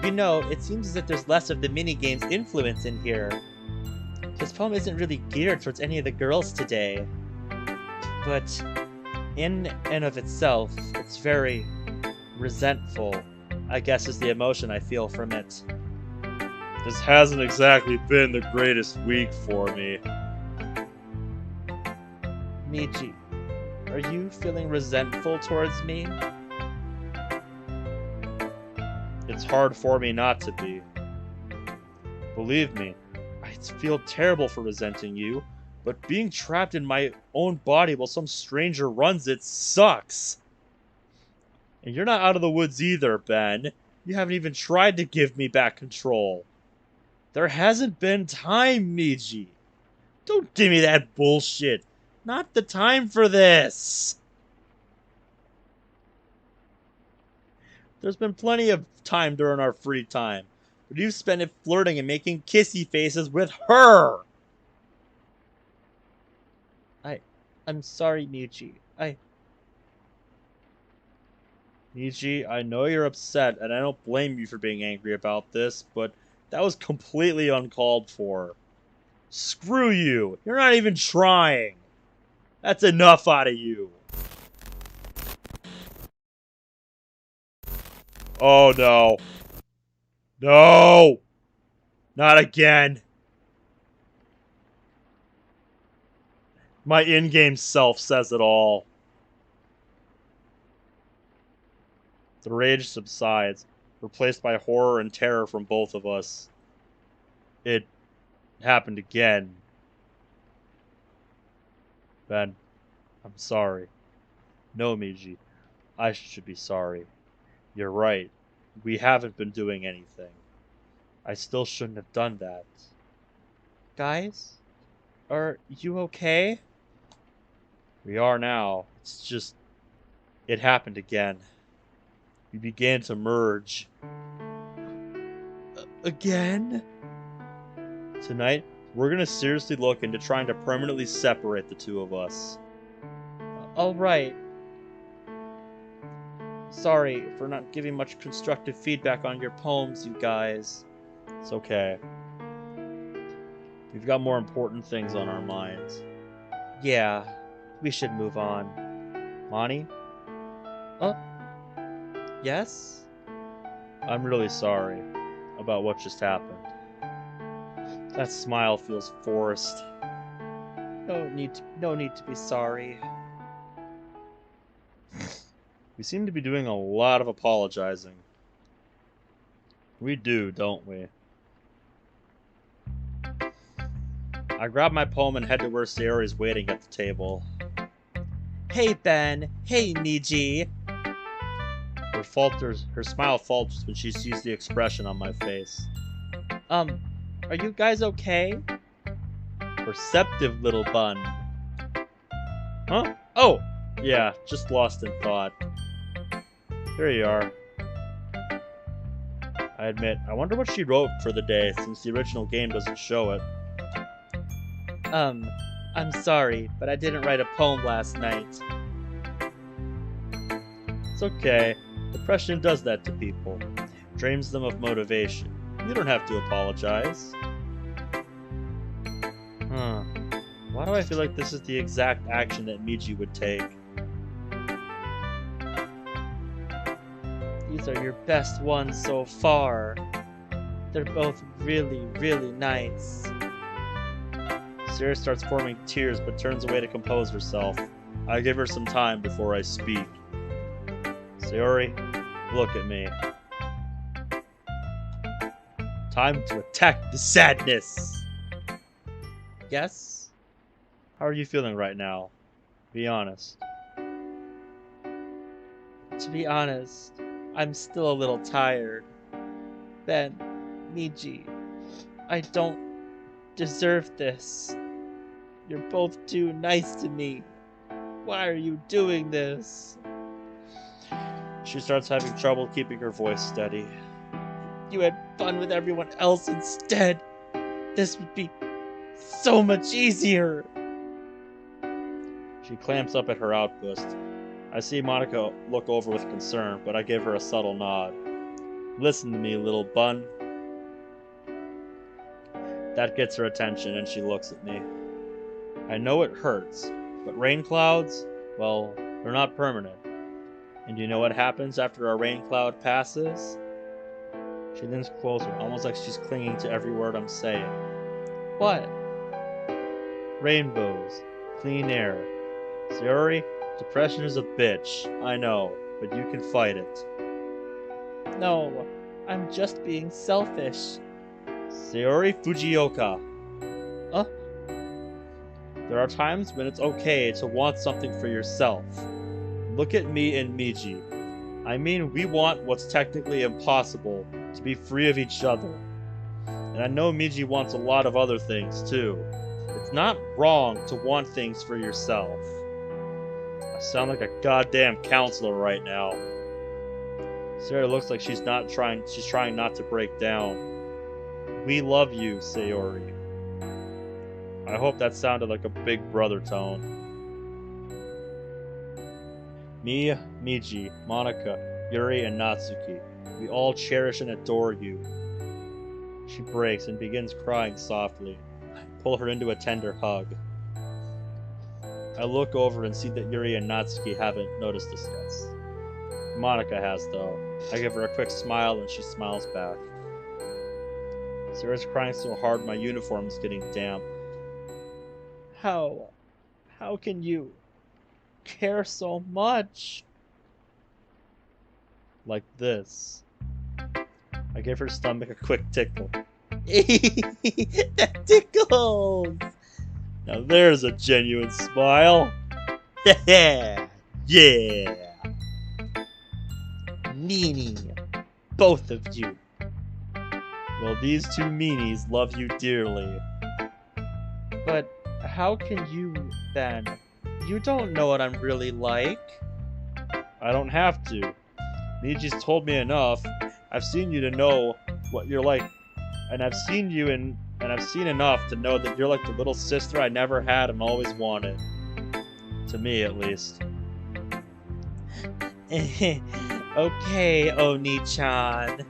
You know, it seems as if there's less of the minigame's influence in here. This poem isn't really geared towards any of the girls today. But in and of itself, it's very resentful, I guess is the emotion I feel from it. This hasn't exactly been the greatest week for me. Miji, are you feeling resentful towards me? It's hard for me not to be. Believe me, I feel terrible for resenting you, but being trapped in my own body while some stranger runs it sucks. And you're not out of the woods either, Ben. You haven't even tried to give me back control. There hasn't been time, Miji. Don't give me that bullshit. Not the time for this. There's been plenty of time during our free time, but you've spent it flirting and making kissy faces with her. I'm sorry, Miji. Miji, I know you're upset, and I don't blame you for being angry about this, but that was completely uncalled for. Screw you! You're not even trying! That's enough out of you! Oh no. No! Not again! My in-game self says it all. The rage subsides, replaced by horror and terror from both of us. It happened again. Ben, I'm sorry. No, Miji, I should be sorry. You're right. We haven't been doing anything. I still shouldn't have done that. Guys, are you okay? We are now. It's just... it happened again. We began to merge. Again? Tonight, we're gonna seriously look into trying to permanently separate the two of us. Alright. Sorry for not giving much constructive feedback on your poems, you guys. It's okay. We've got more important things on our minds. Yeah, we should move on. Monty? Yes? I'm really sorry about what just happened. That smile feels forced. No need to be sorry. We seem to be doing a lot of apologizing. We do, don't we? I grab my poem and head to where sayori's waiting at the table. Hey Ben, hey Miji. Her smile falters when she sees the expression on my face. Are you guys okay? Perceptive little bun. Huh? Oh! Yeah, just lost in thought. Here you are. I admit, I wonder what she wrote for the day, since the original game doesn't show it. I'm sorry, but I didn't write a poem last night. It's okay. Depression does that to people. Drains them of motivation. You don't have to apologize. Huh. Why do I feel like this is the exact action that Miji would take? These are your best ones so far. They're both really, really nice. Sayori starts forming tears but turns away to compose herself. I give her some time before I speak. Sayori, look at me. Time to attack the sadness! Yes? How are you feeling right now? Be honest. To be honest, I'm still a little tired. Ben, Miji, I don't deserve this. You're both too nice to me. Why are you doing this? She starts having trouble keeping her voice steady. You had fun with everyone else instead. This would be so much easier. She clamps up at her outburst. I see Monica look over with concern, but I give her a subtle nod. Listen to me, little bun. That gets her attention, and she looks at me. I know it hurts, but rain clouds, well, they're not permanent. And you know what happens after a rain cloud passes? She leans closer, almost like she's clinging to every word I'm saying. What? Rainbows, clean air, Sayori, depression is a bitch. I know, but you can fight it. No, I'm just being selfish. Sayori Fujioka. Uh, There are times when it's okay to want something for yourself. Look at me and Miji. I mean, we want what's technically impossible, to be free of each other. And I know Miji wants a lot of other things too. It's not wrong to want things for yourself. I sound like a goddamn counselor right now. Sarah looks like she's trying not to break down. We love you, Sayori. I hope that sounded like a big brother tone. Me, Miji, Monika, Yuri, and Natsuki. We all cherish and adore you. She breaks and begins crying softly. I pull her into a tender hug. I look over and see that Yuri and Natsuki haven't noticed this yet. Monika has, though. I give her a quick smile and she smiles back. Sarah's crying so hard my uniform's getting damp. how can you care so much? Like this. I give her stomach a quick tickle. That tickles! Now there's a genuine smile. Yeah. Meanie, both of you. Well, these two meanies love you dearly. But how can you, then? You don't know what I'm really like. I don't have to. Miji's told me enough. I've seen you to know what you're like. And I've seen enough to know that you're like the little sister I never had and always wanted. To me, at least. Okay, Oni-chan.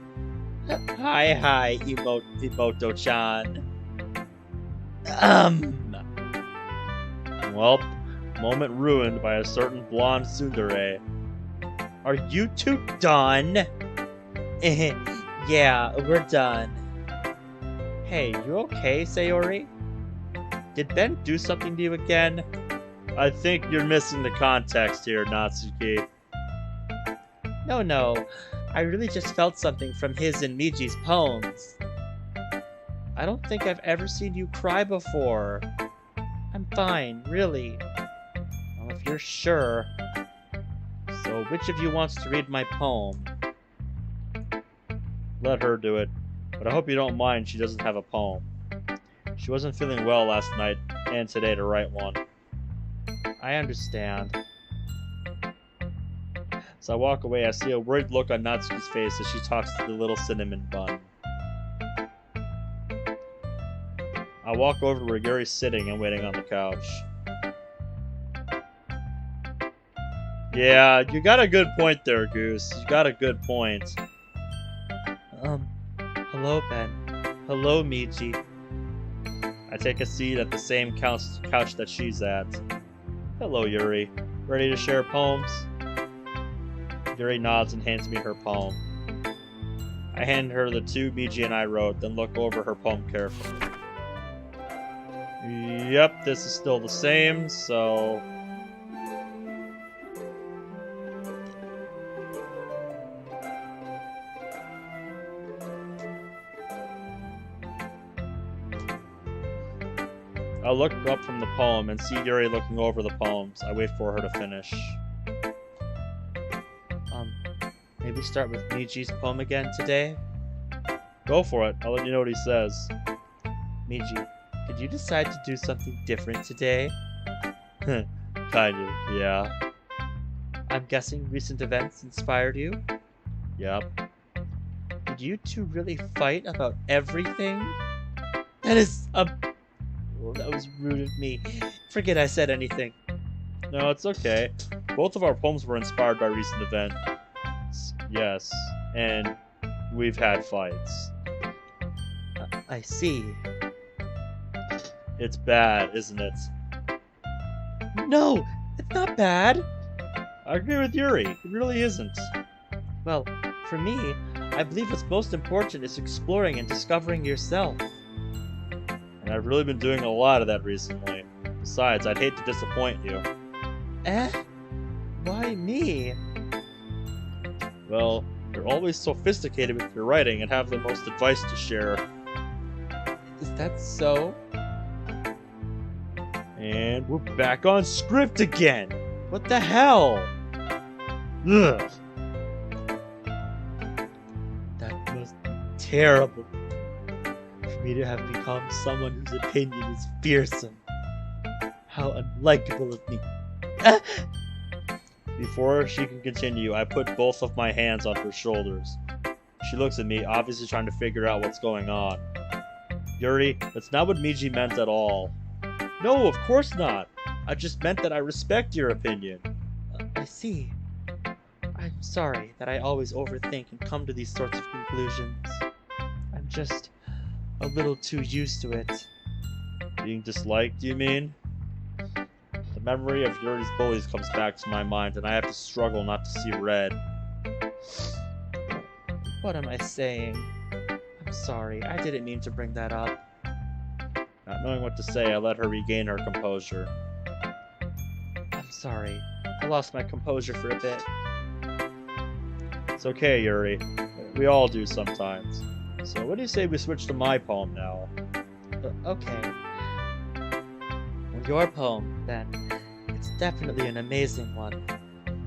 Hi, Imoto-chan. Well, moment ruined by a certain blonde tsundere. Are you two done? Yeah, we're done. Hey, you okay, Sayori? Did Ben do something to you again? I think you're missing the context here, Natsuki. No. I really just felt something from his and Miji's poems. I don't think I've ever seen you cry before. I'm fine, really. Well, if you're sure. So, which of you wants to read my poem? Let her do it, but I hope you don't mind she doesn't have a poem. She wasn't feeling well last night and today to write one. I understand. So I walk away, I see a worried look on Natsuki's face as she talks to the little cinnamon bun. I walk over to where Yuri's sitting and waiting on the couch. Yeah, you got a good point there, Goose. You got a good point. Hello, Ben. Hello, Miji. I take a seat at the same couch that she's at. Hello, Yuri. Ready to share poems? Yuri nods and hands me her poem. I hand her the two Miji and I wrote, then look over her poem carefully. Yep, this is still the same, so... I look up from the poem and see Yuri looking over the poems. I wait for her to finish. Maybe start with Miji's poem again today? Go for it. I'll let you know what he says. Miji, did you decide to do something different today? Kind of, yeah. I'm guessing recent events inspired you? Yep. Did you two really fight about everything? That is a... Oh, that was rude of me. Forget I said anything. No, it's okay. Both of our poems were inspired by recent events. Yes, and we've had fights. I see. It's bad, isn't it? No, it's not bad. I agree with Yuri. It really isn't. Well, for me, I believe what's most important is exploring and discovering yourself. And I've really been doing a lot of that recently. Besides, I'd hate to disappoint you. Eh? Why me? Well, you're always sophisticated with your writing and have the most advice to share. Is that so? And we're back on script again! What the hell? Ugh. That must be terrible. For me to have become someone whose opinion is fearsome. How unlikable of me. Before she can continue, I put both of my hands on her shoulders. She looks at me, obviously trying to figure out what's going on. Yuri, that's not what Miji meant at all. No, of course not. I just meant that I respect your opinion. I see. I'm sorry that I always overthink and come to these sorts of conclusions. I'm just a little too used to it. Being disliked, you mean? The memory of Yuri's bullies comes back to my mind, and I have to struggle not to see red. What am I saying? I'm sorry, I didn't mean to bring that up. Not knowing what to say, I let her regain her composure. I'm sorry. I lost my composure for a bit. It's okay, Yuri. We all do sometimes. So what do you say we switch to my poem now? Okay. Well, your poem, then. It's definitely an amazing one.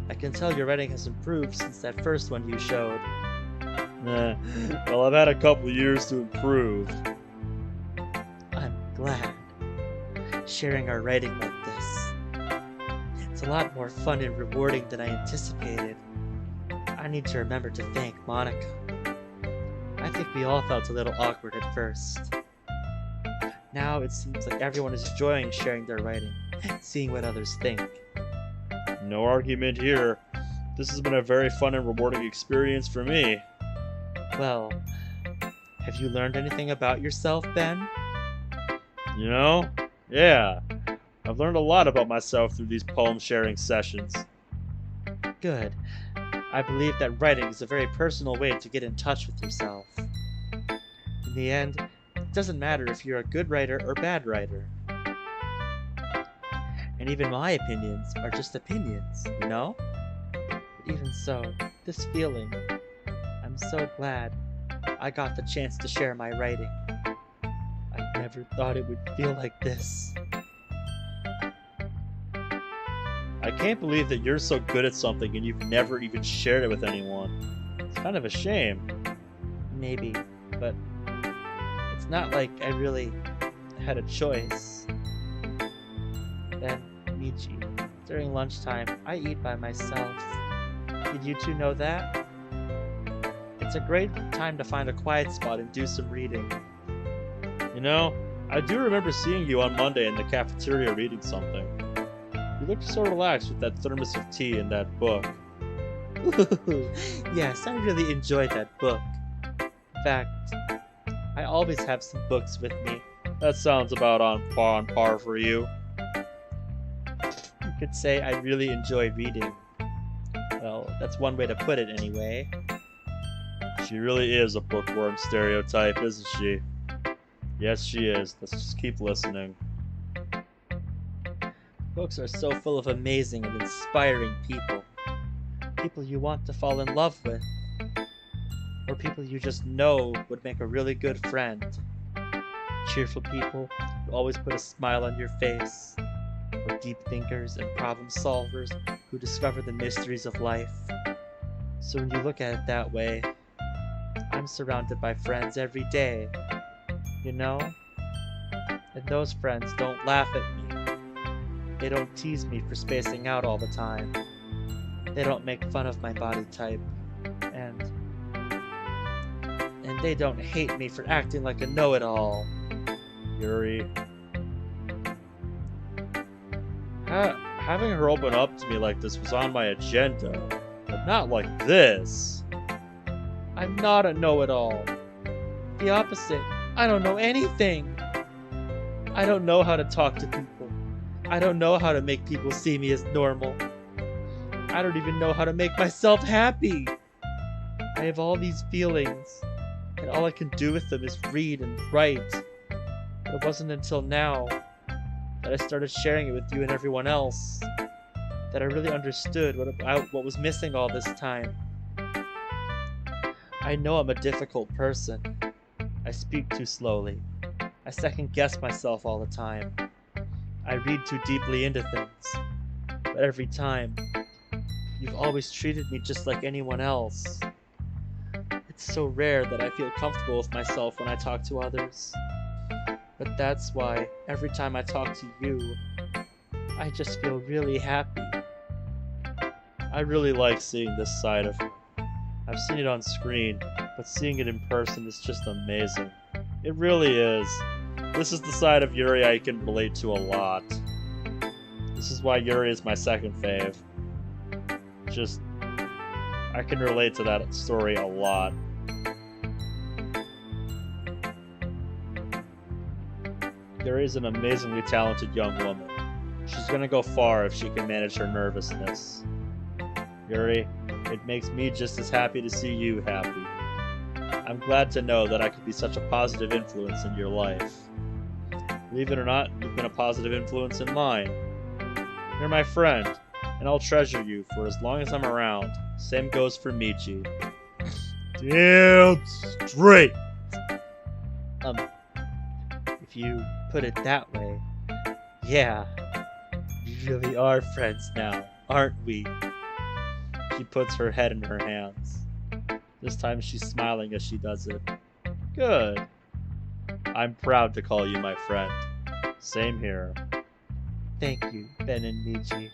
I can tell your writing has improved since that first one you showed. Well, I've had a couple years to improve. I'm glad. Sharing our writing like this. It's a lot more fun and rewarding than I anticipated. I need to remember to thank Monica. I think we all felt a little awkward at first. Now it seems like everyone is enjoying sharing their writing, seeing what others think. No argument here. This has been a very fun and rewarding experience for me. Well, have you learned anything about yourself, Ben? You know? Yeah. I've learned a lot about myself through these poem sharing sessions. Good. I believe that writing is a very personal way to get in touch with yourself. In the end, it doesn't matter if you're a good writer or bad writer. And even my opinions are just opinions, you know? But even so, this feeling, I'm so glad I got the chance to share my writing. I never thought it would feel like this. I can't believe that you're so good at something and you've never even shared it with anyone. It's kind of a shame. Maybe, but it's not like I really had a choice. Then, Miji, during lunchtime, I eat by myself. Did you two know that? It's a great time to find a quiet spot and do some reading. You know, I do remember seeing you on Monday in the cafeteria reading something. You looked so relaxed with that thermos of tea and that book. Yes, I really enjoyed that book. In fact, I always have some books with me. That sounds about on par for you. You could say I really enjoy reading. Well, that's one way to put it anyway. She really is a bookworm stereotype, isn't she? Yes, she is. Let's just keep listening. Books are so full of amazing and inspiring people. People you want to fall in love with. Or people you just know would make a really good friend. Cheerful people who always put a smile on your face. Or deep thinkers and problem solvers who discover the mysteries of life. So when you look at it that way, I'm surrounded by friends every day. You know? And those friends don't laugh at me. They don't tease me for spacing out all the time. They don't make fun of my body type. And they don't hate me for acting like a know-it-all. Yuri. Having her open up to me like this was on my agenda, but not like this. I'm not a know-it-all. The opposite. I don't know anything. I don't know how to talk to people. I don't know how to make people see me as normal. I don't even know how to make myself happy. I have all these feelings, and all I can do with them is read and write. But it wasn't until now that I started sharing it with you and everyone else. that I really understood what was missing all this time. I know I'm a difficult person. I speak too slowly. I second guess myself all the time. I read too deeply into things. But every time, you've always treated me just like anyone else. It's so rare that I feel comfortable with myself when I talk to others. But that's why every time I talk to you, I just feel really happy. I really like seeing this side of her. I've seen it on screen, but seeing it in person is just amazing. It really is. This is the side of Yuri I can relate to a lot. This is why Yuri is my second fave. I can relate to that story a lot. Yuri is an amazingly talented young woman. She's gonna go far if she can manage her nervousness. Yuri, it makes me just as happy to see you happy. I'm glad to know that I could be such a positive influence in your life. Believe it or not, you've been a positive influence in mine. You're my friend, and I'll treasure you for as long as I'm around. Same goes for Miji. Damn straight! If you put it that way, yeah, we really are friends now, aren't we? She puts her head in her hands. This time she's smiling as she does it. Good. I'm proud to call you my friend. Same here. Thank you, Ben and Miji.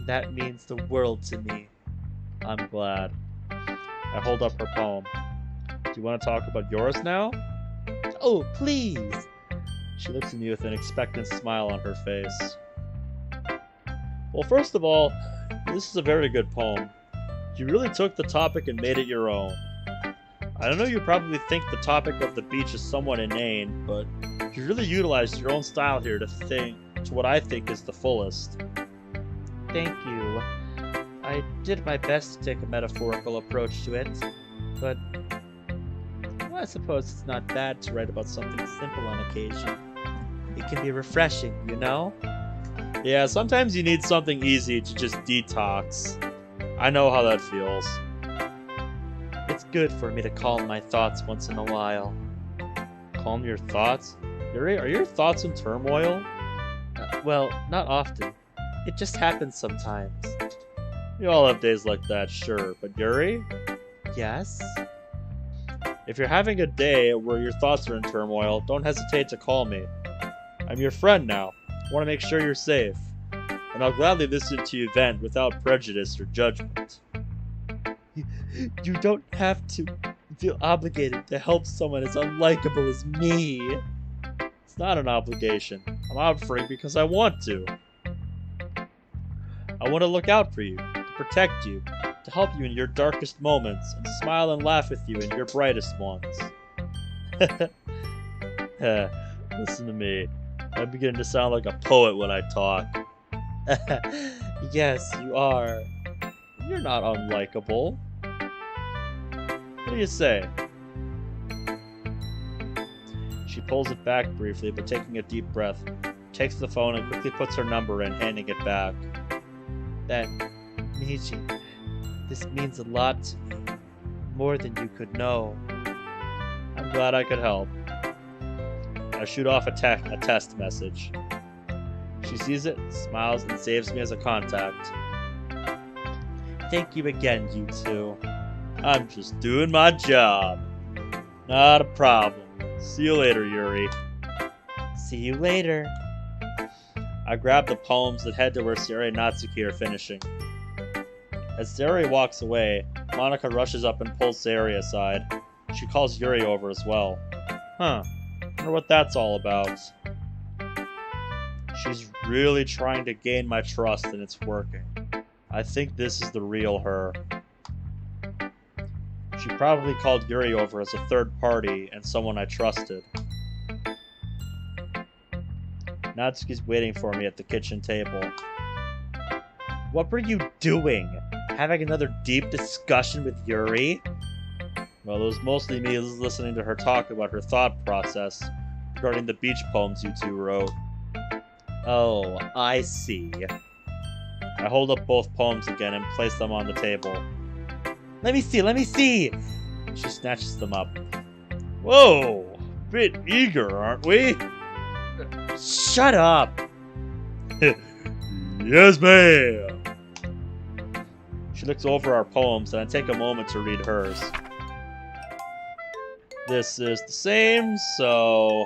That means the world to me. I'm glad. I hold up her poem. Do you want to talk about yours now? Oh, please! She looks at me with an expectant smile on her face. Well, first of all, this is a very good poem. You really took the topic and made it your own. I know you probably think the topic of the beach is somewhat inane, but you really utilized your own style here to what I think is the fullest. Thank you. I did my best to take a metaphorical approach to it, but well, I suppose it's not bad to write about something simple on occasion. It can be refreshing, you know? Yeah, sometimes you need something easy to just detox. I know how that feels. It's good for me to calm my thoughts once in a while. Calm your thoughts? Yuri, are your thoughts in turmoil? Well, not often. It just happens sometimes. We all have days like that, sure, but Yuri? Yes? If you're having a day where your thoughts are in turmoil, don't hesitate to call me. I'm your friend now. I want to make sure you're safe. And I'll gladly listen to you vent without prejudice or judgment. You don't have to feel obligated to help someone as unlikable as me. It's not an obligation. I'm offering because I want to. I want to look out for you, to protect you, to help you in your darkest moments, and smile and laugh with you in your brightest ones. Listen to me. I'm beginning to sound like a poet when I talk. Yes, you are. You're not unlikable. What do you say? She pulls it back briefly, but taking a deep breath, takes the phone and quickly puts her number in, handing it back. Then, Miji, this means a lot to me. More than you could know. I'm glad I could help. I shoot off a test message. She sees it, smiles, and saves me as a contact. Thank you again, you two. I'm just doing my job. Not a problem. See you later, Yuri. See you later. I grab the poems and head to where Sayori and Natsuki are finishing. As Sayori walks away, Monika rushes up and pulls Sayori aside. She calls Yuri over as well. Huh. Wonder what that's all about. She's really trying to gain my trust and it's working. I think this is the real her. She probably called Yuri over as a third party and someone I trusted. Natsuki's waiting for me at the kitchen table. What were you doing? Having another deep discussion with Yuri? Well, it was mostly me listening to her talk about her thought process regarding the beach poems you two wrote. Oh, I see. I hold up both poems again and place them on the table. Let me see, let me see! She snatches them up. Whoa! Bit eager, aren't we? Shut up! Yes, ma'am! She looks over our poems and I take a moment to read hers. This is the same, so...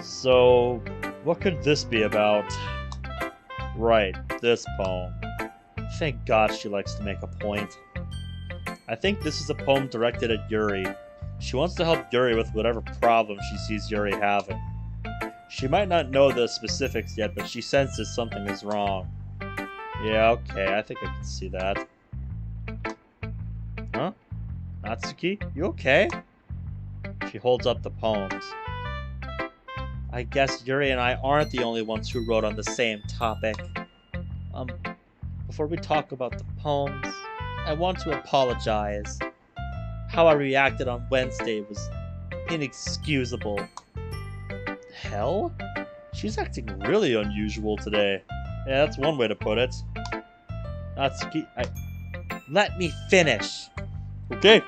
So, what could this be about? Right, this poem. Thank God she likes to make a point. I think this is a poem directed at Yuri. She wants to help Yuri with whatever problem she sees Yuri having. She might not know the specifics yet, but she senses something is wrong. Yeah, okay, I think I can see that. Huh? Natsuki, you okay? She holds up the poems. I guess Yuri and I aren't the only ones who wrote on the same topic. Before we talk about the poems, I want to apologize. How I reacted on Wednesday was inexcusable. Hell? She's acting really unusual today. Yeah, that's one way to put it. Natsuki, Let me finish! Okay.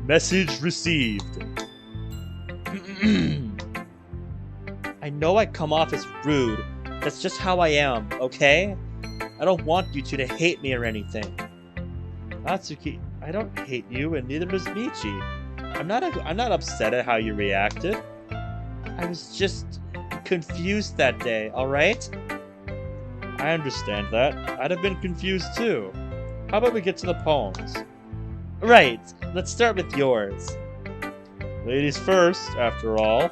Message received. I know I come off as rude. That's just how I am, okay? I don't want you two to hate me or anything. Natsuki, I don't hate you, and neither does Miji. I'm not upset at how you reacted. I was just confused that day, alright? I understand that. I'd have been confused too. How about we get to the poems? Right, let's start with yours. Ladies first, after all.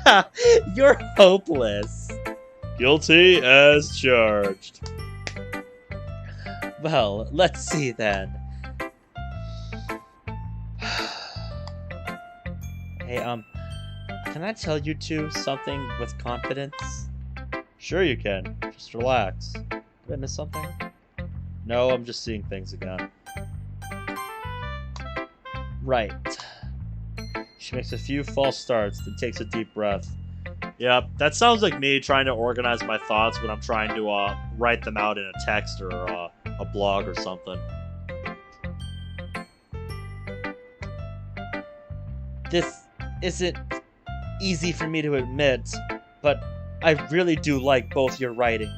Ha! You're hopeless. Guilty as charged. Well, let's see then. Hey, can I tell you two something with confidence? Sure you can. Just relax. Did I miss something? No, I'm just seeing things again. Right. She makes a few false starts, then takes a deep breath. Yep, that sounds like me trying to organize my thoughts when I'm trying to write them out in a text or a blog or something. This isn't easy for me to admit, but I really do like both your writing.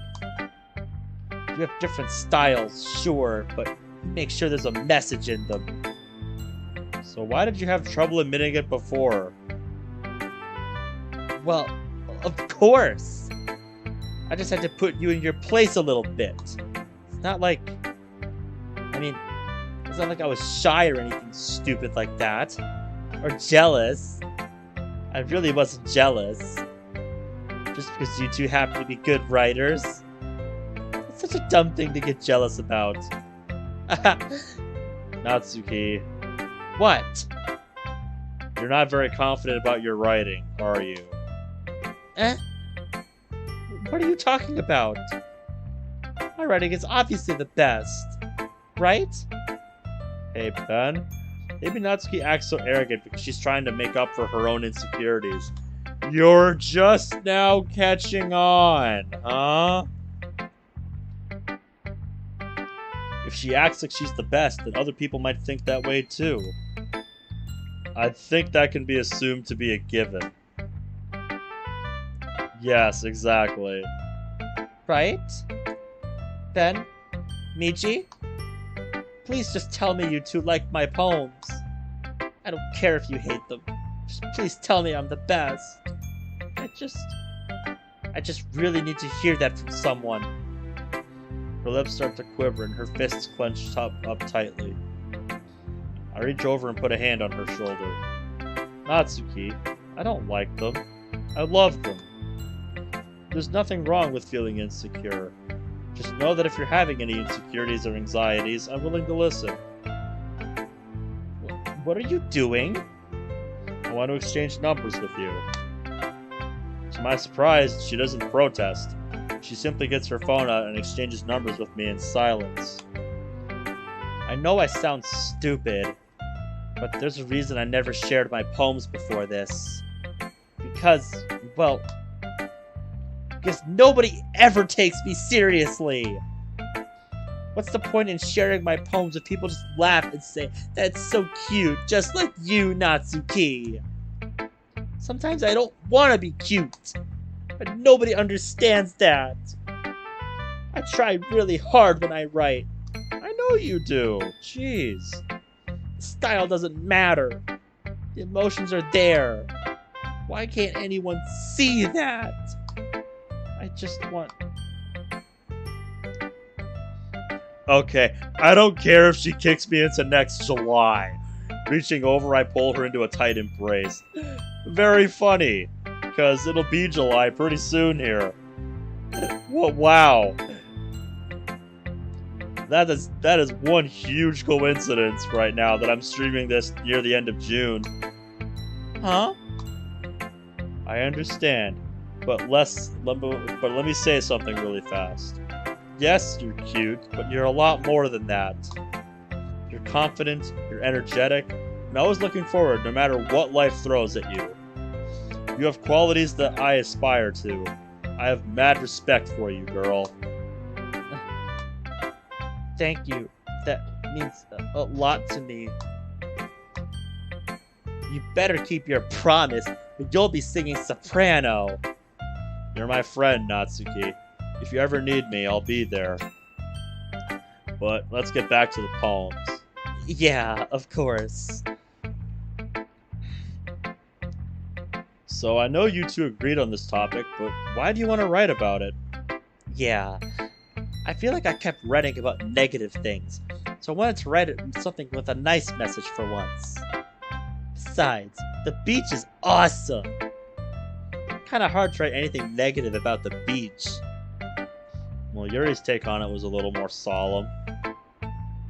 You have different styles, sure, but make sure there's a message in them. So why did you have trouble admitting it before? Well, of course! I just had to put you in your place a little bit. It's not like... it's not like I was shy or anything stupid like that. Or jealous. I really wasn't jealous. Just because you two happen to be good writers. It's such a dumb thing to get jealous about. Natsuki, What? you're not very confident about your writing, are you? What are you talking about? My writing is obviously the best. Right? Hey, Ben. Maybe Natsuki acts so arrogant because she's trying to make up for her own insecurities. You're just now catching on, huh? If she acts like she's the best, then other people might think that way too. I think that can be assumed to be a given. Yes, exactly. Right? Ben? Miji? Please just tell me you two like my poems. I don't care if you hate them. Just please tell me I'm the best. I just really need to hear that from someone. Her lips start to quiver and her fists clench up tightly. I reach over and put a hand on her shoulder. Natsuki, I don't like them. I love them. There's nothing wrong with feeling insecure. Just know that if you're having any insecurities or anxieties, I'm willing to listen. What are you doing? I want to exchange numbers with you. To my surprise, she doesn't protest. She simply gets her phone out and exchanges numbers with me in silence. I know I sound stupid, but there's a reason I never shared my poems before this. Because, well, because nobody ever takes me seriously. What's the point in sharing my poems if people just laugh and say, "That's so cute, just like you, Natsuki"? Sometimes I don't want to be cute, but nobody understands that. I try really hard when I write. I know you do. Jeez. Style doesn't matter. The emotions are there. Why can't anyone see that? I just want... Okay, I don't care if she kicks me into next July. Reaching over, I pull her into a tight embrace. Very funny, because it'll be July pretty soon here. Wow. That is one huge coincidence right now that I'm streaming this near the end of June. Huh? I understand, but let me say something really fast. Yes, you're cute, but you're a lot more than that. You're confident, you're energetic, and always looking forward no matter what life throws at you. You have qualities that I aspire to. I have mad respect for you, girl. Thank you. That means a lot to me. You better keep your promise, or you'll be singing soprano. You're my friend, Natsuki. If you ever need me, I'll be there. But let's get back to the poems. Yeah, of course. So I know you two agreed on this topic, but why do you want to write about it? Yeah. I feel like I kept writing about negative things, so I wanted to write something with a nice message for once. Besides, the beach is awesome! Kinda hard to write anything negative about the beach. Well, Yuri's take on it was a little more solemn.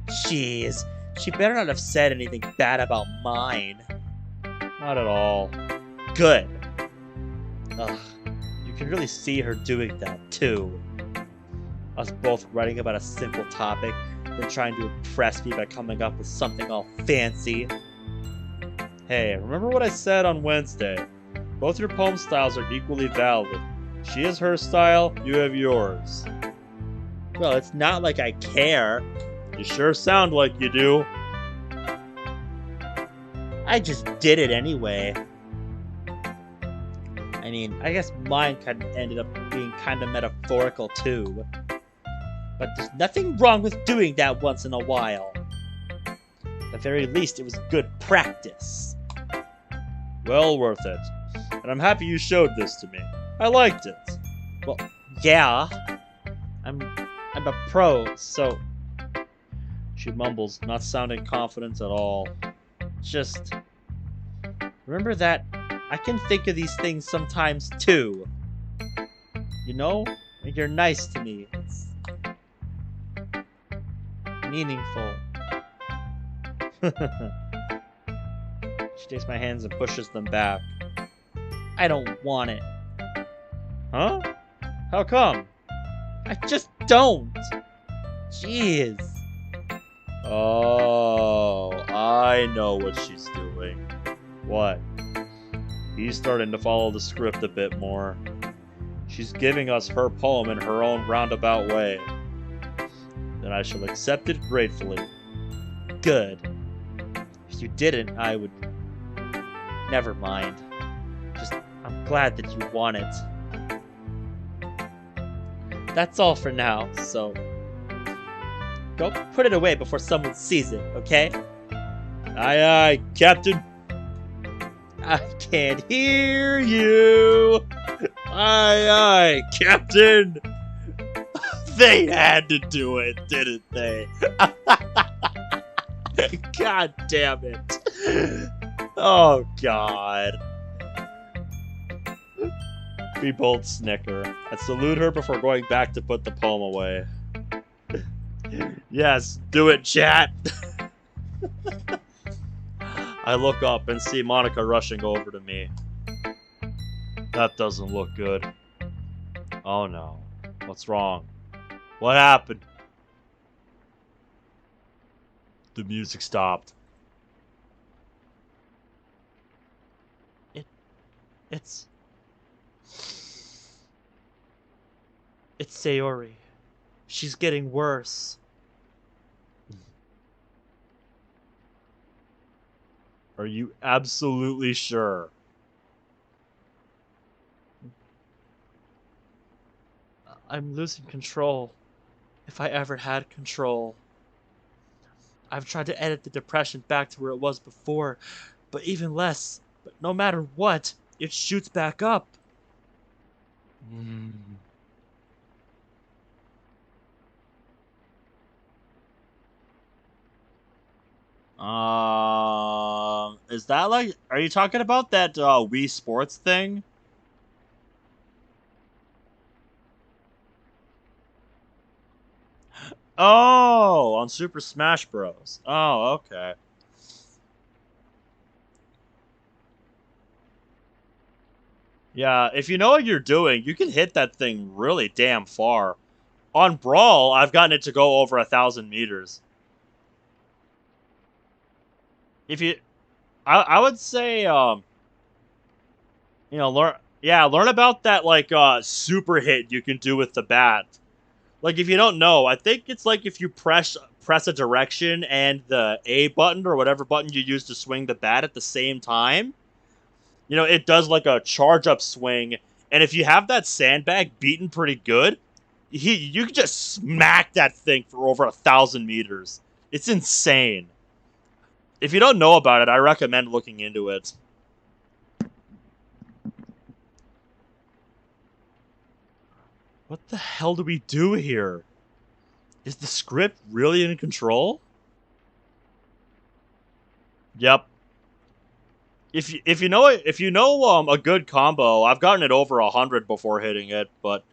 Jeez, she better not have said anything bad about mine. Not at all. Good. Ugh, you can really see her doing that, too. Us both writing about a simple topic, then trying to impress me by coming up with something all fancy. Hey, remember what I said on Wednesday? Both your poem styles are equally valid. She has her style, you have yours. Well, it's not like I care. You sure sound like you do. I just did it anyway. I mean, I guess mine kind of ended up being kind of metaphorical too. But there's nothing wrong with doing that once in a while. At the very least, it was good practice. Well worth it. And I'm happy you showed this to me. I liked it. Well, yeah. I'm a pro, so... She mumbles, not sounding confident at all. Just... remember that I can think of these things sometimes, too. You know? You're nice to me. It's... meaningful. She takes my hands and pushes them back. I don't want it. Huh? How come? I just don't. Jeez. Oh, I know what she's doing. What? He's starting to follow the script a bit more. She's giving us her poem in her own roundabout way. Then I shall accept it gratefully. Good. If you didn't, I would... never mind. Just, I'm glad that you want it. That's all for now, so... go put it away before someone sees it, okay? Aye aye, Captain. I can't hear you! Aye aye, Captain! They had to do it, didn't they? God damn it. Oh, God. We both snicker. I salute her before going back to put the poem away. Yes, do it, chat. I look up and see Monica rushing over to me. That doesn't look good. Oh no. What's wrong? What happened? The music stopped. It's Sayori. She's getting worse. Are you absolutely sure? I'm losing control. If I ever had control. I've tried to edit the depression back to where it was before, but even less. But no matter what, it shoots back up. Mm. Is that like? Are you talking about that Wii Sports thing? Oh, on Super Smash Bros. Oh, okay. Yeah, if you know what you're doing, you can hit that thing really damn far. On Brawl, I've gotten it to go over 1,000 meters. If you, I would say, learn, yeah, learn about that like super hit you can do with the bat. Like if you don't know, I think it's like if you press a direction and the A button or whatever button you use to swing the bat at the same time, it does like a charge up swing. And if you have that sandbag beaten pretty good, you can just smack that thing for over 1,000 meters. It's insane. If you don't know about it, I recommend looking into it. What the hell do we do here? Is the script really in control? Yep. If you know a good combo, I've gotten it over 100 before hitting it, but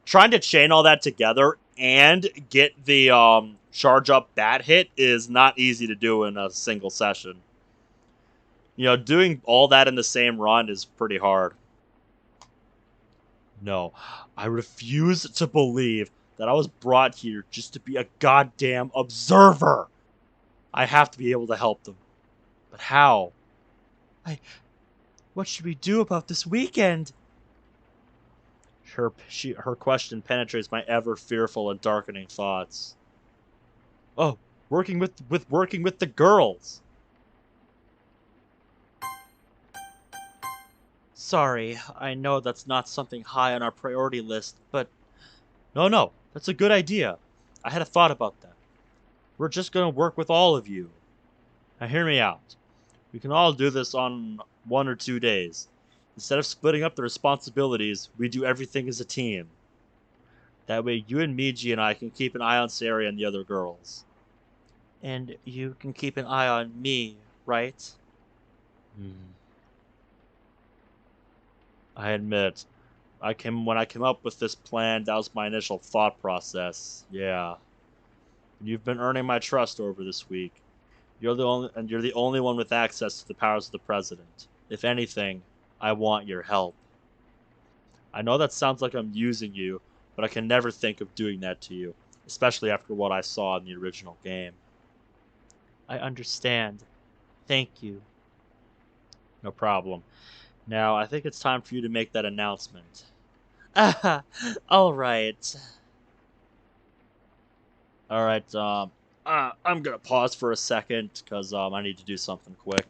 trying to chain all that together and get the charge up bat hit is not easy to do in a single session. Doing all that in the same run is pretty hard. No, I refuse to believe that I was brought here just to be a goddamn observer. I have to be able to help them. But how? I. What should we do about this weekend? Her question penetrates my ever fearful and darkening thoughts. Oh, working with the girls. Sorry, I know that's not something high on our priority list, but No, that's a good idea. I had a thought about that. We're just gonna work with all of you. Now hear me out. We can all do this on 1 or 2 days. Instead of splitting up the responsibilities, we do everything as a team. That way you and Miji and I can keep an eye on Sayori and the other girls. and you can keep an eye on me, right? Hmm. I admit, when I came up with this plan, that was my initial thought process. Yeah. You've been earning my trust over this week. You're the only one with access to the powers of the president. If anything, I want your help. I know that sounds like I'm using you, but I can never think of doing that to you, especially after what I saw in the original game. I understand. Thank you. No problem. Now, I think it's time for you to make that announcement. Ah, all right. All right, I'm gonna pause for a second because I need to do something quick.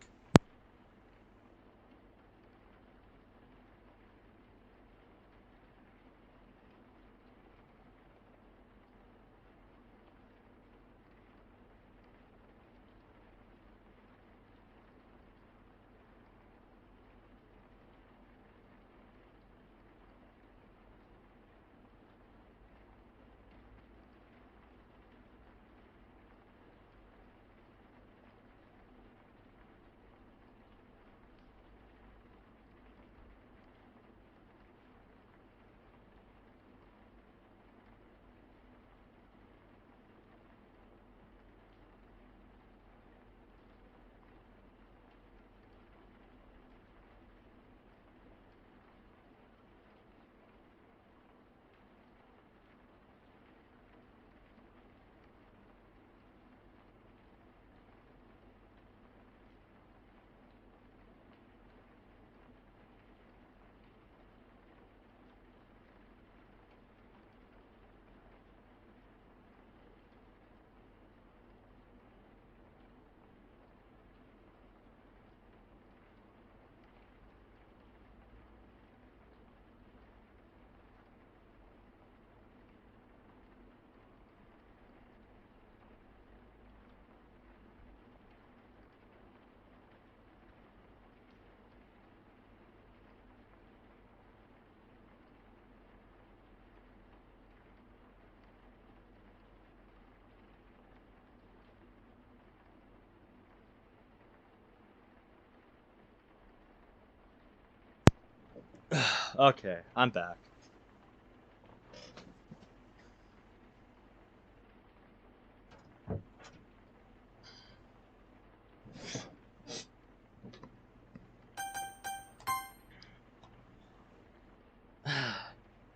Okay, I'm back.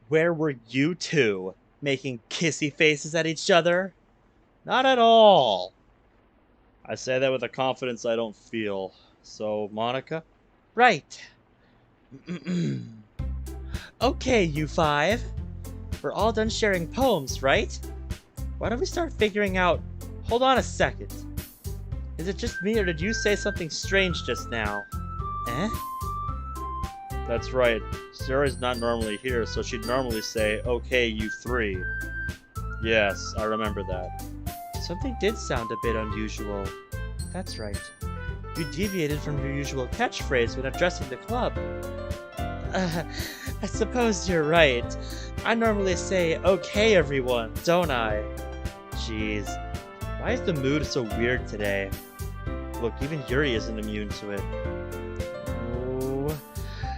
Where were you two? Making kissy faces at each other? Not at all. I say that with a confidence I don't feel. So, Monica? Right. Okay, you five. We're all done sharing poems, right? Why don't we start figuring out... Hold on a second. Is it just me or did you say something strange just now? Eh? That's right. Sayori's not normally here, so she'd normally say, okay, you three. Yes, I remember that. Something did sound a bit unusual. That's right. You deviated from your usual catchphrase when addressing the club. I suppose you're right. I normally say, okay everyone, don't I? Jeez, why is the mood so weird today? Look, even Yuri isn't immune to it. Oh,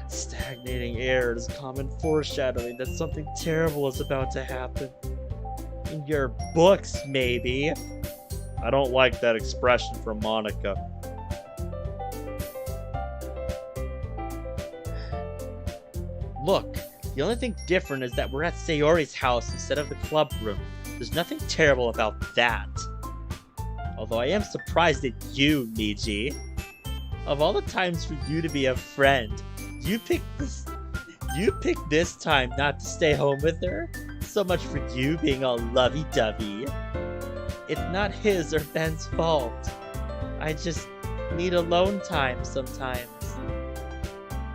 stagnating air is common foreshadowing that something terrible is about to happen. In your books, maybe. I don't like that expression from Monica. Look, the only thing different is that we're at Sayori's house instead of the club room. There's nothing terrible about that. Although I am surprised at you, Miji. Of all the times for you to be a friend, you picked this time not to stay home with her? So much for you being all lovey-dovey. It's not his or Ben's fault. I just need alone time sometimes.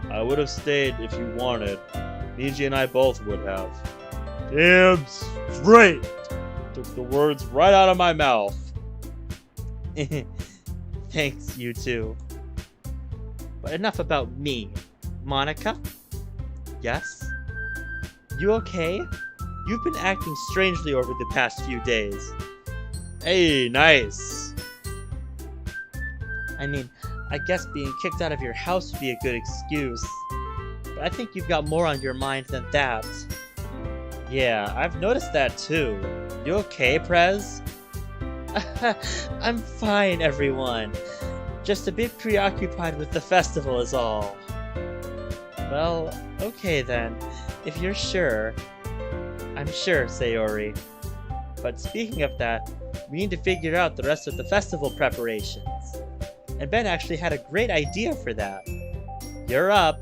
I would have stayed if you wanted. Miji and I both would have. Damn straight! Took the words right out of my mouth. Thanks, you two. But enough about me. Monica? Yes? You okay? You've been acting strangely over the past few days. Hey, nice. I mean, I guess being kicked out of your house would be a good excuse. But I think you've got more on your mind than that. Yeah, I've noticed that too. You okay, Prez? I'm fine, everyone. Just a bit preoccupied with the festival is all. Well, okay then. If you're sure. I'm sure, Sayori. But speaking of that, we need to figure out the rest of the festival preparations. And Ben actually had a great idea for that. You're up.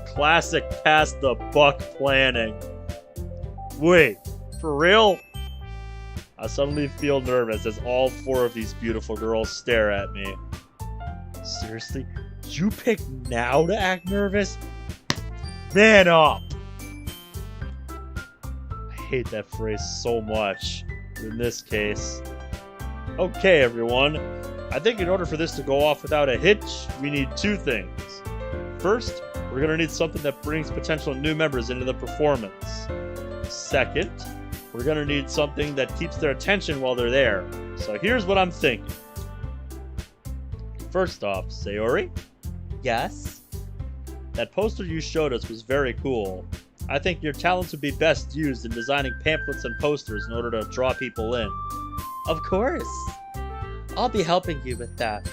Classic past the buck planning. Wait, for real? I suddenly feel nervous as all four of these beautiful girls stare at me. Seriously? You picked now to act nervous? Man up! I hate that phrase so much. In this case. Okay, everyone. I think in order for this to go off without a hitch, we need two things. First, we're going to need something that brings potential new members into the performance. Second, we're going to need something that keeps their attention while they're there. So here's what I'm thinking. First off, Sayori? Yes? That poster you showed us was very cool. I think your talents would be best used in designing pamphlets and posters in order to draw people in. Of course. I'll be helping you with that.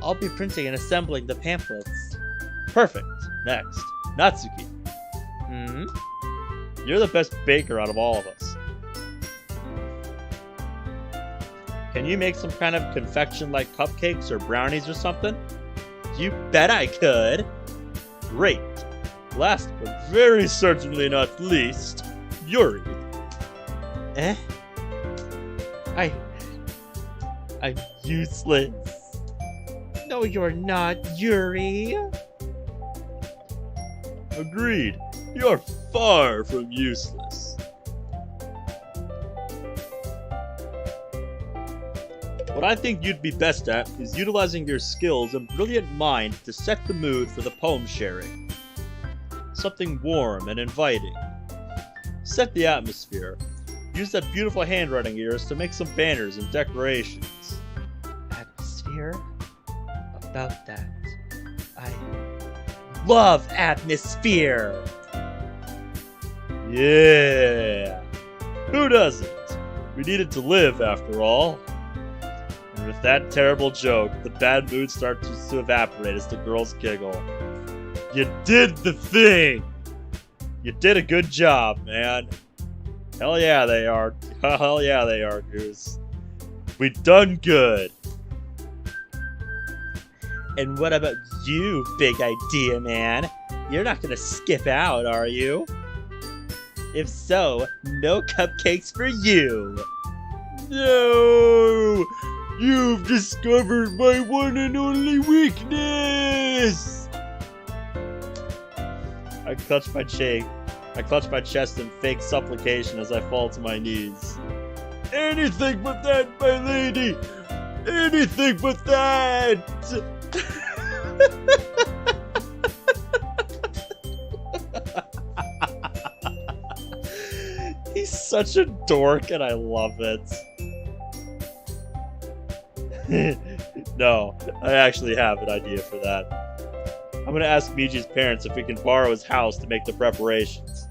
I'll be printing and assembling the pamphlets. Perfect. Next, Natsuki. Hmm? You're the best baker out of all of us. Can you make some kind of confection like cupcakes or brownies or something? You bet I could. Great. Last but very certainly not least, Yuri. Eh? I'm useless. No, you're not, Yuri. Agreed. You're far from useless. What I think you'd be best at is utilizing your skills and brilliant mind to set the mood for the poem sharing. Something warm and inviting. Set the atmosphere. Use that beautiful handwriting of yours to make some banners and decorations. Atmosphere? About that. love atmosphere. Yeah. Who doesn't? We needed to live, after all. And with that terrible joke, the bad mood starts to evaporate as the girls giggle. You did the thing! You did a good job, man. Hell yeah, they are. Hell yeah, they are, Goose. We done good. And what about you, big idea man? You're not gonna skip out, are you? If so, no cupcakes for you. No! You've discovered my one and only weakness! I clutch my chest in fake supplication as I fall to my knees. Anything but that, my lady! Anything but that! He's such a dork and I love it. No, I actually have an idea for that. I'm gonna ask Miji's parents if we can borrow his house to make the preparations.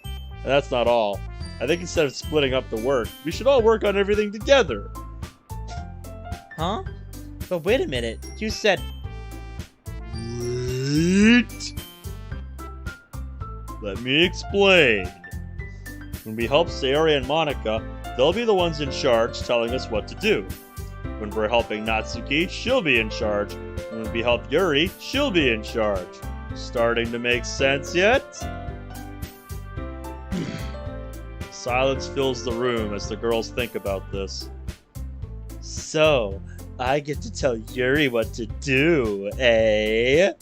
And that's not all. I think instead of splitting up the work, we should all work on everything together. Huh? But wait a minute, you said... Wait. Let me explain. When we help Sayori and Monica, they'll be the ones in charge telling us what to do. When we're helping Natsuki, she'll be in charge. And when we help Yuri, she'll be in charge. Starting to make sense yet? Silence fills the room as the girls think about this. So, I get to tell Yuri what to do, eh?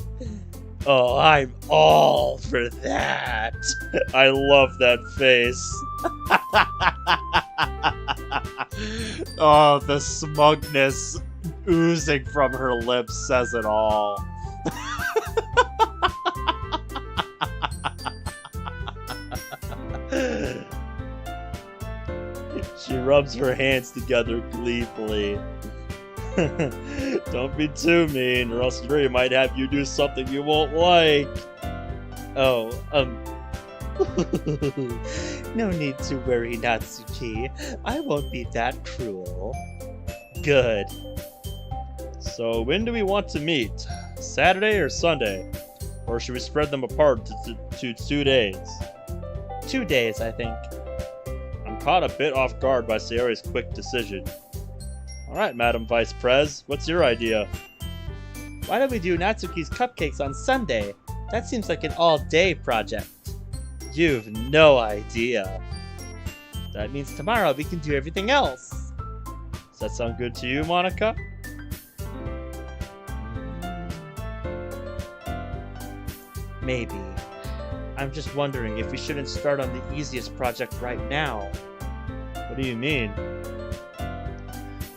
Oh, I'm all for that. I love that face. Oh, the smugness oozing from her lips says it all. She rubs her hands together gleefully. Don't be too mean, or else Yuri might have you do something you won't like. Oh, no need to worry, Natsuki. I won't be that cruel. Good. So when do we want to meet? Saturday or Sunday? Or should we spread them apart to 2 days? 2 days, I think. I'm caught a bit off guard by Sayori's quick decision. Alright, Madam Vice Prez, what's your idea? Why don't we do Natsuki's cupcakes on Sunday? That seems like an all-day project. You've no idea. That means tomorrow we can do everything else. Does that sound good to you, Monica? Maybe. I'm just wondering if we shouldn't start on the easiest project right now. What do you mean?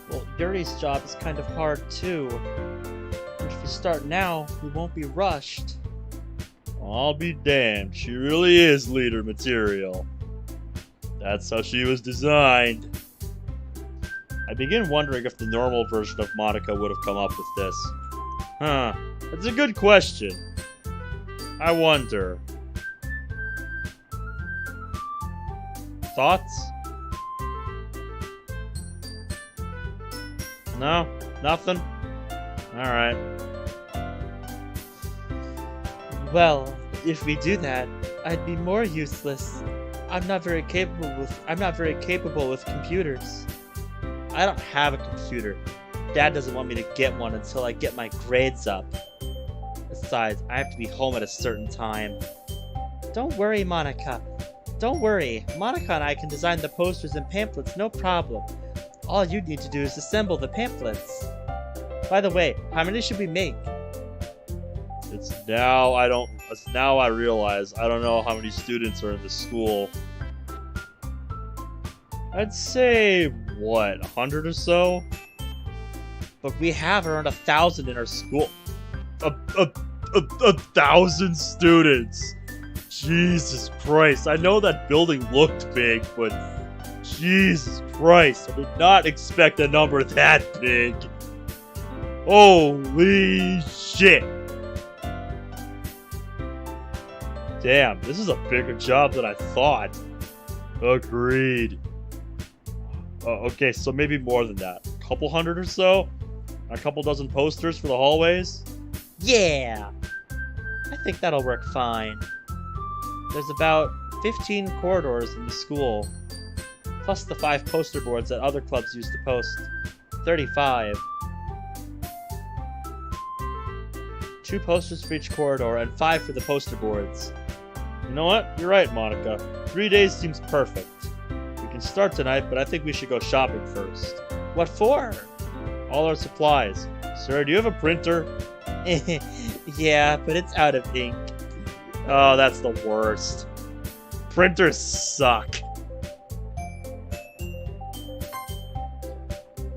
Well, Yuri's job is kind of hard too. And if we start now, we won't be rushed. I'll be damned, she really is leader material. That's how she was designed. I begin wondering if the normal version of Monica would have come up with this. Huh, that's a good question. I wonder. Thoughts? No? Nothing? Alright. Well, if we do that, I'd be more useless. I'm not very capable with computers. I don't have a computer. Dad doesn't want me to get one until I get my grades up. Besides, I have to be home at a certain time. Don't worry, Monica. Don't worry. Monica and I can design the posters and pamphlets, no problem. All you need to do is assemble the pamphlets. By the way, how many should we make? It's now I realize I don't know how many students are in the school. I'd say, what, 100 or so? But we have around 1,000 in our school. 1,000 students! Jesus Christ, I know that building looked big, but Jesus Christ, I did not expect a number that big. Holy shit! Damn, this is a bigger job than I thought. Agreed. Okay, so maybe more than that. A couple hundred or so? A couple dozen posters for the hallways? Yeah! I think that'll work fine. There's about 15 corridors in the school, plus the 5 poster boards that other clubs used to post. 35. 2 posters for each corridor and 5 for the poster boards. You know what? You're right, Monica. 3 days seems perfect. We can start tonight, but I think we should go shopping first. What for? All our supplies. Sir, do you have a printer? Yeah, but it's out of ink. Oh, that's the worst. Printers suck.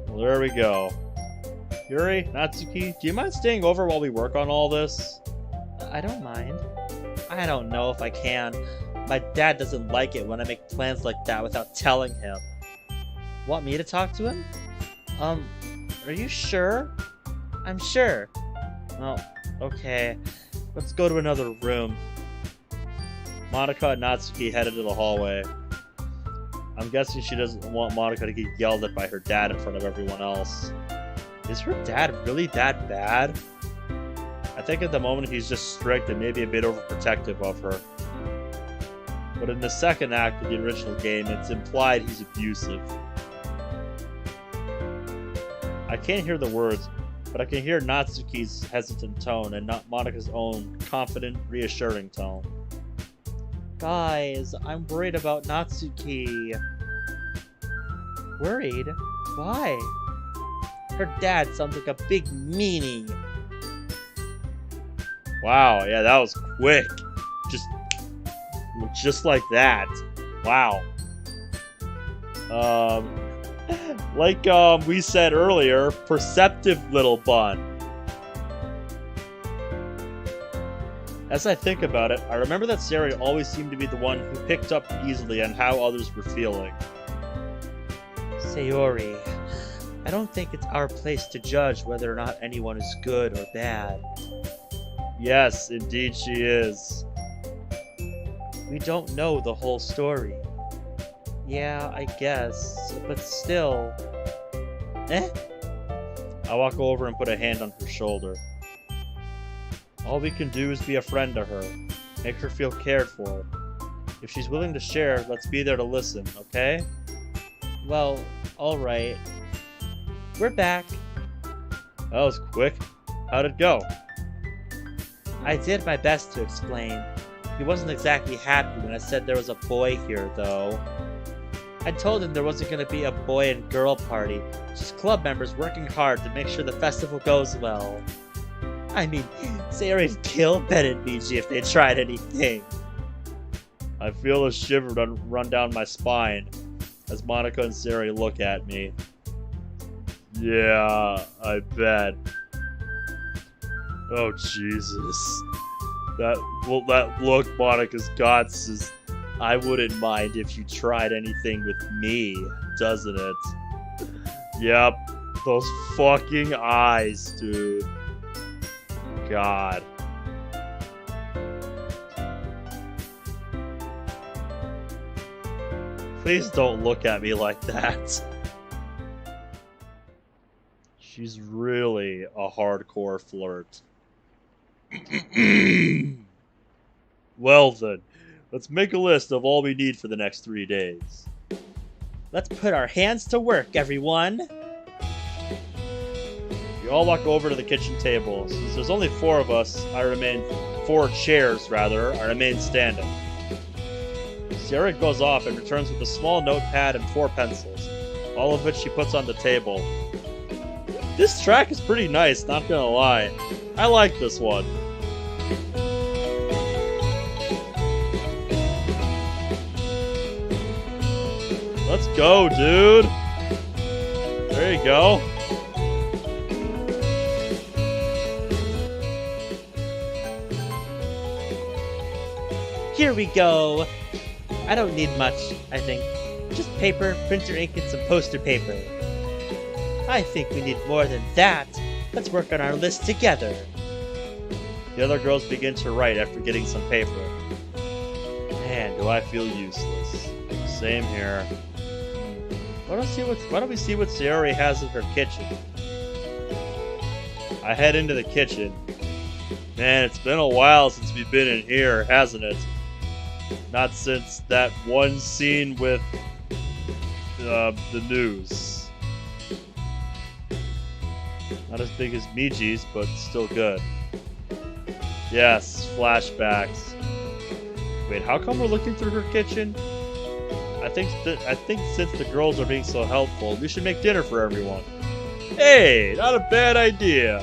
Well, there we go. Yuri, Natsuki, do you mind staying over while we work on all this? I don't mind. I don't know if I can. My dad doesn't like it when I make plans like that without telling him. Want me to talk to him? Are you sure? I'm sure. Oh, okay. Let's go to another room. Monica and Natsuki headed to the hallway. I'm guessing she doesn't want Monica to get yelled at by her dad in front of everyone else. Is her dad really that bad? I think at the moment he's just strict and maybe a bit overprotective of her. But in the second act of the original game, it's implied he's abusive. I can't hear the words, but I can hear Natsuki's hesitant tone and not Monica's own confident, reassuring tone. Guys, I'm worried about Natsuki. Worried? Why? Her dad sounds like a big meanie. Wow, yeah, that was quick. Just like that. Wow. Like we said earlier, perceptive little bun. As I think about it, I remember that Sayori always seemed to be the one who picked up easily on how others were feeling. Sayori, I don't think it's our place to judge whether or not anyone is good or bad. Yes, indeed she is. We don't know the whole story. Yeah, I guess, but still. I walk over and put a hand on her shoulder. All we can do is be a friend to her, make her feel cared for. If she's willing to share, let's be there to listen, okay? Well, alright. We're back. That was quick. How'd it go? I did my best to explain. He wasn't exactly happy when I said there was a boy here, though. I told him there wasn't going to be a boy and girl party, just club members working hard to make sure the festival goes well. I mean, Sayori'd kill Ben and Miji if they tried anything. I feel a shiver run down my spine as Monica and Sayori look at me. Yeah, I bet. Oh, Jesus. That look Monica's got is, I wouldn't mind if you tried anything with me, doesn't it? Yep, those fucking eyes, dude. God. Please don't look at me like that. She's really a hardcore flirt. Well then, let's make a list of all we need for the next 3 days. Let's put our hands to work, everyone! We all walk over to the kitchen table. Since there's only 4 of us, 4 chairs rather, I remain standing. Sayori goes off and returns with a small notepad and 4 pencils, all of which she puts on the table. This track is pretty nice, not gonna lie. I like this one. Let's go, dude! There you go. Here we go! I don't need much, I think. Just paper, printer ink, and some poster paper. I think we need more than that. Let's work on our list together. The other girls begin to write after getting some paper. Man, do I feel useless. Same here. Why don't we see what Sayori has in her kitchen? I head into the kitchen. Man, it's been a while since we've been in here, hasn't it? Not since that one scene with the news. Not as big as Miji's, but still good. Yes, flashbacks. Wait, how come we're looking through her kitchen? I think since the girls are being so helpful, we should make dinner for everyone. Hey, not a bad idea.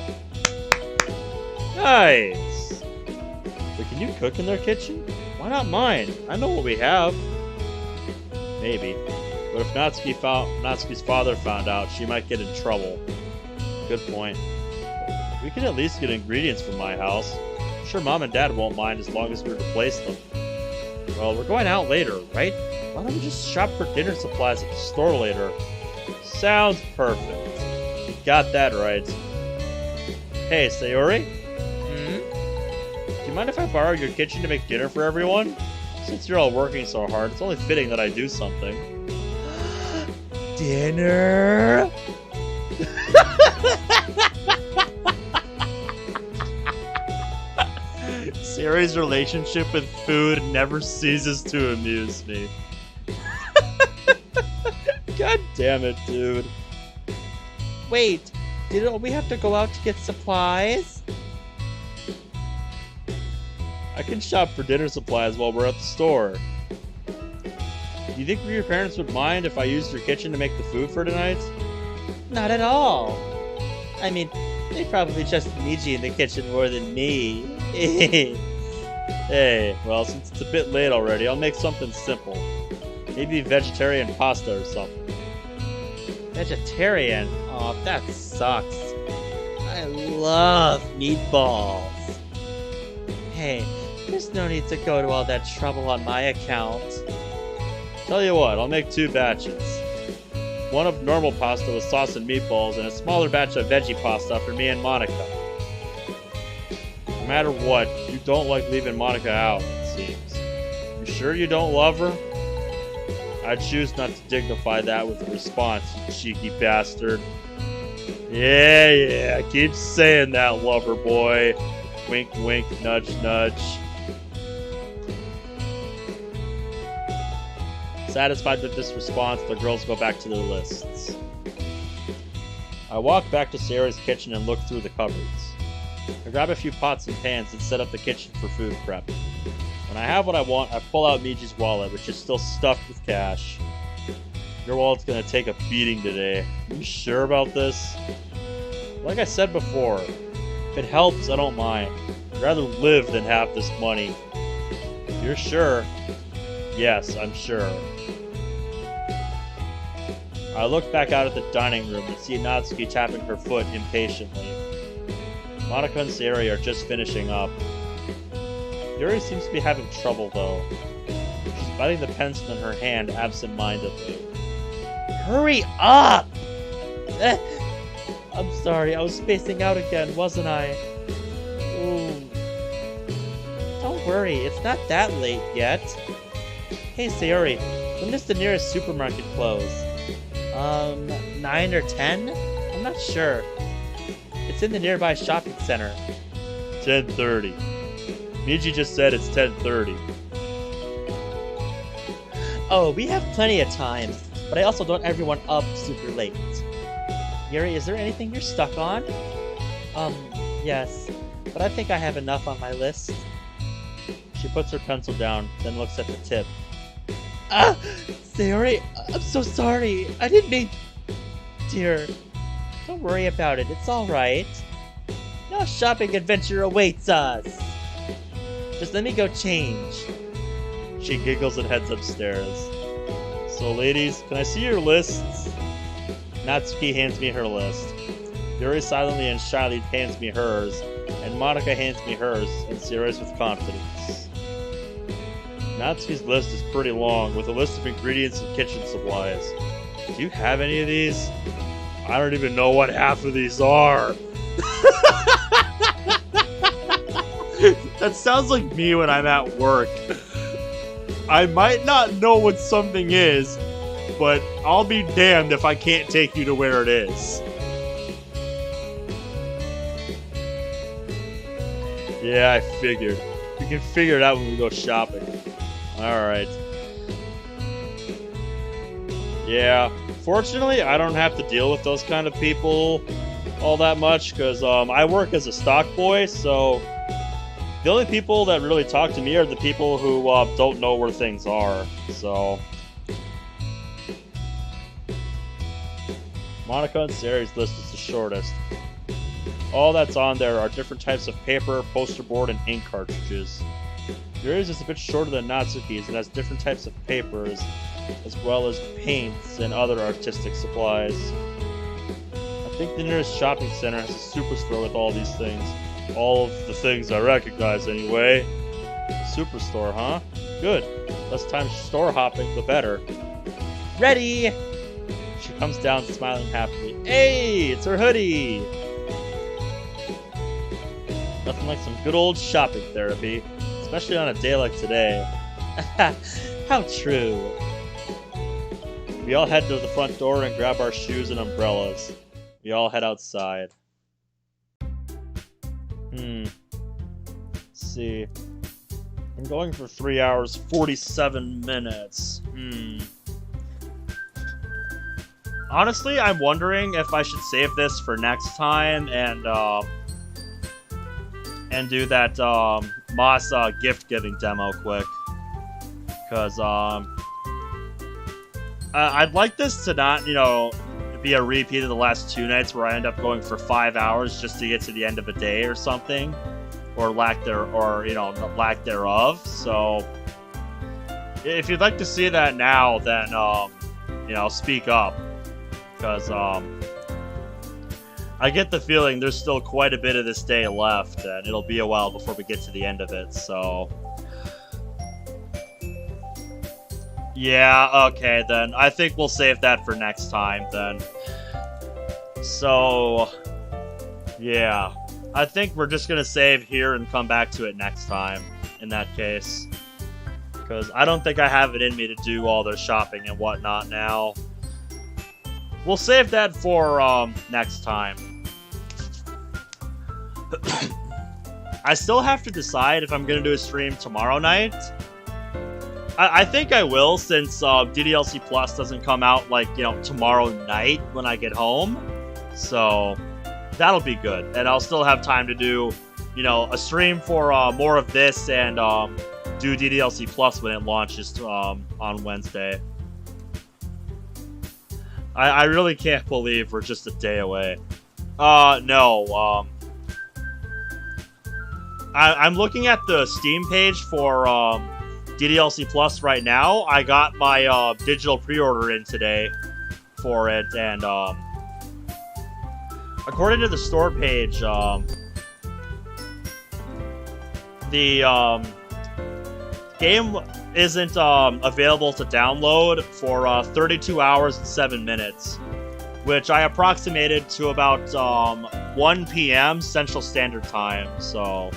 Nice. But can you cook in their kitchen? Why not mine? I know what we have. Maybe. But if Natsuki's father found out, she might get in trouble. Good point. We could at least get ingredients from my house. I'm sure Mom and Dad won't mind as long as we replace them. Well, we're going out later, right? Why don't we just shop for dinner supplies at the store later? Sounds perfect. You got that right. Hey, Sayori? Do you mind if I borrow your kitchen to make dinner for everyone? Since you're all working so hard, it's only fitting that I do something. Dinner? Sayori's relationship with food never ceases to amuse me. God damn it, dude. Wait, didn't we have to go out to get supplies? I can shop for dinner supplies while we're at the store. Do you think your parents would mind if I used your kitchen to make the food for tonight? Not at all. I mean, they probably trust Miji in the kitchen more than me. Hey, well, since it's a bit late already, I'll make something simple. Maybe vegetarian pasta or something. Vegetarian? Aw, that sucks. I love meatballs. Hey, there's no need to go to all that trouble on my account. Tell you what, I'll make 2 batches. One of normal pasta with sauce and meatballs, and a smaller batch of veggie pasta for me and Monica. No matter what, you don't like leaving Monica out, it seems. You sure you don't love her? I choose not to dignify that with a response, you cheeky bastard. Yeah, keep saying that, lover boy. Wink, wink, nudge, nudge. Satisfied with this response, the girls go back to their lists. I walk back to Sayori's kitchen and look through the cupboards. I grab a few pots and pans and set up the kitchen for food prep. When I have what I want, I pull out Miji's wallet, which is still stuffed with cash. Your wallet's gonna take a beating today. You sure about this? Like I said before, if it helps, I don't mind. I'd rather live than have this money. If you're sure? Yes, I'm sure. I look back out at the dining room and see Natsuki tapping her foot impatiently. Monica and Sayori are just finishing up. Yuri seems to be having trouble, though. She's biting the pencil in her hand absent-mindedly. Hurry up! I'm sorry, I was spacing out again, wasn't I? Ooh. Don't worry, it's not that late yet. Hey, Sayori, when does the nearest supermarket close? 9 or 10? I'm not sure. It's in the nearby shopping center. 10:30. Miji just said it's 10:30. Oh, we have plenty of time, but I also don't want everyone up super late. Yuri, is there anything you're stuck on? Yes, but I think I have enough on my list. She puts her pencil down, then looks at the tip. Ah! Sayori, I'm so sorry. I didn't mean... Dear, don't worry about it. It's alright. No shopping adventure awaits us. Just let me go change. She giggles and heads upstairs. So ladies, can I see your lists? Natsuki hands me her list. Yuri silently and shyly hands me hers, and Monica hands me hers and Sayori's with confidence. Natsuki's list is pretty long, with a list of ingredients and kitchen supplies. Do you have any of these? I don't even know what half of these are. That sounds like me when I'm at work. I might not know what something is, but I'll be damned if I can't take you to where it is. Yeah, I figured. We can figure it out when we go shopping. Alright. Yeah, fortunately, I don't have to deal with those kind of people all that much, because I work as a stock boy, so the only people that really talk to me are the people who don't know where things are, so... Monica and Sayori's list is the shortest. All that's on there are different types of paper, poster board, and ink cartridges. Yours is a bit shorter than Natsuki's and has different types of papers, as well as paints and other artistic supplies. I think the nearest shopping center has a superstore with all these things. All of the things I recognize, anyway. Superstore, huh? Good. Less time store hopping, the better. Ready! She comes down smiling happily. Hey, it's her hoodie! Nothing like some good old shopping therapy, especially on a day like today. How true. We all head to the front door and grab our shoes and umbrellas. We all head outside. Let's see. I'm going for 3 hours, 47 minutes. Honestly, I'm wondering if I should save this for next time and do that Moss gift giving demo quick. Because I'd like this to not, you know, be a repeat of the last 2 nights where I end up going for 5 hours just to get to the end of a day or something, or lack thereof. So if you'd like to see that now, then you know, speak up, because I get the feeling there's still quite a bit of this day left, and it'll be a while before we get to the end of it. So yeah, okay then. I think we'll save that for next time then. So yeah, I think we're just gonna save here and come back to it next time in that case, because I don't think I have it in me to do all the shopping and whatnot now. We'll save that for next time. I still have to decide if I'm gonna do a stream tomorrow night. I think I will, since DDLC Plus doesn't come out, like, you know, tomorrow night when I get home. So that'll be good, and I'll still have time to do, you know, a stream for more of this and do DDLC Plus when it launches on Wednesday. I really can't believe we're just a day away. No. I'm looking at the Steam page for DDLC Plus right now. I got my digital pre-order in today for it, and according to the store page, the game isn't available to download for 32 hours and 7 minutes, which I approximated to about 1 p.m. Central Standard Time, so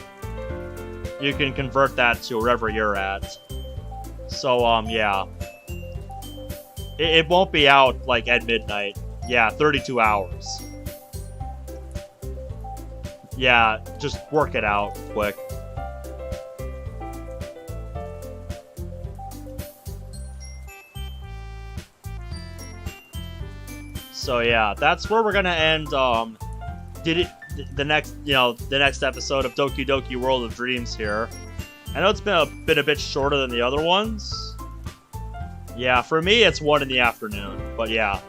you can convert that to wherever you're at. So, yeah. It won't be out, like, at midnight. Yeah, 32 hours. Yeah, just work it out quick. So yeah, that's where we're gonna end the next episode of Doki Doki World of Dreams here. I know it's been a bit shorter than the other ones. Yeah, for me it's 1 in the afternoon. But yeah.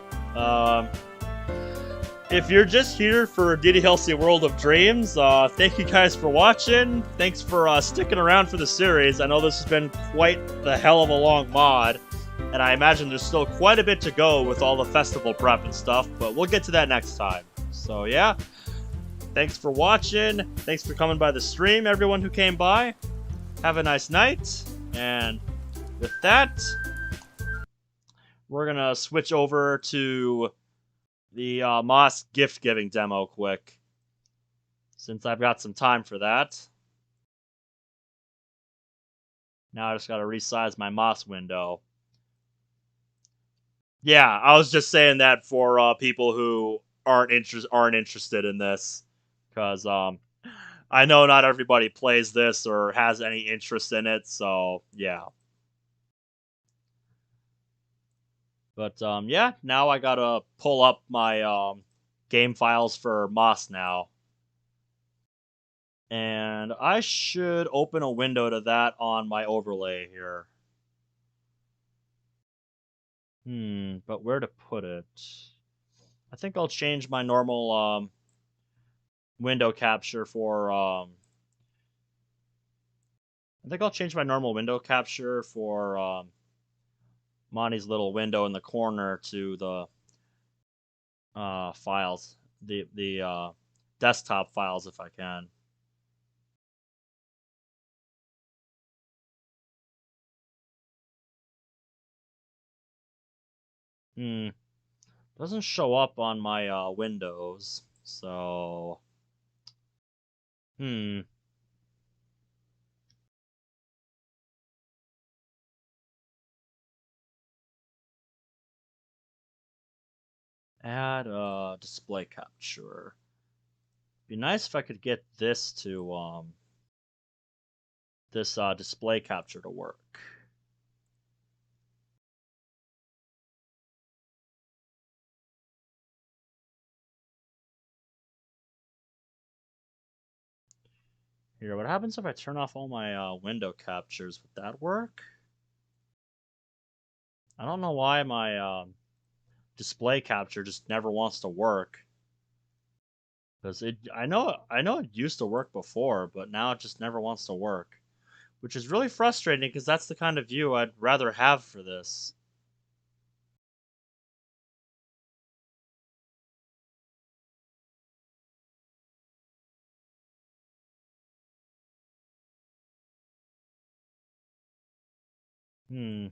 If you're just here for DDLC World of Dreams, thank you guys for watching. Thanks for sticking around for the series. I know this has been quite the hell of a long mod, and I imagine there's still quite a bit to go with all the festival prep and stuff, but we'll get to that next time. So yeah, thanks for watching. Thanks for coming by the stream, everyone who came by. Have a nice night, and with that, we're gonna switch over to the Moss gift giving demo quick, since I've got some time for that. Now I just gotta resize my Moss window. Yeah, I was just saying that for people who aren't interested in this, because I know not everybody plays this or has any interest in it. So yeah, but yeah, now I gotta pull up my game files for Moss now, and I should open a window to that on my overlay here. But where to put it? I think I'll change my normal window capture for I think I'll change my normal window capture for Monty's little window in the corner to the files, the desktop files if I can. Hmm, doesn't show up on my Windows, so hmm. Add display capture. Be nice if I could get this to this display capture to work. Here, what happens if I turn off all my window captures? Would that work? I don't know why my display capture just never wants to work. Because I know it used to work before, but now it just never wants to work, which is really frustrating because that's the kind of view I'd rather have for this. Hmm.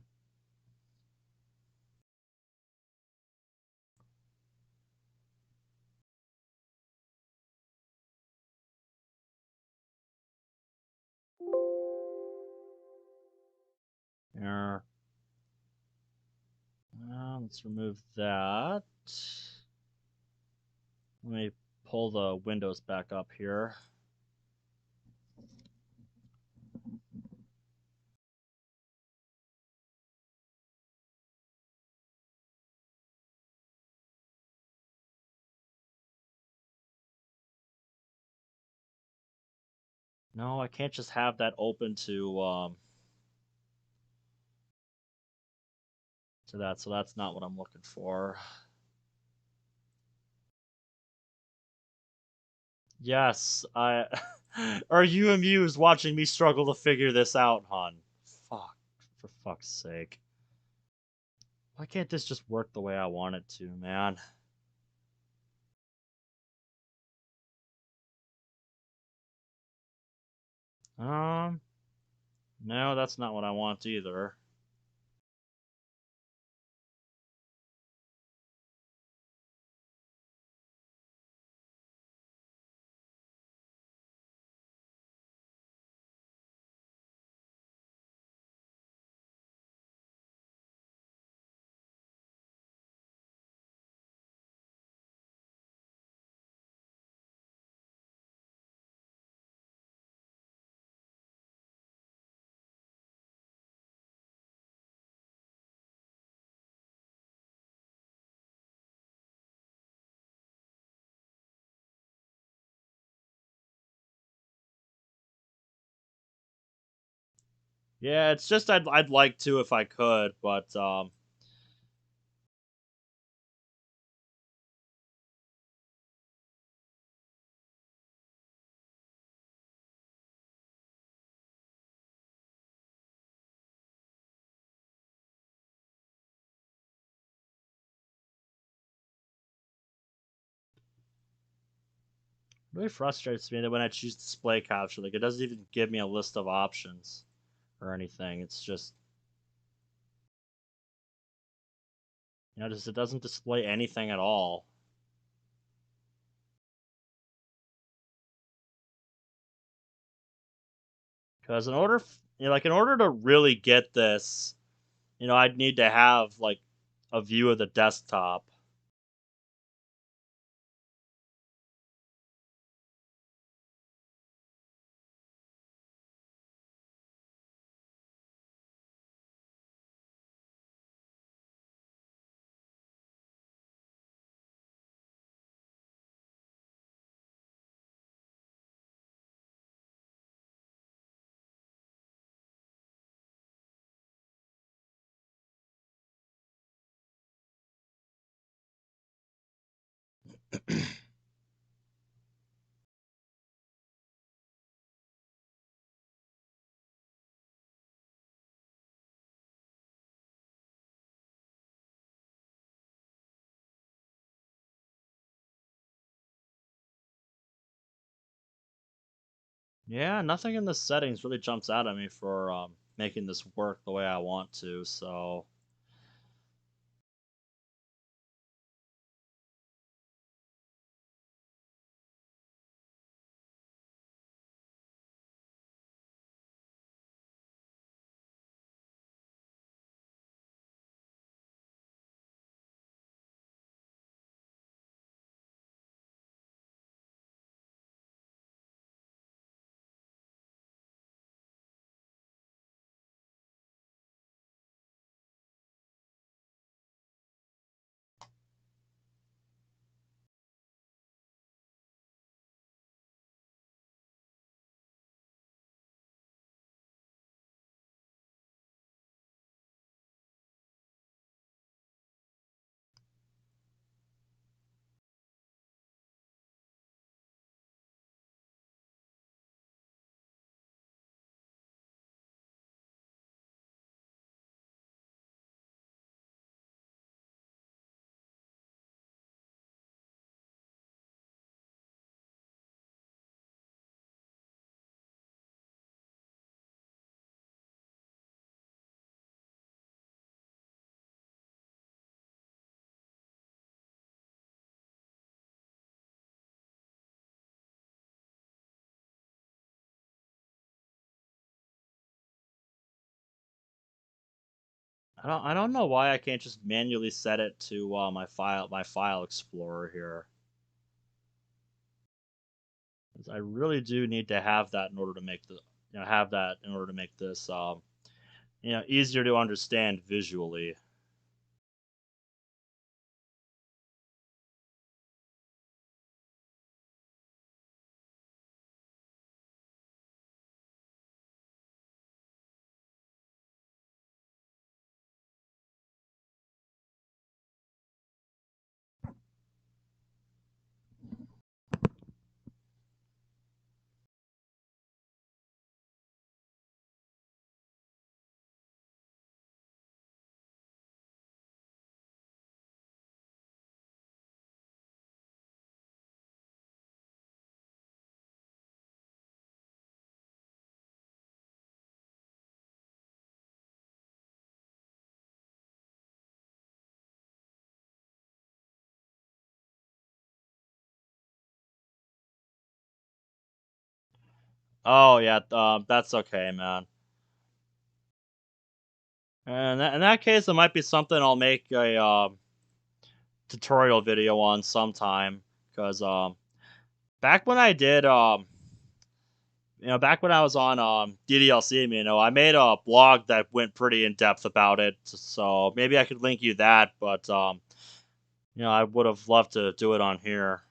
Here. Let's remove that. Let me pull the windows back up here. No, I can't just have that open to that, so that's not what I'm looking for. Yes, I. Are you amused watching me struggle to figure this out, hon? Fuck, for fuck's sake. Why can't this just work the way I want it to, man? Um, no, that's not what I want either. Yeah, it's just I'd like to if I could, but it really frustrates me that when I choose display capture, like it doesn't even give me a list of options or anything. It's just just it doesn't display anything at all. Because like in order to really get this, I'd need to have like a view of the desktop. Yeah, nothing in the settings really jumps out at me for making this work the way I want to. So I don't know why I can't just manually set it to my file explorer here. 'Cause I really do need to have that in order to make the have that in order to make this easier to understand visually. Oh yeah, that's okay, man. And in that case, it might be something I'll make a tutorial video on sometime. Because back when I did back when I was on DDLC, I made a blog that went pretty in depth about it. So maybe I could link you that, but I would have loved to do it on here.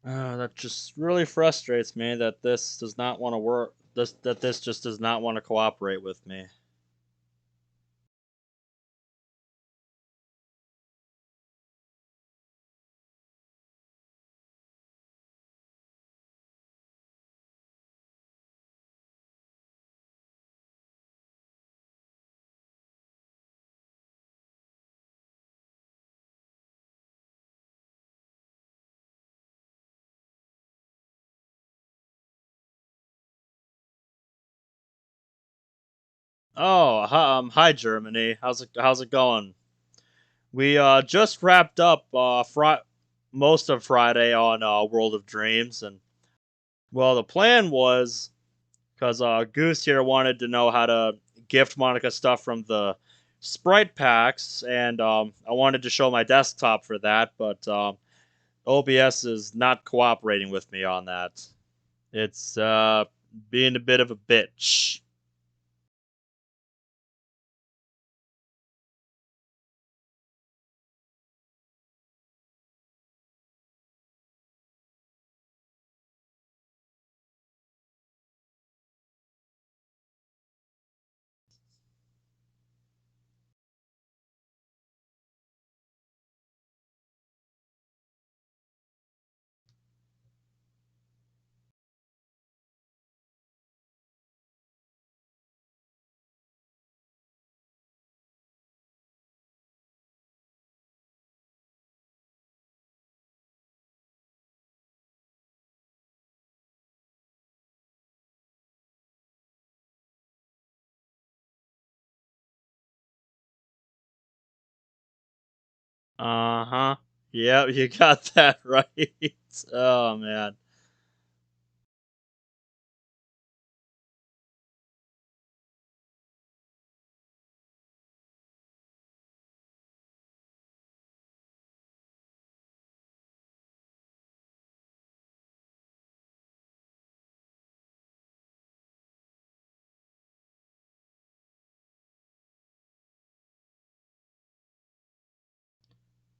That just really frustrates me that this does not want to work. This just does not want to cooperate with me. Oh, hi Germany. How's it going? We just wrapped up most of Friday on World of Dreams, and well, the plan was because Goose here wanted to know how to gift Monica stuff from the Sprite packs, and I wanted to show my desktop for that, but OBS is not cooperating with me on that. It's being a bit of a bitch. Uh huh. Yep, you got that right. Oh man.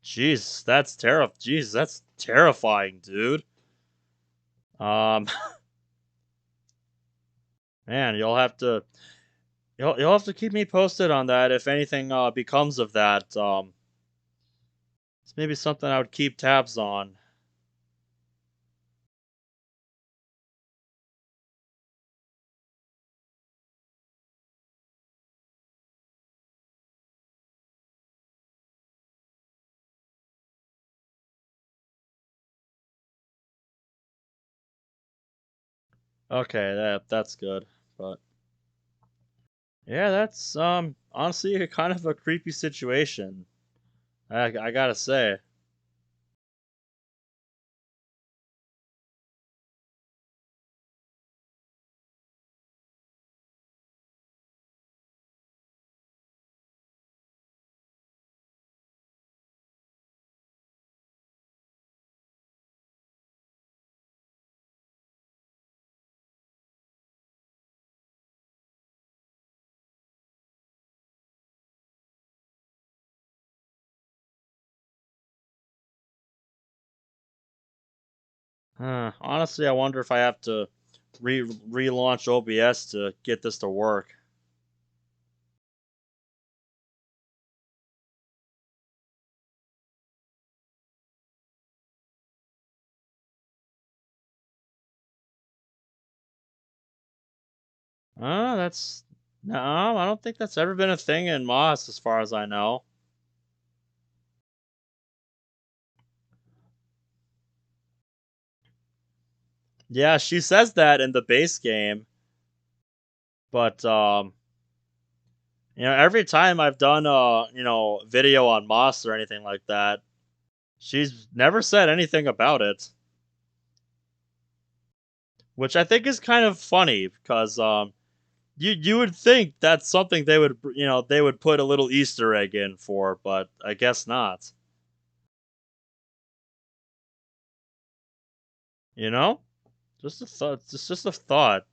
Jeez, that's terrifying, dude. Um, man, you'll have to keep me posted on that if anything becomes of that. It's maybe something I would keep tabs on. Okay, that's good. But yeah, that's honestly a kind of a creepy situation. I gotta say. Honestly, I wonder if I have to relaunch OBS to get this to work. That's no, I don't think that's ever been a thing in Moss, as far as I know. Yeah, she says that in the base game, but every time I've done video on Moss or anything like that, she's never said anything about it, which I think is kind of funny because you would think that's something they would put a little Easter egg in for, but I guess not. You know, just a thought. It's just a thought.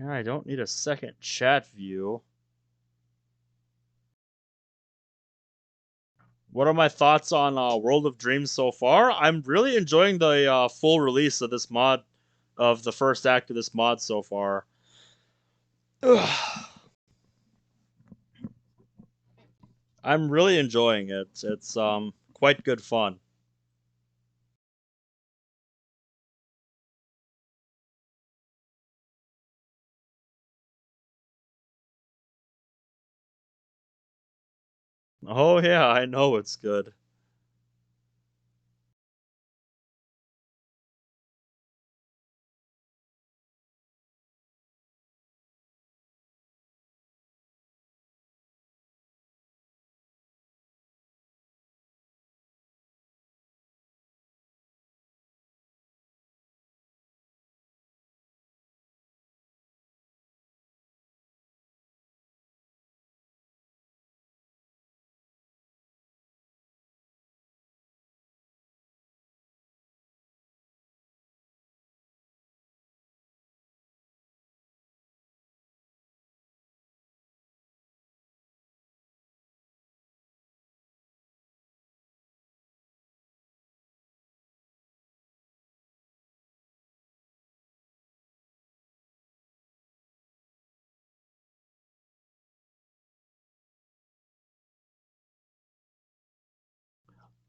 I don't need a second chat view. What are my thoughts on World of Dreams so far? I'm really enjoying the full release of this mod, of the first act of this mod so far. I'm really enjoying it. It's quite good fun. Oh yeah, I know it's good.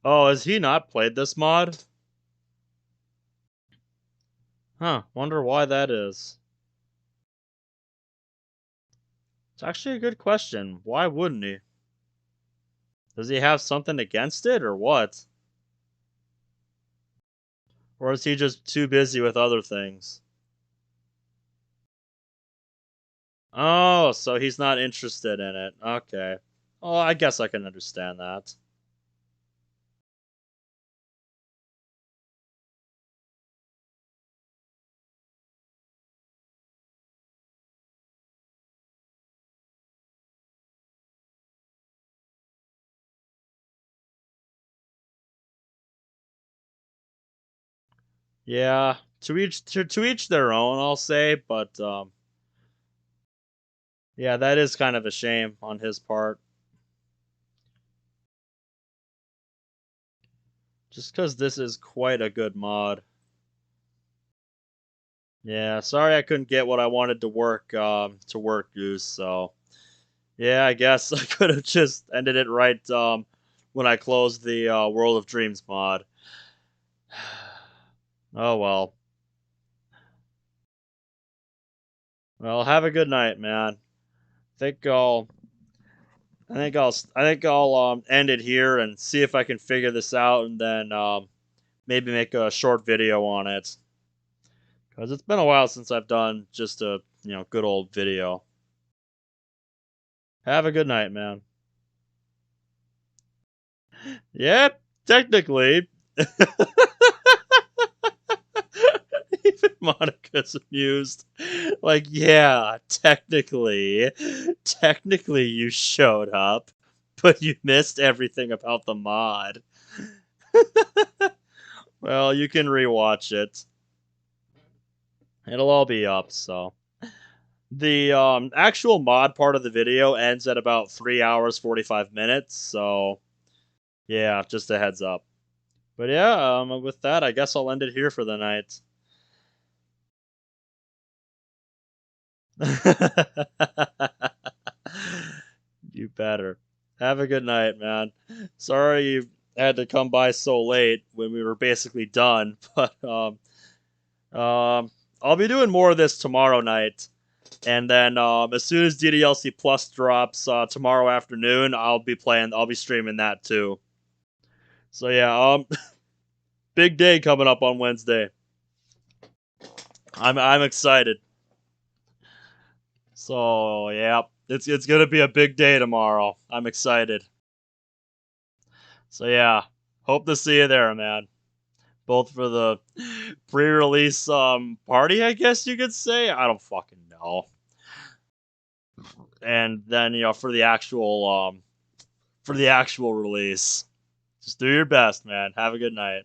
Oh, has he not played this mod? Huh, wonder why that is. It's actually a good question. Why wouldn't he? Does he have something against it, or what? Or is he just too busy with other things? Oh, so he's not interested in it. Okay. Well, I guess I can understand that. Yeah, to each their own, I'll say, but yeah, that is kind of a shame on his part. Just because this is quite a good mod. Yeah, sorry I couldn't get what I wanted to work, Goose. So yeah, I guess I could have just ended it right when I closed the World of Dreams mod. Oh well. Well, have a good night, man. Think I'll I think I'll end it here and see if I can figure this out, and then maybe make a short video on it. Because it's been a while since I've done just a good old video. Have a good night, man. Yep, technically. Even Monica's amused. Like, yeah, technically you showed up, but you missed everything about the mod. Well, you can rewatch it. It'll all be up, so. The actual mod part of the video ends at about 3 hours 45 minutes, so yeah, just a heads up. But yeah, with that, I guess I'll end it here for the night. You better. Have a good night, man. Sorry you had to come by so late when we were basically done, but um I'll be doing more of this tomorrow night. And then as soon as DDLC Plus drops tomorrow afternoon, I'll be streaming that too. So yeah, big day coming up on Wednesday. I'm excited. So yeah, it's gonna be a big day tomorrow. I'm excited. So yeah, hope to see you there, man. Both for the pre-release party, I guess you could say. I don't fucking know. And then for the actual release. Just do your best, man. Have a good night.